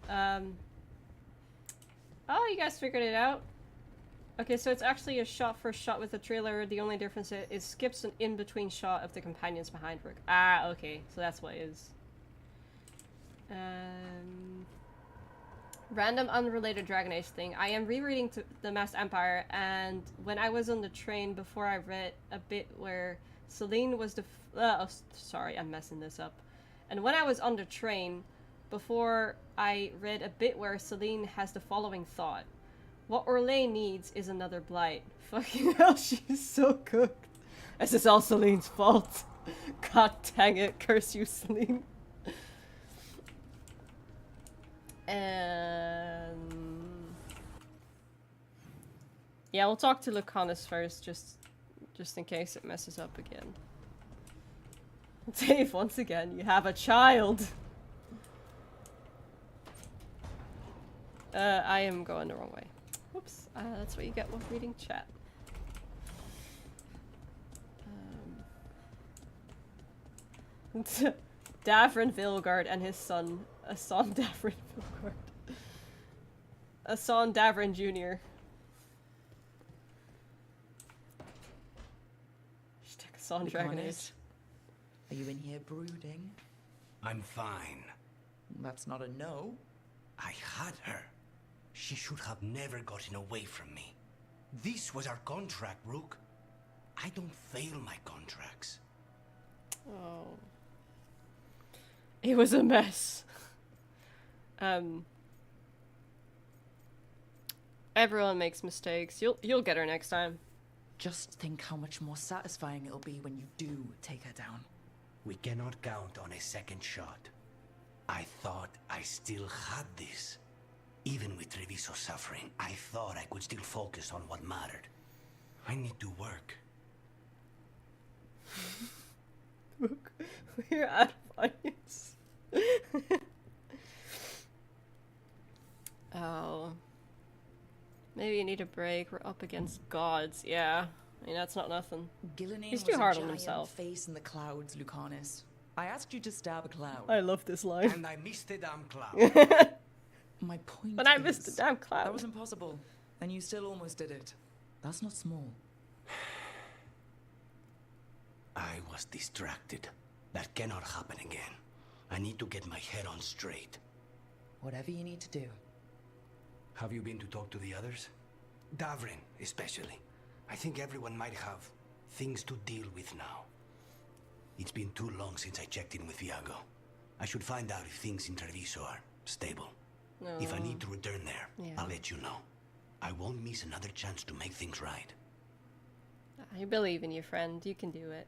Oh, you guys figured it out? Okay, so it's actually a shot-for-shot with the trailer. The only difference is skips an in-between shot of the companions behind Rook. Ah, okay, so that's what it is. Random unrelated Dragon Age thing. I am rereading The Masked Empire, and when I was on the train before, I read a bit where Selene was the oh, sorry, I'm messing this up. And when I was on the train before, I read a bit where Selene has the following thought. What Orlais needs is another Blight. Fucking hell, she's so cooked. This is all Celine's fault. God dang it, curse you, Selene. Yeah, we'll talk to Lucanus first, just in case it messes up again. Dave, once again, you have a child! I am going the wrong way. Whoops, that's what you get with reading chat. Davrin Veilguard and his son, Assan Davrin Veilguard. Assan Davrin Jr. Assan Dragon Age. Are you in here brooding? I'm fine. That's not a no. I had her. She should have never gotten away from me. This was our contract, Rook. I don't fail my contracts. Oh. It was a mess. Everyone makes mistakes. You'll get her next time. Just think how much more satisfying it'll be when you do take her down. We cannot count on a second shot. I thought I still had this. Even with Treviso suffering, I thought I could still focus on what mattered. I need to work. Look, we're out of audience. Oh. Maybe you need a break. We're up against gods. Yeah. I mean, that's not nothing. Gillenane He's too hard on was a himself. giant face in the clouds, Lucanus. I asked you to stab a cloud. I love this line. And I missed the damn cloud. My point But I missed the damn cloud. That was impossible. And you still almost did it. That's not small. I was distracted. That cannot happen again. I need to get my head on straight. Whatever you need to do. Have you been to talk to the others? Davrin, especially. I think everyone might have things to deal with now. It's been too long since I checked in with Viago. I should find out if things in Treviso are stable. No. If I need to return there, Yeah. I'll let you know. I won't miss another chance to make things right. I believe in you, friend. You can do it.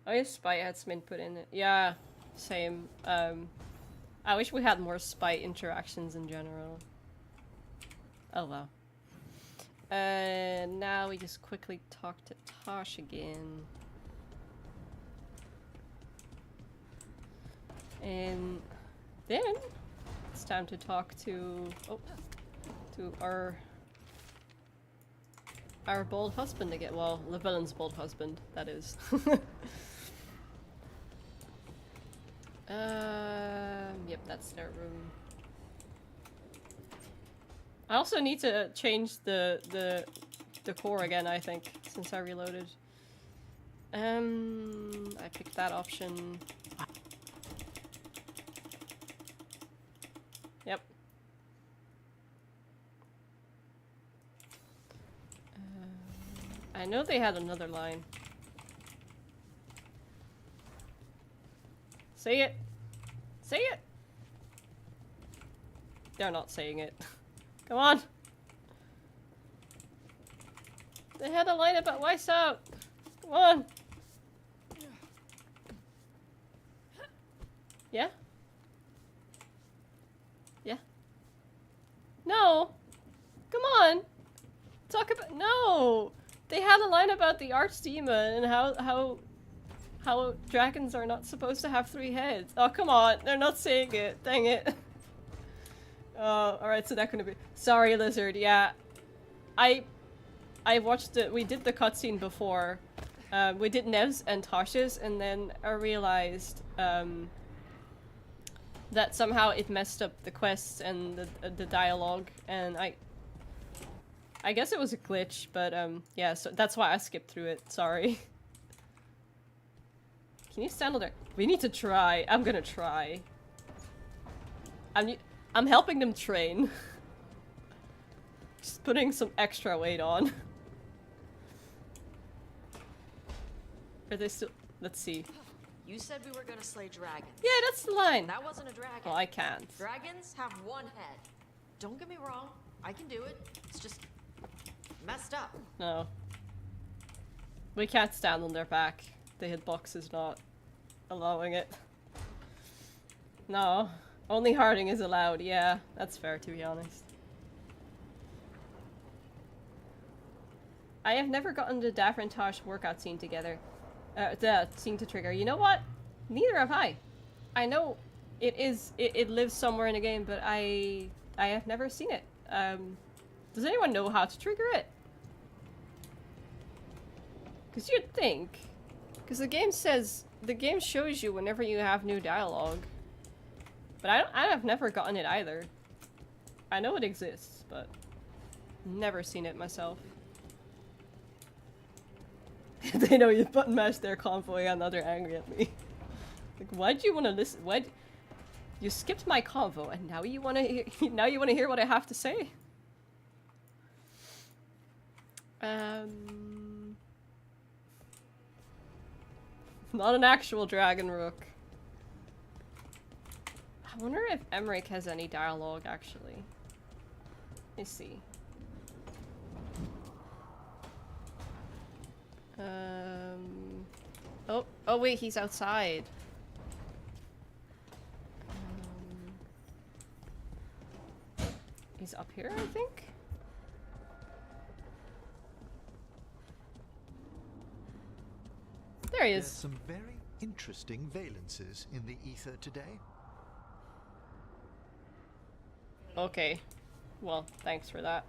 Oh, yeah, Spite had some input in it. Yeah, same. I wish we had more Spite interactions in general. Oh, well. Now we just quickly talk to Tosh again. And then it's time to talk to our bold husband again. Well, the villain's bold husband, that is. Yep, that's their room. I also need to change the core again, I think, since I reloaded. I picked that option. Yep. I know they had another line. Say it! Say it! They're not saying it. Come on! They had a line about Weisshaupt! Come on! Yeah? Yeah? No! Come on! Talk about— no! They had a line about the archdemon and how dragons are not supposed to have 3 heads. Oh, come on! They're not saying it! Dang it! Oh, alright, so that couldn't be— sorry, Lizard, yeah. I watched it— we did the cutscene before. We did Nev's and Tasha's, and then I realized, that somehow it messed up the quests and the dialogue, and I guess it was a glitch, but yeah, so that's why I skipped through it. Sorry. Can you stand there? We need to try. I'm gonna try. I'm helping them train. Just putting some extra weight on. Are they still— let's see. You said we were gonna slay dragons. Yeah, that's the line. That wasn't a dragon. Well, I can't. Dragons have 1 head. Don't get me wrong. I can do it. It's just messed up. No. We can't stand on their back. The hitbox is not allowing it. No. Only harding is allowed. Yeah, that's fair, to be honest. I have never gotten the Davrin and Tosh workout scene together. The scene to trigger. You know what? Neither have I. I know it lives somewhere in the game, but I have never seen it. Does anyone know how to trigger it? Because you'd think. Because the game shows you whenever you have new dialogue. But I have never gotten it either. I know it exists, but never seen it myself. They know you button mashed their convoy and now they're angry at me. Like, why'd you want to listen? Why? You skipped my convo and now you want to now you want to hear what I have to say? Not an actual dragon, Rook. I wonder if Emmerich has any dialogue, actually. Let's see. Oh wait, he's outside. He's up here, I think? There he is. There's some very interesting valences in the ether today. Okay. Well, thanks for that.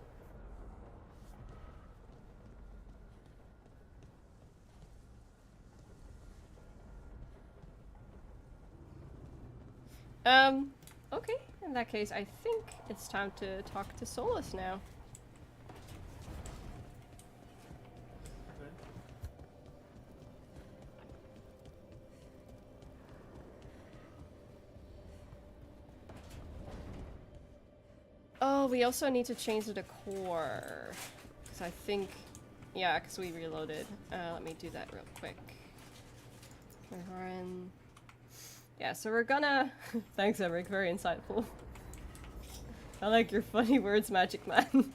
Okay. In that case, I think it's time to talk to Solus now. Oh, we also need to change the decor. Because I think... yeah, because we reloaded. Let me do that real quick. Yeah, so we're gonna... Thanks, Emmerich. Very insightful. I like your funny words, Magic Man.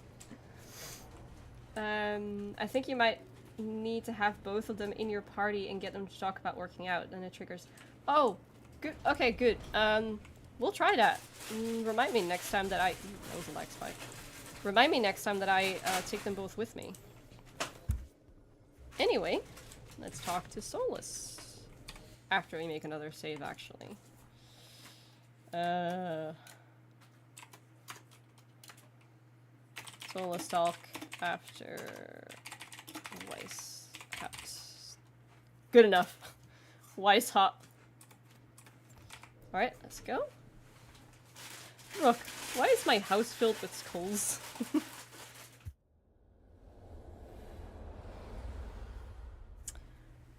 I think you might need to have both of them in your party and get them to talk about working out, and it triggers... Oh! Good. Okay, good. We'll try that. Remind me next time that I... that was a lag spike. Remind me next time that I take them both with me. Anyway, let's talk to Solus. After we make another save, actually. Solus talk after Weisshaupt. Good enough. Weisshaupt. Alright, let's go. Rook, why is my house filled with skulls?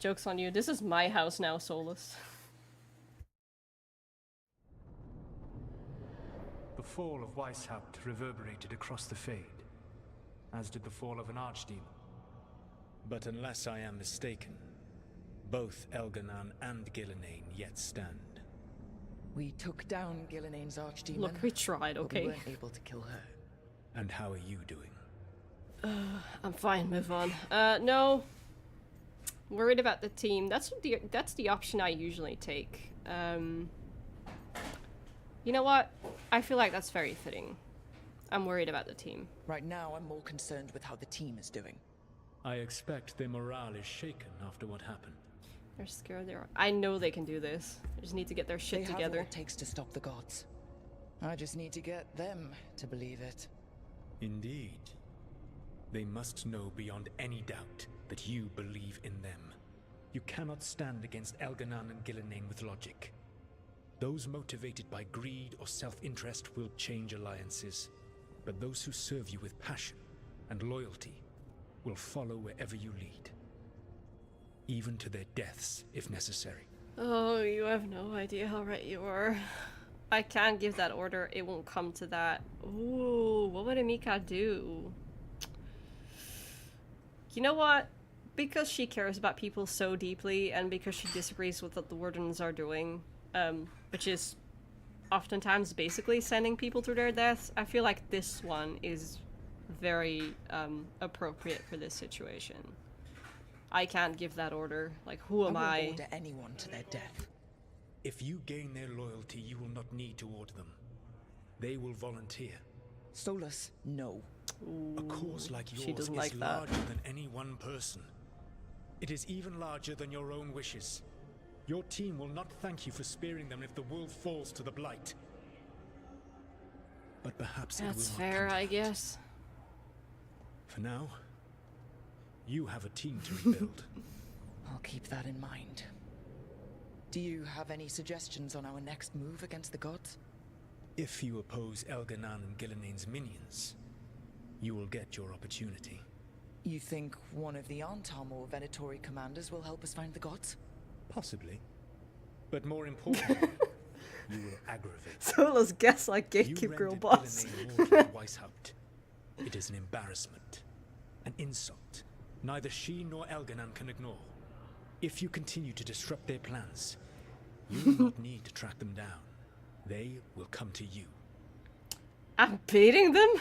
Joke's on you. This is my house now, Solus. The fall of Weisshaupt reverberated across the Fade, as did the fall of an archdemon. But unless I am mistaken, both Elganan and Gillenane yet stand. We took down Gillenane's archdemon. Look, we tried, but okay? we weren't able to kill her. And how are you doing? I'm fine, move on. No. Worried about the team. That's the option I usually take. You know what? I feel like that's very fitting. I'm worried about the team. Right now, I'm more concerned with how the team is doing. I expect their morale is shaken after what happened. They're scared. I know they can do this. They just need to get their shit together. They have what it takes to stop the gods. I just need to get them to believe it. Indeed. They must know beyond any doubt that you believe in them. You cannot stand against Elganan and Gillenane with logic. Those motivated by greed or self-interest will change alliances, but those who serve you with passion and loyalty will follow wherever you lead. Even to their deaths, if necessary. Oh, you have no idea how right you are. I can't give that order. It won't come to that. Ooh, what would Amika do? You know what? Because she cares about people so deeply, and because she disagrees with what the Wardens are doing, which is oftentimes basically sending people to their deaths, I feel like this one is very appropriate for this situation. I can't give that order. Like, who am I? I won't order anyone to their death. If you gain their loyalty, you will not need to order them. They will volunteer. Solus, no. A cause like yours is larger than any one person. It is even larger than your own wishes. Your team will not thank you for sparing them if the world falls to the Blight. But perhaps it will not. That's fair, I guess. For now, you have a team to rebuild. I'll keep that in mind. Do you have any suggestions on our next move against the gods? If you oppose Elganan and Gillenane's minions, you will get your opportunity. You think one of the Antoine or Venatori commanders will help us find the gods? Possibly. But more importantly, you will aggravate. So let's guess like gatekeeper girl boss. Weisshaupt. It is an embarrassment. An insult. Neither she nor Elganan can ignore. If you continue to disrupt their plans, you will not need to track them down. They will come to you. I'm beating them?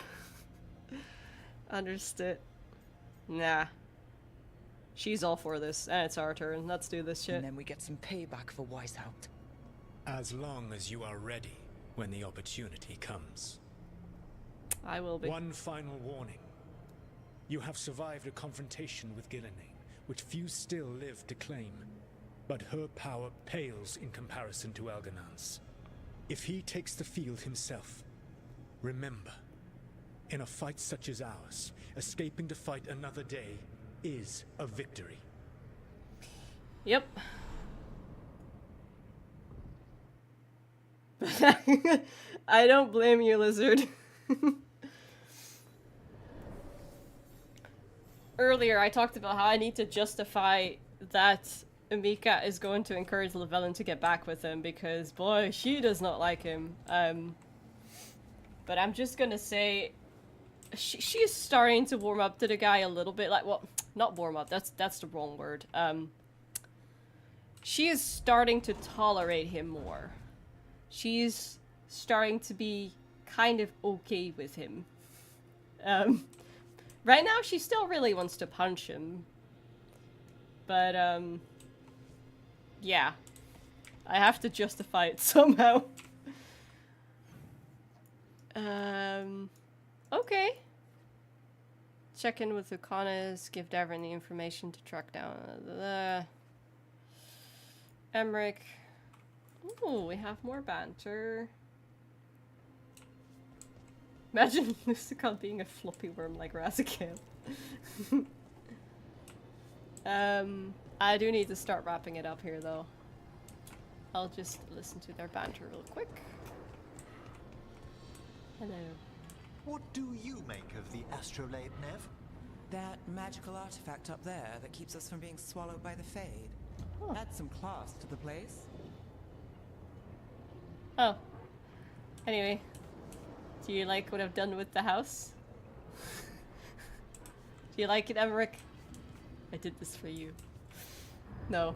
Understood. Nah. She's all for this, and it's our turn. Let's do this shit. And then we get some payback for Weisshaupt. As long as you are ready when the opportunity comes. I will be. One final warning. You have survived a confrontation with Gillenane, which few still live to claim. But her power pales in comparison to Elganan's. If he takes the field himself, remember, in a fight such as ours, escaping to fight another day is a victory. Yep. I don't blame you, Lizard. Earlier, I talked about how I need to justify that Amika is going to encourage Llewellyn to get back with him because, boy, she does not like him. But I'm just gonna say, she is starting to warm up to the guy a little bit. Like, well, not warm up. That's the wrong word. She is starting to tolerate him more. She's starting to be kind of okay with him. Right now, she still really wants to punch him. But, yeah. I have to justify it somehow. Okay. Check in with Ukanas, give Davrin the information to track down the Emmerich. Ooh, we have more banter. Imagine Lucican being a floppy worm like Razakam. I do need to start wrapping it up here, though. I'll just listen to their banter real quick. Hello. What do you make of the astrolabe, Nev? That magical artifact up there that keeps us from being swallowed by the Fade. Adds some class to the place. Oh. Anyway. Do you like what I've done with the house? Do you like it, Emmerich? I did this for you. No.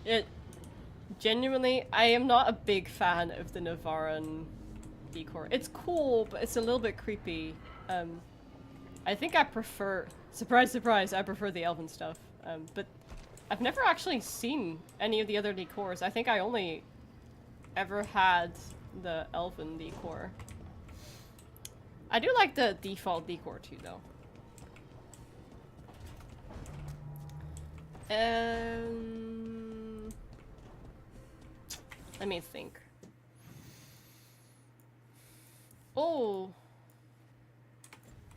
It genuinely, I am not a big fan of the Navaran decor. It's cool, but it's a little bit creepy. I think I prefer, surprise, surprise, I prefer the elven stuff. But I've never actually seen any of the other decors. I think I only ever had the elven decor. I do like the default decor too, though. Let me think. Oh,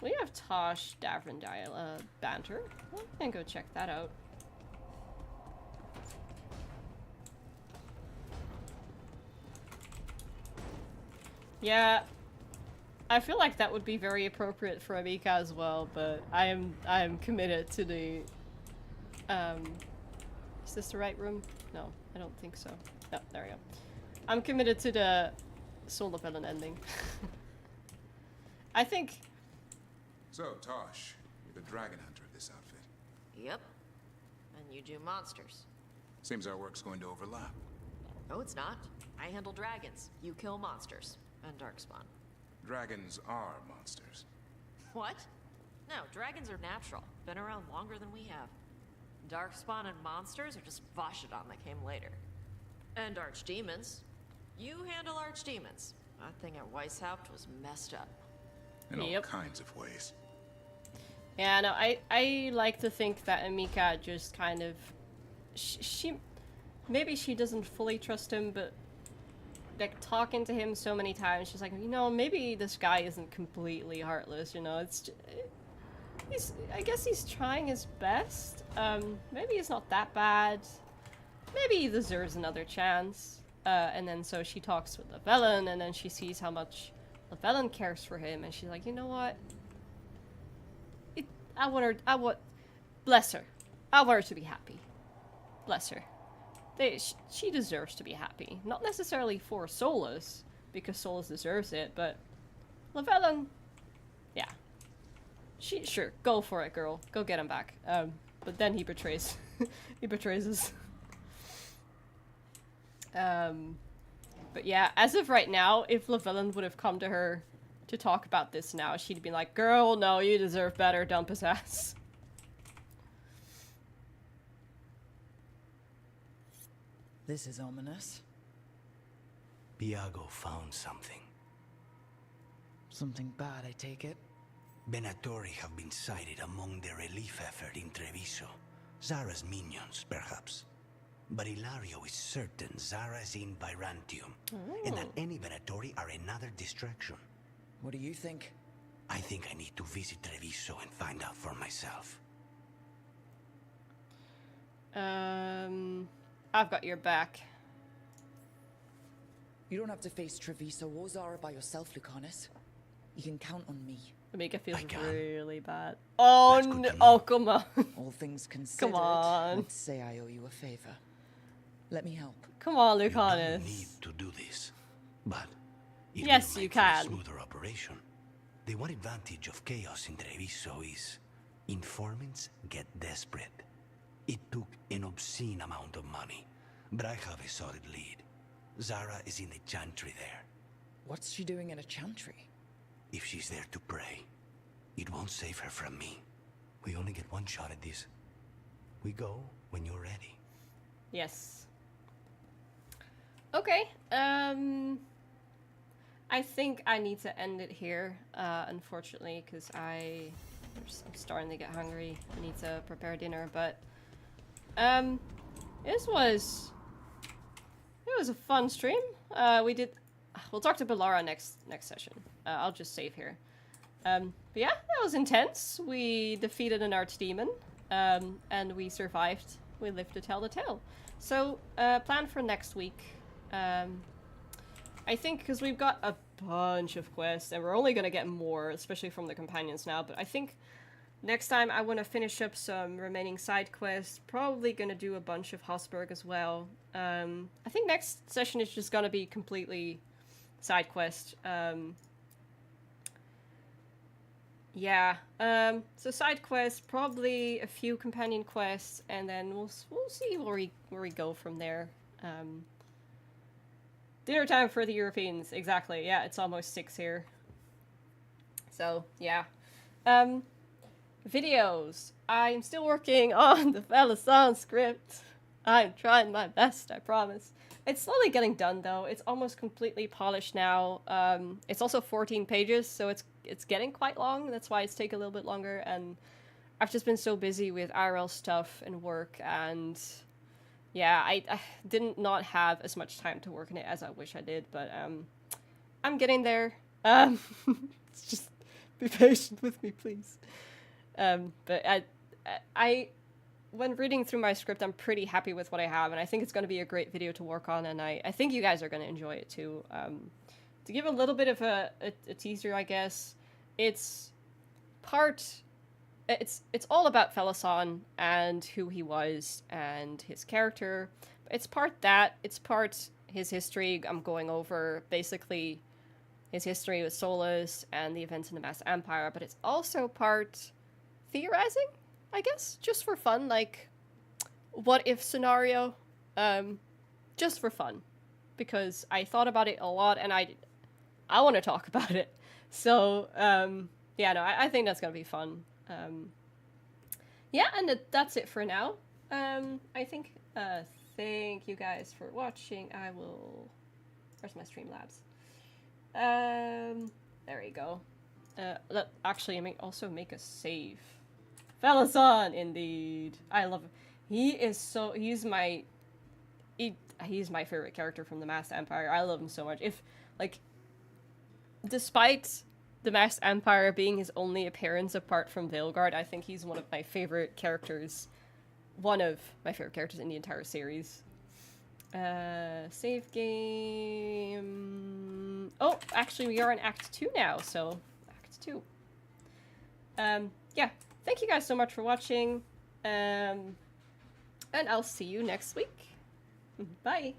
we have Tosh Davrin banter. I can go check that out. Yeah, I feel like that would be very appropriate for Amika as well, but I am committed to the. Is this the right room? No, I don't think so. No, there we go. I'm committed to the Soul of Villain ending. I think. So, Tosh, you're the dragon hunter of this outfit. Yep. And you do monsters. Seems our work's going to overlap. No, it's not. I handle dragons. You kill monsters. And darkspawn. Dragons are monsters. What? No, dragons are natural. Been around longer than we have. Darkspawn and monsters are just Vashidon that came later. And archdemons. You handle archdemons. That thing at Weisshaupt was messed up. In all kinds of ways. Yeah, no, I like to think that Amika just kind of... She maybe she doesn't fully trust him, but like talking to him so many times, she's like, you know, maybe this guy isn't completely heartless, you know, it's just, I guess he's trying his best. Maybe he's not that bad. Maybe he deserves another chance. And then so she talks with Llewellyn, and then she sees how much Llewellyn cares for him, and she's like, you know what? Bless her. I want her to be happy. Bless her. She deserves to be happy. Not necessarily for Solus, because Solus deserves it, but Llewellyn, yeah. Sure, go for it, girl. Go get him back. But then he betrays. He betrays us. But yeah, as of right now, if Llewellyn would have come to her to talk about this now, she'd be like, girl, no, you deserve better, dump his ass. This is ominous. Iago found something. Something bad, I take it? Venatori have been sighted among the relief effort in Treviso. Zara's minions, perhaps. But Ilario is certain Zara is in Byrantium, and that any Venatori are another distraction. What do you think? I think I need to visit Treviso and find out for myself. I've got your back. You don't have to face Treviso or Zara by yourself, Lucanus. You can count on me. Amika feels really bad. Oh no! Oh, come on. All things considered, come on. I'd say I owe you a favor. Let me help. Come on, Lucanus. You don't need to do this, but it yes, will you make for a can. smoother operation. The one advantage of chaos in Treviso is informants get desperate. It took an obscene amount of money, but I have a solid lead. Zara is in the chantry there. What's she doing in a chantry? If she's there to pray, it won't save her from me. We only get one shot at this. We go when you're ready. Yes. Okay, I think I need to end it here, unfortunately, because I'm starting to get hungry. I need to prepare dinner, but it was a fun stream. We'll talk to Bellara next session. I'll just save here. But yeah, that was intense. We defeated an archdemon, and we survived. We lived to tell the tale. So, plan for next week. I think because we've got a bunch of quests, and we're only going to get more, especially from the companions now, but I think next time I want to finish up some remaining side quests, probably going to do a bunch of Hossberg as well. I think next session is just going to be completely side quest. yeah, so side quests, probably a few companion quests, and then we'll see where we go from there. Dinner time for the Europeans, exactly. Yeah, it's almost 6 here. So yeah, videos. I'm still working on the Veilguard script. I'm trying my best, I promise. It's slowly getting done though. It's almost completely polished now. It's also 14 pages, so it's getting quite long. That's why it's taking a little bit longer. And I've just been so busy with IRL stuff and work, and yeah, I didn't not have as much time to work on it as I wish I did. But I'm getting there. Just be patient with me, please. But I when reading through my script, I'm pretty happy with what I have, and I think it's going to be a great video to work on, and I think you guys are going to enjoy it too. To give a little bit of a teaser, I guess, it's all about Veilguard and who he was and his character. It's part that, it's part his history. I'm going over basically his history with Solus and the events in the Mass Empire, but it's also part theorizing, I guess, just for fun, like, what if scenario, just for fun, because I thought about it a lot, and I want to talk about it, so, yeah, no, I think that's gonna be fun. Yeah, and that's it for now. I think, thank you guys for watching. Where's my Streamlabs? There you go. Actually, I may also make a save. Veilguard, indeed. I love him. He's my favorite character from the Mass Empire. I love him so much. Despite the Mass Empire being his only appearance apart from Veilguard, I think he's one of my favorite characters. One of my favorite characters in the entire series. Save game. Oh, actually, we are in Act 2 now, so Act 2. Yeah. Thank you guys so much for watching, and I'll see you next week. Bye!